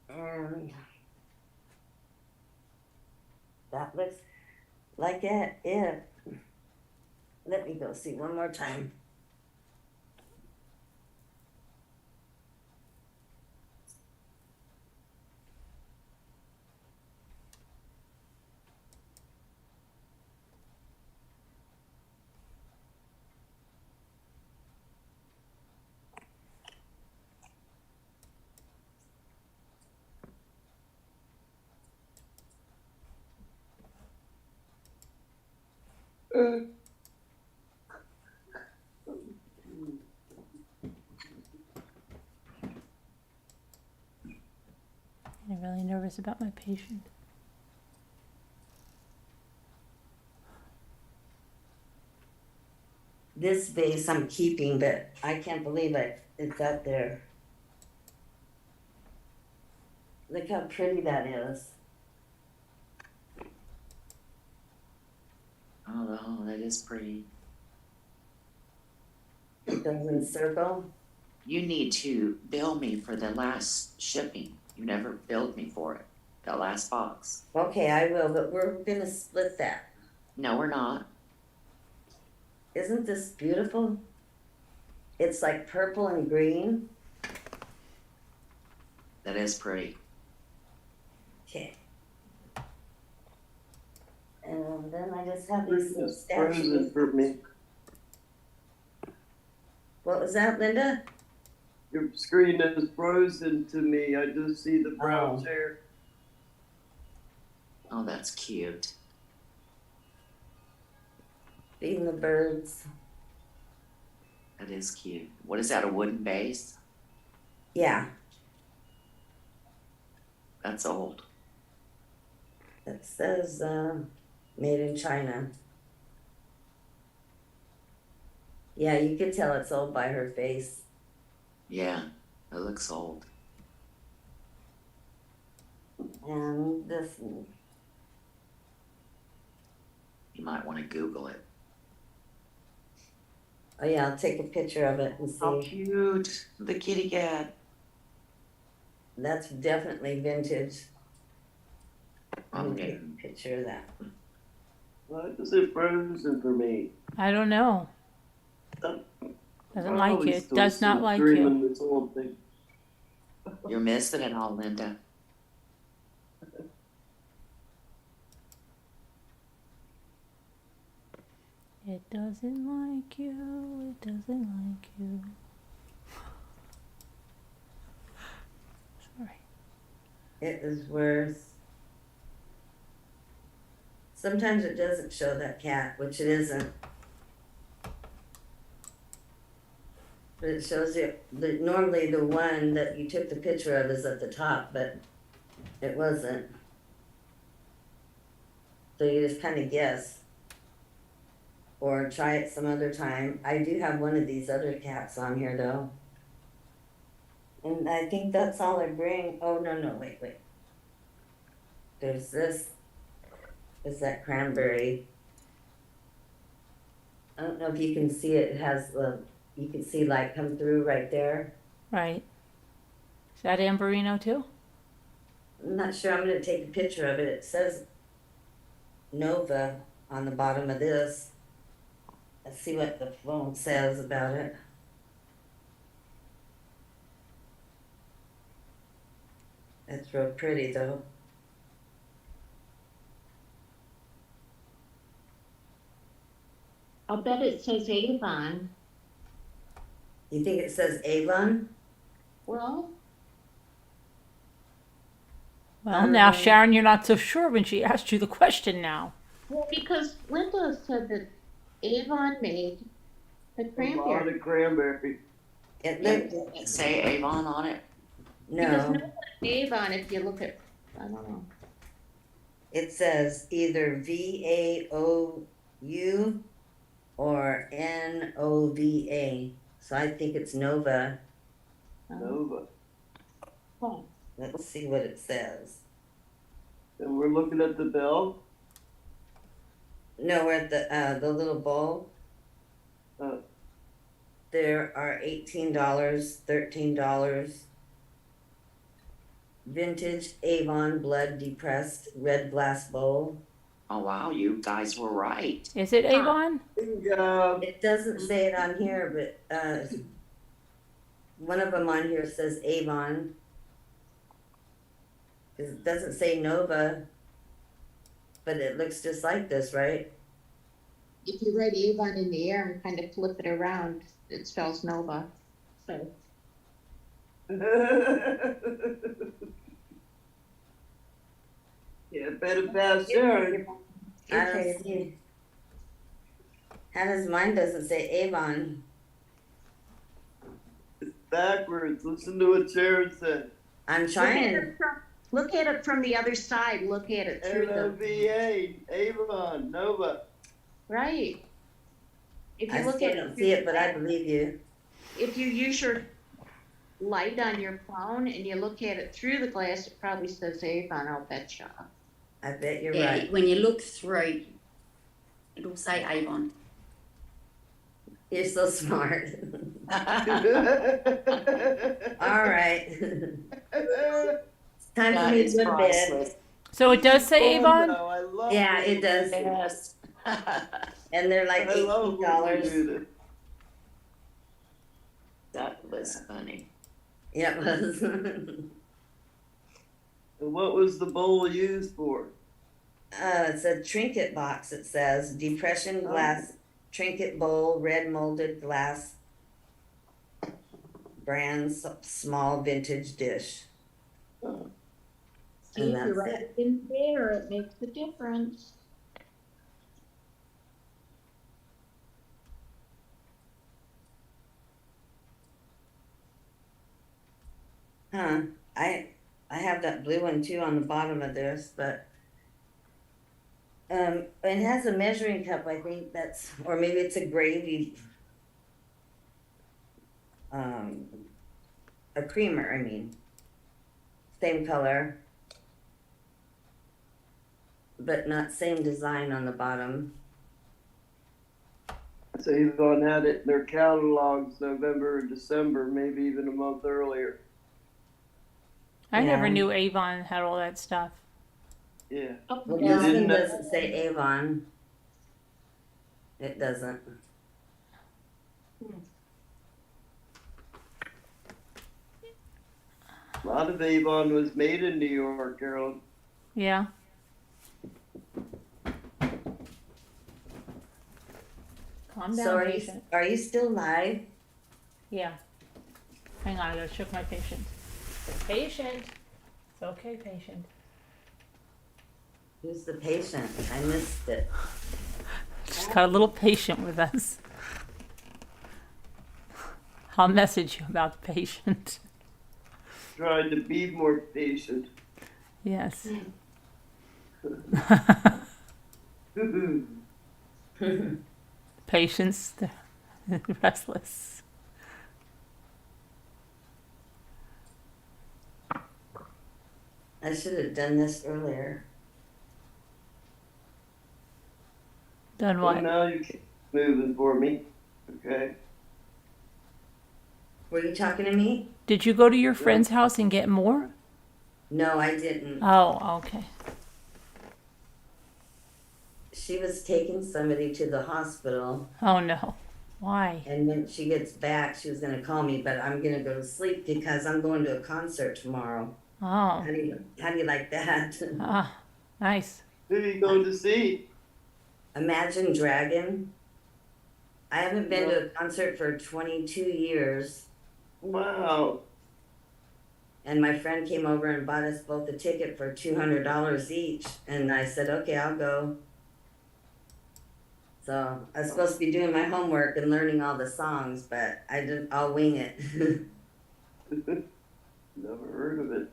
And that looks like it. Let me go see one more time. I'm really nervous about my patient. This vase I'm keeping, but I can't believe it's up there. Look how pretty that is. Oh, that is pretty. It goes in a circle. You need to bill me for the last shipping. You never billed me for it. The last box. Okay, I will, but we're gonna split that. No, we're not. Isn't this beautiful? It's like purple and green. That is pretty. Okay. And then I just have these little It's frozen statues. for me. What was that, Linda? Your screen is frozen to me. I just see the brown Oh. chair. Oh, that's cute. Feeding the birds. That is cute. What is that, a wooden base? Yeah, That's old. it says made in China. Yeah, you could tell it's old by her face. Yeah, it looks old. And this, You might want to Google it. oh yeah, I'll take a picture of it and How see. cute. The kitty cat. That's definitely vintage. I'm Okay. gonna take a picture of that. Why is it frozen for me? I don't know. Doesn't like Probably you. still Does not like you. streaming this whole thing. You're missing it all, Linda. It doesn't like you. It doesn't like you. Sorry. It is worth. Sometimes it doesn't show that cat, which it isn't. But it shows you, normally the one that you took the picture of is at the top, but it wasn't. So you just kind of guess. Or try it some other time. I do have one of these other cats on here though. And I think that's all I bring. Oh, no, wait. There's this. Is that cranberry? I don't know if you can see it. It has the, you can see light come through right there. Right. Is that Amberino too? I'm not sure. I'm going to take a picture of it. It says Nova on the bottom of this. Let's see what the phone says about it. It's real pretty though. I'll bet it says Avon. You think it says Avon? Well, Well, now Sharon, you're not so sure when she asked you the question now. because Linda said that Avon made the A lot cranberry. of cranberry. It Yeah, looked, doesn't it say Avon on it? Because no. no one Avon, if you look at, I don't know. It says either VAOU or NOVA. So I think it's Nova. Nova. Oh, Let's see what it says. And we're looking at the bell. No, we're at the little bowl. Uh, There are $18, $13. Vintage Avon Blood Depressed Red Glass Bowl. Oh, wow, you guys were right. Is it Avon? bingo. It doesn't say it on here, but one of them on here says Avon. 'Cause it doesn't say Nova, but it looks just like this, right? if you write Avon in the air and kind of flip it around, it spells Nova. So, Yeah, better pass Sharon. I don't see. How does mine doesn't say Avon? It's backwards. Listen to what Sharon said. I'm trying. look at it from the other side, look at it through the, NOVA, Avon, Nova. right. If you I look still at don't it, see it, but I believe you. if you use your light on your phone and you look at it through the glass, it probably says Avon, I'll bet you. I bet you're Yeah, right. when you look through, it'll say Avon. You're so smart. Oh, All right. It's time for That me to is go to bed. priceless. So it does say Avon? no, I love Yeah, it does. Yes. And they're like I love when you $18. do this. That was funny. Yeah, it was. And what was the bowl used for? It's a trinket box, it says. Depression glass trinket bowl, red molded glass. Brands, small vintage dish. See, And if you that's write it. it in there, it makes a difference. Huh, I have that blue one too on the bottom of this, but it has a measuring cup, I think that's, or maybe it's a gravy, a creamer, I mean, same color, but not same design on the bottom. So Avon had it in their catalogs November and December, maybe even a month earlier. I never Yeah. knew Avon had all that stuff. Yeah. Well, You this one didn't know- doesn't say Avon. It doesn't. A lot of Avon was made in New York, Carolyn. Yeah. Calm So down, are you, patient. are you still live? Yeah. Hang on, I gotta check my patience. Patient. Okay, patient. Who's the patient? I missed it. Just got a little patient with us. I'll message you about the patient. Trying to be more patient. Yes. Patients, they're restless. I should have done this earlier. Done Well, what? now you keep moving for me. Okay. Were you talking to me? Did you go to your friend's house and get more? No, I didn't. Oh, okay. She was taking somebody to the hospital, Oh no. Why? and when she gets back, she was gonna call me, but I'm gonna go to sleep because I'm going to a concert tomorrow. Oh. How do you like that? Ah, nice. Who are you going to see? Imagine Dragon. I haven't been to a concert for 22 years, Wow. and my friend came over and bought us both a ticket for $200 each, and I said, okay, I'll go. So I was supposed to be doing my homework and learning all the songs, but I'll wing it. Never heard of it.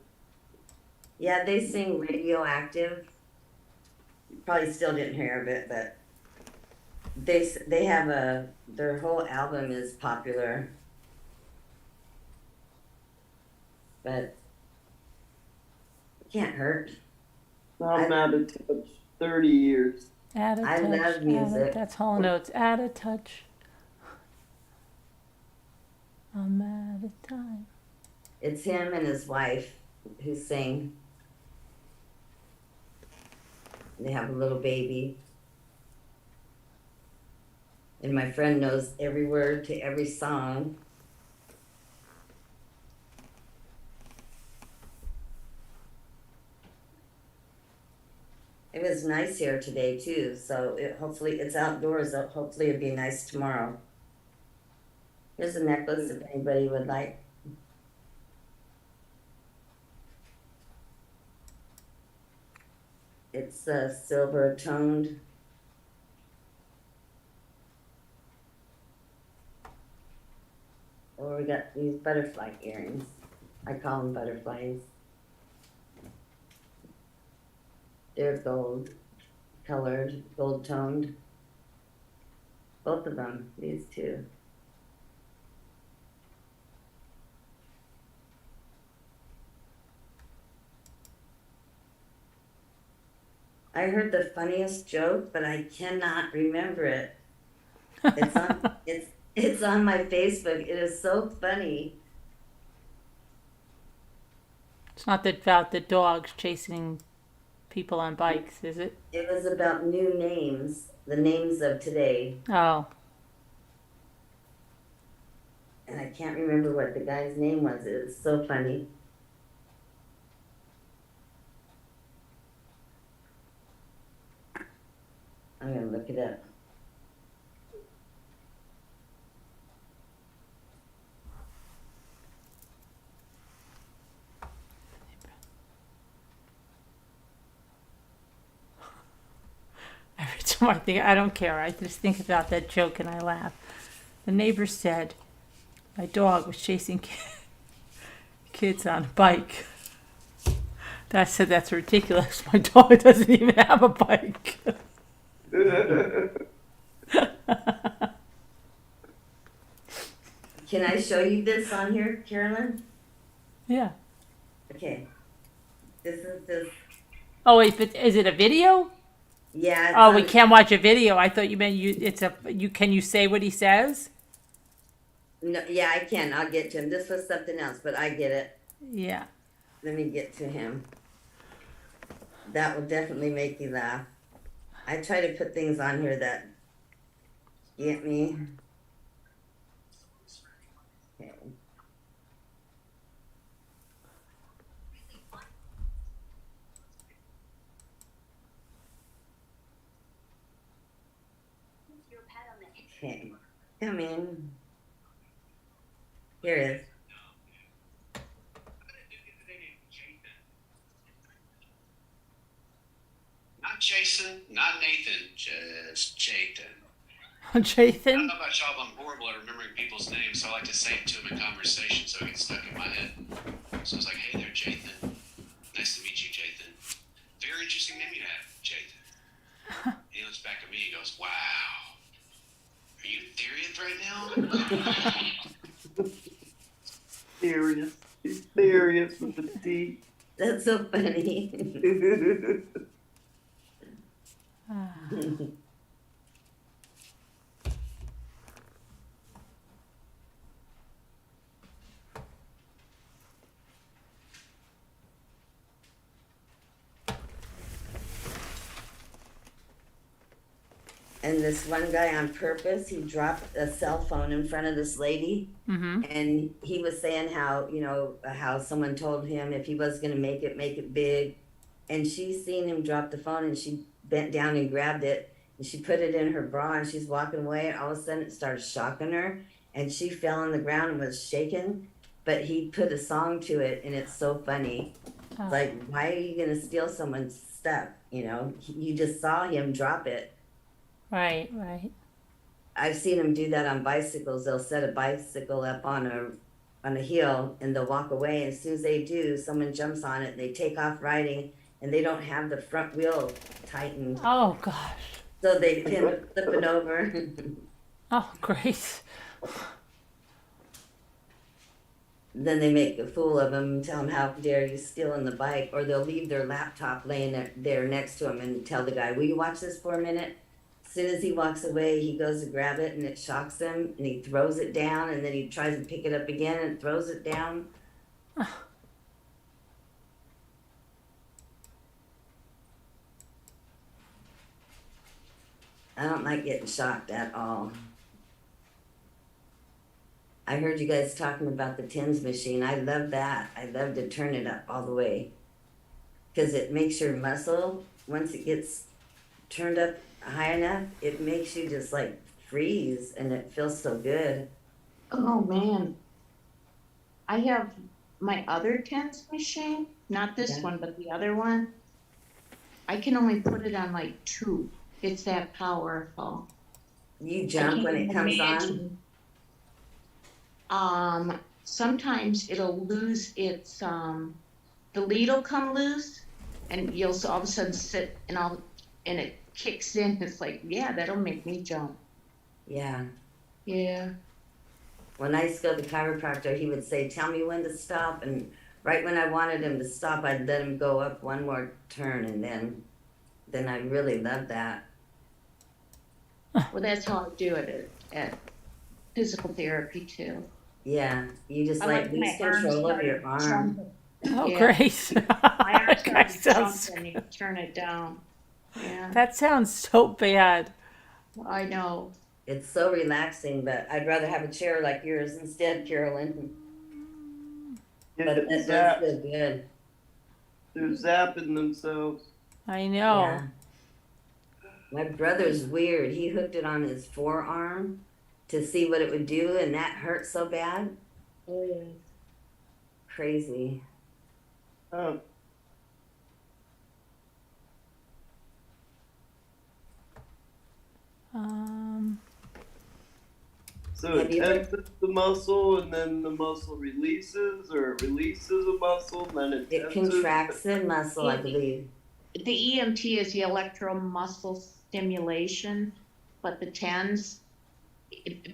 Yeah, they sing Radioactive. You probably still didn't hear of it, but they have their whole album is popular. But it can't hurt. I'm out of touch. 30 years. Add a I touch. love music. That's Hall & Oates. Add a touch. I'm out of time. It's him and his wife who sing. They have a little baby. And my friend knows every word to every song. It was nice here today too, so hopefully it's outdoors. So hopefully it'll be nice tomorrow. Here's a necklace if anybody would like. It's silver toned. Or we got these butterfly earrings. I call them butterflies. They're gold colored, gold toned. Both of them, these two. I heard the funniest joke, but I cannot remember it. It's on it's on my Facebook. It is so funny. It's not about the dogs chasing people on bikes, is it? It was about new names, the names of today. Oh. And I can't remember what the guy's name was. It was so funny. I'm gonna look it up. Every time I think, I don't care. I just think about that joke and I laugh. The neighbor said my dog was chasing kids on a bike. I said, that's ridiculous. My dog doesn't even have a bike. Can I show you this on here, Carolyn? Yeah. Okay. This is this. Oh, wait, but is it a video? Yeah. It's Oh, we on- can't watch a video. I thought you meant can you say what he says? No, yeah, I can. I'll get to him. This was something else, but I get it. Yeah. Let me get to him. That will definitely make you laugh. I try to put things on here that get me. Okay. Okay. Come in. Here it is. Jason, not Nathan, just Jathan. I Jathan? don't know about y'all, but I'm horrible at remembering people's names, so I like to say it to them in conversation so it gets stuck in my head. So I was like, hey there, Jathan. Nice to meet you, Jathan. Very interesting name you have, Jathan. He looks back at me and goes, wow. Are you serious right now? Serious. He's serious with the T. That's so funny. And this one guy on purpose, he dropped a cell phone in front of this lady. Mm-hmm. And he was saying how, you know, how someone told him if he was going to make it big. And she seen him drop the phone and she bent down and grabbed it. And she put it in her bra and she's walking away. And all of a sudden it started shocking her. And she fell on the ground and was shaking. But he put a song to it and it's so funny. Oh. Like, why are you going to steal someone's stuff? You know, you just saw him drop it. Right, right. I've seen them do that on bicycles. They'll set a bicycle up on a hill and they'll walk away. And as soon as they do, someone jumps on it. They take off riding and they don't have the front wheel tightened. Oh, gosh. So they end up flipping over. Oh, great. Then they make a fool of them and tell them, how dare you stealing the bike? Or they'll leave their laptop laying there next to them and tell the guy, will you watch this for a minute? As soon as he walks away, he goes to grab it and it shocks him and he throws it down and then he tries to pick it up again and throws it down. I don't like getting shocked at all. I heard you guys talking about the tens machine. I love that. I love to turn it up all the way. Because it makes your muscle, once it gets turned up high enough, it makes you just like freeze and it feels so good. Oh, man. I have my other tens machine, not this Yeah. one, but the other one. I can only put it on like 2. It's that powerful. You jump when it comes on? Sometimes it'll lose its, the lead will come loose and you'll all of a sudden sit and it kicks in. It's like, yeah, that'll make me jump. Yeah. Yeah. When I used to go to the chiropractor, he would say, tell me when to stop. And right when I wanted him to stop, I'd let him go up one more turn. And then I really loved that. Well, that's how I do it at physical therapy too. Yeah. You just I like lose control of your arm. Oh, Yeah. great. My arm That starts sounds- jumping, you turn it down. Yeah, That sounds so bad. I know. It's so relaxing, but I'd rather have a chair like yours instead, Carolyn. But that does feel good. They're zapping themselves. I know. Yeah. My brother's weird. He hooked it on his forearm to see what it would do, and that hurt so bad. Crazy. Oh. So Have it you ever- tenses the muscle and then the muscle releases, or it releases a muscle, then it It tenses. contracts the muscle, I believe. The EMT is the electromuscle stimulation, but the TENS,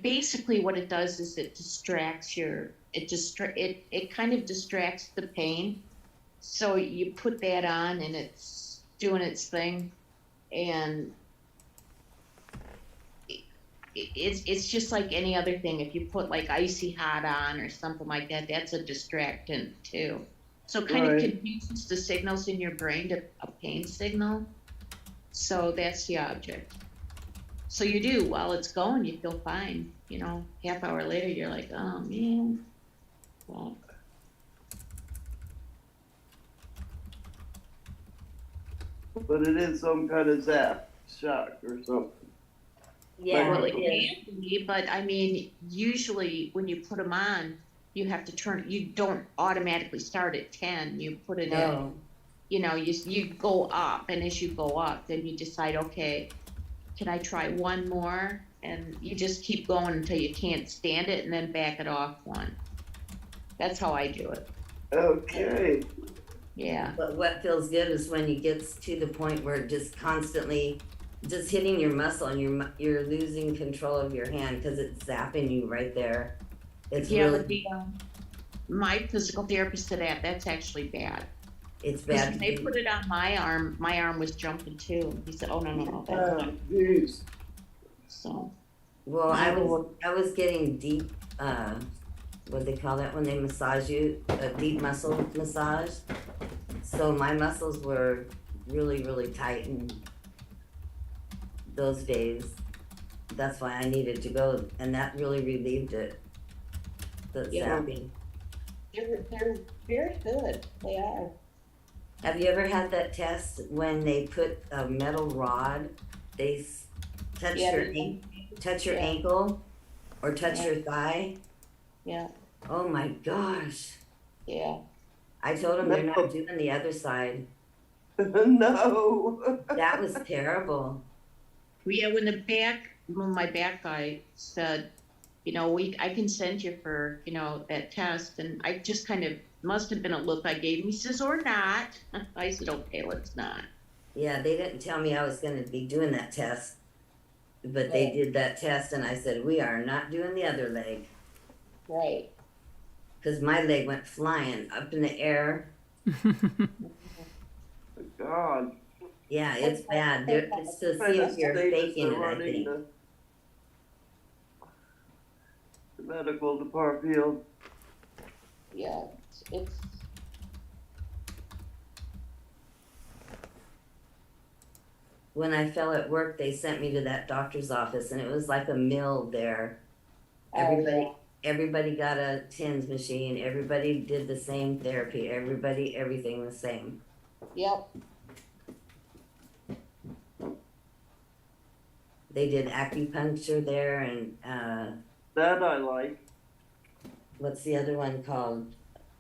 basically what it does is it distracts it kind of distracts the pain. So you put that on and it's doing its thing, and it's just like any other thing. If you put like icy hot on or something like that, that's a distractant too. So it kind of confuses the signals in your brain to a pain signal. So that's the object. So you do, while it's going, you feel fine. You know, half hour later, you're like, oh man. Well, But it is some kind of zap, shock or something. Yeah, well, it it is. can be, but I mean, usually when you put them on, you have to you don't automatically start at 10. You put it at No. you know, you go up, and as you go up, then you decide, okay, can I try one more? And you just keep going until you can't stand it, and then back it off one. That's how I do it. Okay. Yeah. But what feels good is when you get to the point where it just constantly just hitting your muscle and you're losing control of your hand because it's zapping you right there. It's Yeah, really but my physical therapist said that's actually bad. it's Because bad. when they put it on my arm was jumping too. He said, "Oh no, that's not." Jeez. So. Well, I was getting deep. What do they call that when they massage you? A deep muscle massage. So my muscles were really, really tight in those days. That's why I needed to go, and that really relieved it. The zapping. They're very good. They are. Have you ever had that test when they put a metal rod? They touch your ankle or touch your thigh. Yeah. Oh my gosh! Yeah. I told them they're not doing the other side. No. That was terrible. Yeah, when my back guy said, you know, I can send you for, you know, that test, and I just kind of must have been a look I gave him. He says, or not. I said, okay, let's not. Yeah, they didn't tell me I was going to be doing that test, but they did that test, and I said, we are not doing the other leg. Right. Because my leg went flying up in the air. God. Yeah, it's bad. It's to see if you're faking it, I think. The medical department. Yeah, it's. When I fell at work, they sent me to that doctor's office, and it was like a mill there. Everybody got a TENS machine. Everybody did the same therapy. Everything the same. Yep. They did acupuncture there, and that I like. What's the other one called?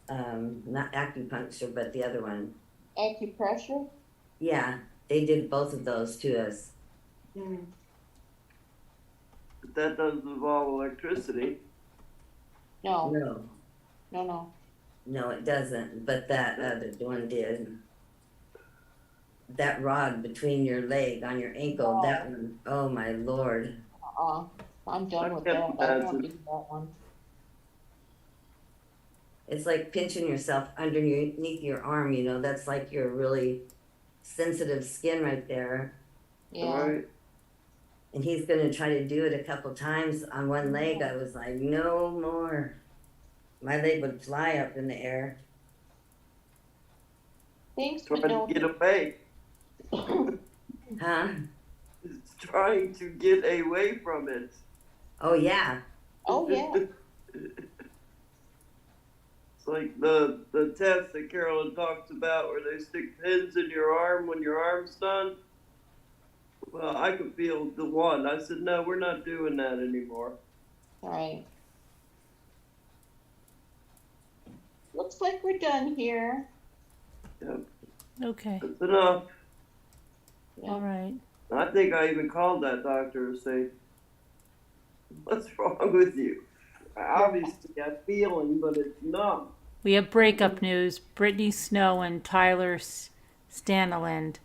Not acupuncture, but the other one. Acupressure? Yeah, they did both of those to us. Mm. But that doesn't involve electricity. No. No, it doesn't. But that other one did. That rod between your leg on your ankle, that one, oh my Lord. I'm done with that. I don't do that one. It's like pinching yourself underneath your arm, you know, that's like your really sensitive skin right there. Yeah. Right. And he's gonna try to do it a couple times on one leg. I was like, no more. My leg would fly up in the air. Thanks, trying to get away. Huh? It's trying to get away from it. Oh yeah. Oh yeah. It's like the test that Carolyn talks about where they stick pins in your arm when your arm's done. Well, I could feel the one. I said, no, we're not doing that anymore. All right. Looks like we're done here. Yep. Okay. That's enough. All right. I think I even called that doctor to say, what's wrong with you? Obviously, I'm feeling, but it's numb. We have breakup news. Brittany Snow and Tyler Staniland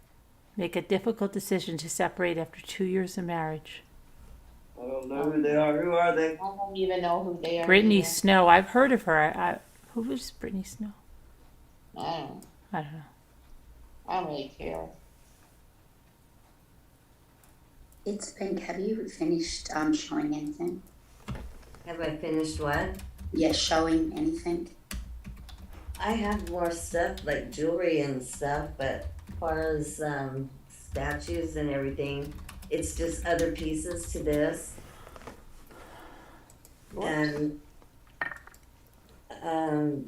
make a difficult decision to separate after 2 years of marriage. I don't know who they are. Who are they? I don't even know who they are. Brittany either. Snow. I've heard of her. Who is Brittany Snow? I don't know. I don't know. I don't really care. It's Pink. Have you finished showing anything? Have I finished what? Yeah, showing anything. I have more stuff like jewelry and stuff, but as far as statues and everything, it's just other pieces to this. And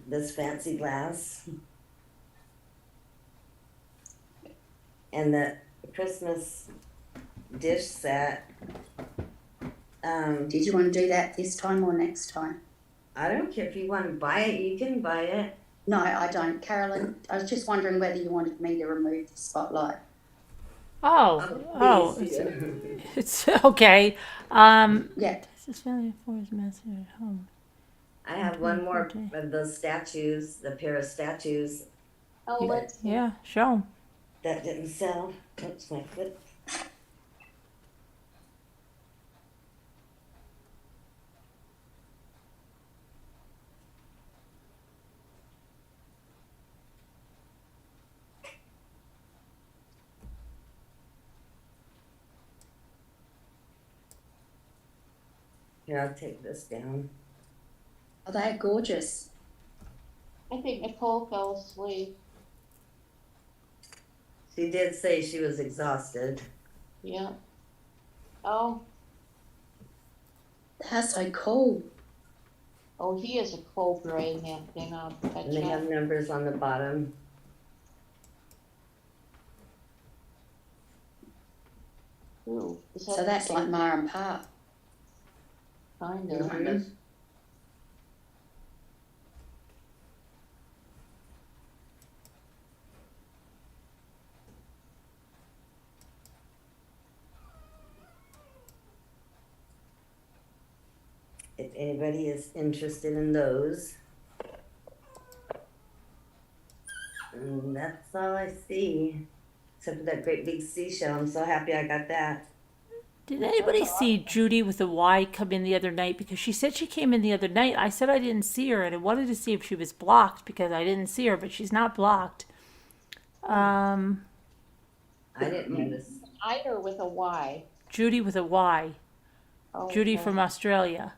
this fancy glass. And the Christmas dish set. Did you want to do that this time or next time? I don't care if you want to buy it, you can buy it. No, I don't. Carolyn, I was just wondering whether you wanted me to remove the spotlight. Oh, Please, it's okay. Yeah. This is family for his message at home. I have one more of those statues, the pair of statues Oh, let's see. Yeah, show 'em. that didn't sell. Oops, my foot. Here, I'll take this down. Oh, they're gorgeous. I think Nicole fell asleep. She did say she was exhausted. Yeah. Oh, That's so cool. oh, he is a cobra in that thing. I'll bet And they you. have numbers on the bottom. Ooh, is that So that's like Ma and Pa. kind of? Mhm. If anybody is interested in those. And that's all I see. Except for that great big seashell. I'm so happy I got that. Did anybody see Judy with a Y come in the other night? Because she said she came in the other night. I said I didn't see her, and I wanted to see if she was blocked because I didn't see her, but she's not blocked. I didn't notice. Ida with a Y. Judy with a Y. Oh, Judy okay. from Australia.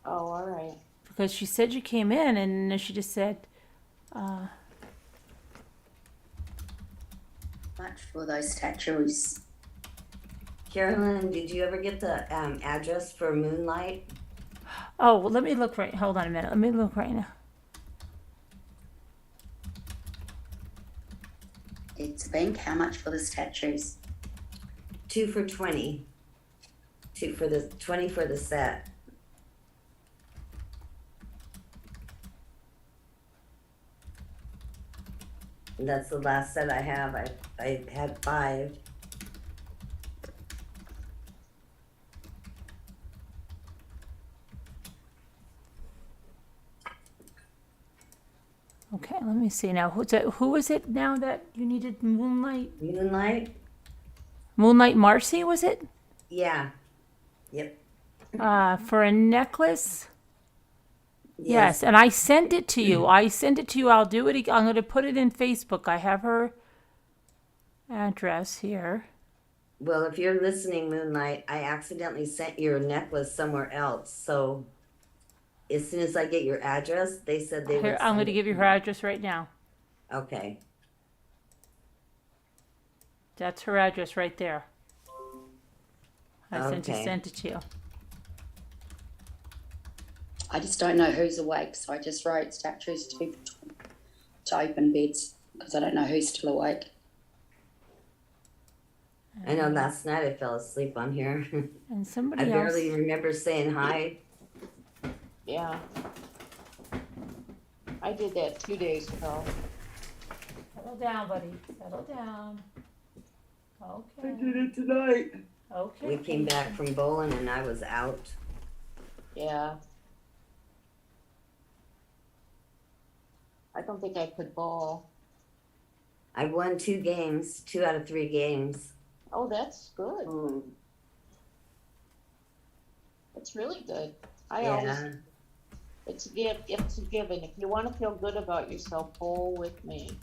Oh, all right. Because she said you came in, and then she just said, Much for those statues. Carolyn, did you ever get the address for Moonlight? oh, well, let me look right. Hold on a minute. Let me look right now. It's pink. How much for the statues? 2 for 20. 2 for the 20 for the set. And that's the last set I have. I had 5. Okay, let me see now. Who is it now that you needed Moonlight? Moonlight? Moonlight Marcy, was it? Yeah. Yep. For a necklace? Yes, and I sent it to you. I sent it to you. I'll do it. I'm going to put it in Facebook. I have her address here. Well, if you're listening, Moonlight, I accidentally sent your necklace somewhere else. So as soon as I get your address, they said they Here, would. I'm going to give you her address right now. Okay. That's her address right there. I Okay. sent it to you. I just don't know who's awake, so I just wrote statues to open beds because I don't know who's still awake. I know last night I fell asleep on here. And somebody I else. barely remember saying hi. Yeah. I did that 2 days ago. Settle down, buddy. Settle down. I Okay. did it tonight. Okay. We came back from bowling and I was out. Yeah. I don't think I could bowl. I won 2 games, 2 out of 3 games. Oh, that's good. Oh, That's really good. I always, Yeah. it's a gift. It's a given. If you want to feel good about yourself, bowl with me.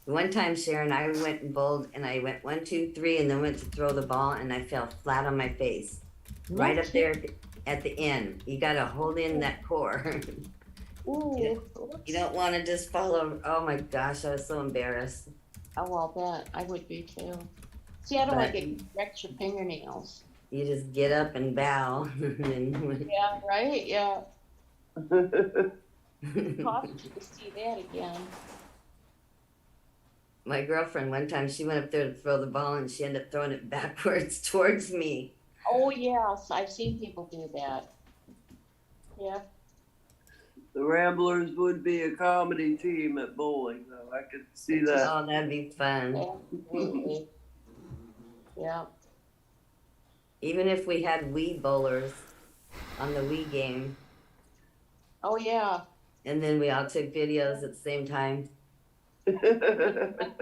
One time, Sharon, I went and bowled and I went 1, 2, 3 and then went to throw the ball and I fell flat on my face. Right up there at the end. You gotta hold in that core. Ooh. You don't wanna just fall over. Oh my gosh, I was so embarrassed. Oh, I'll bet. I would be too. See, I don't like it wrecks your fingernails. You just get up and bow. And Yeah, right? Yeah. Cost you to see that again. my girlfriend, one time, she went up there to throw the ball and she ended up throwing it backwards towards me. Oh, yes. I've seen people do that. Yeah. The Ramblers would be a comedy team at bowling, though. I could see that. Oh, that'd be fun. Absolutely. Yeah. Even if we had Wii bowlers on the Wii game, Oh, yeah. and then we all took videos at the same time.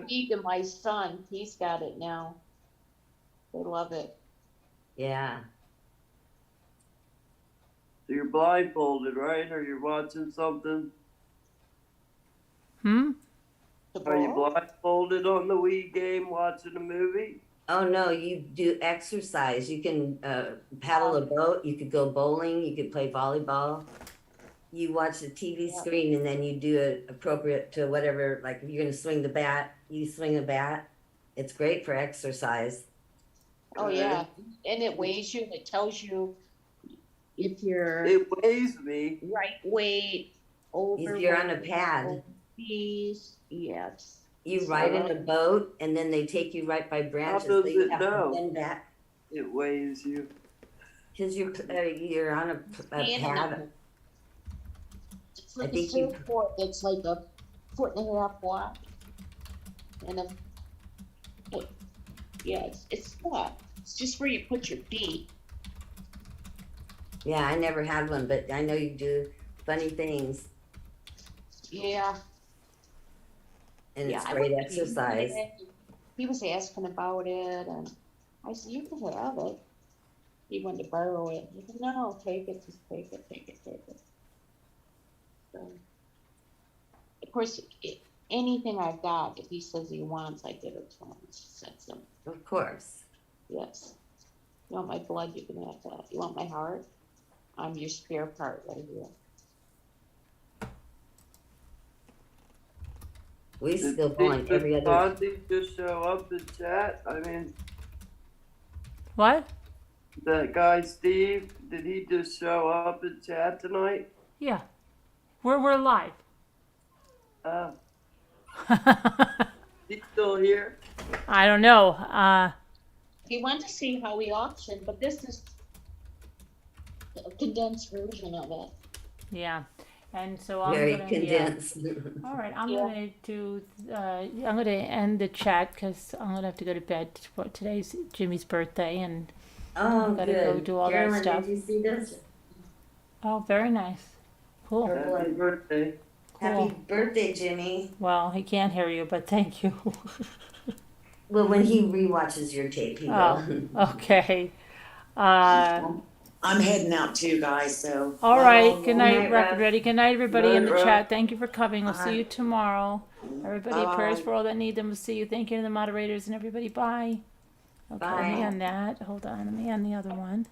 Keegan, my son, he's got it now. They love it. Yeah. So you're blindfolded, right? Or you're watching something? Hmm? Are you blindfolded on the Wii game watching a movie? Oh no, you do exercise. You can paddle a boat. You could go bowling. You could play volleyball. You watch the TV screen and then you do it appropriate to whatever. Like if you're gonna swing the bat, you swing the bat. It's great for exercise. Oh, yeah. And it weighs you and it tells you if you're It weighs me. right weight, over. If you're on a pad, Yes. Yes. you ride in a boat and then they take you right by branches. does So you it have know? to bend back It weighs you. because you're on a pad. It's like I a think you- surfboard that's like a foot and a half wide. And it's flat. It's just where you put your feet. Yeah, I never had one, but I know you do funny things Yeah. and it's I great wouldn't exercise. use it. He was asking about it, and I said, "You can have it." He wanted to borrow it. He said, "No, take it. Just take it. Take it. Take it." So, of course, anything I've got, if he says he wants, I give it to him. That's him. Of course. Yes. You want my blood? You can have that. You want my heart? I'm your spare part right here. We Did still go on Steve every other. Fonzie just show up in chat? I mean, What? that guy Steve, did he just show up in chat tonight? Yeah. We're live. He's still here? I don't know. He wanted to see how we auction, but this is a condensed version of it. Yeah. And so I'm Very gonna condensed. All right, I'm Yeah. gonna do. I'm gonna end the chat because I'm gonna have to go to bed. Today's Jimmy's birthday, and Oh, gotta good. go do all that Carolyn, stuff. did you see this? oh, very nice, cool. Happy birthday. Happy birthday, Jimmy. Well, he can't hear you, but thank you. Well, when he rewatches your tape, he will. Oh, okay. I'm heading out too, guys, so. All right. Good Good night, night, Rapid Rev. Ready. Good night, everybody in the Night, Rev. chat. Thank you for coming. We'll see Bye. you tomorrow. Everybody, Bye. prayers for all that need them. We'll see you. Thank you to the moderators and everybody. Bye. Okay, let me Bye. end that. Hold on. Let me end the other one.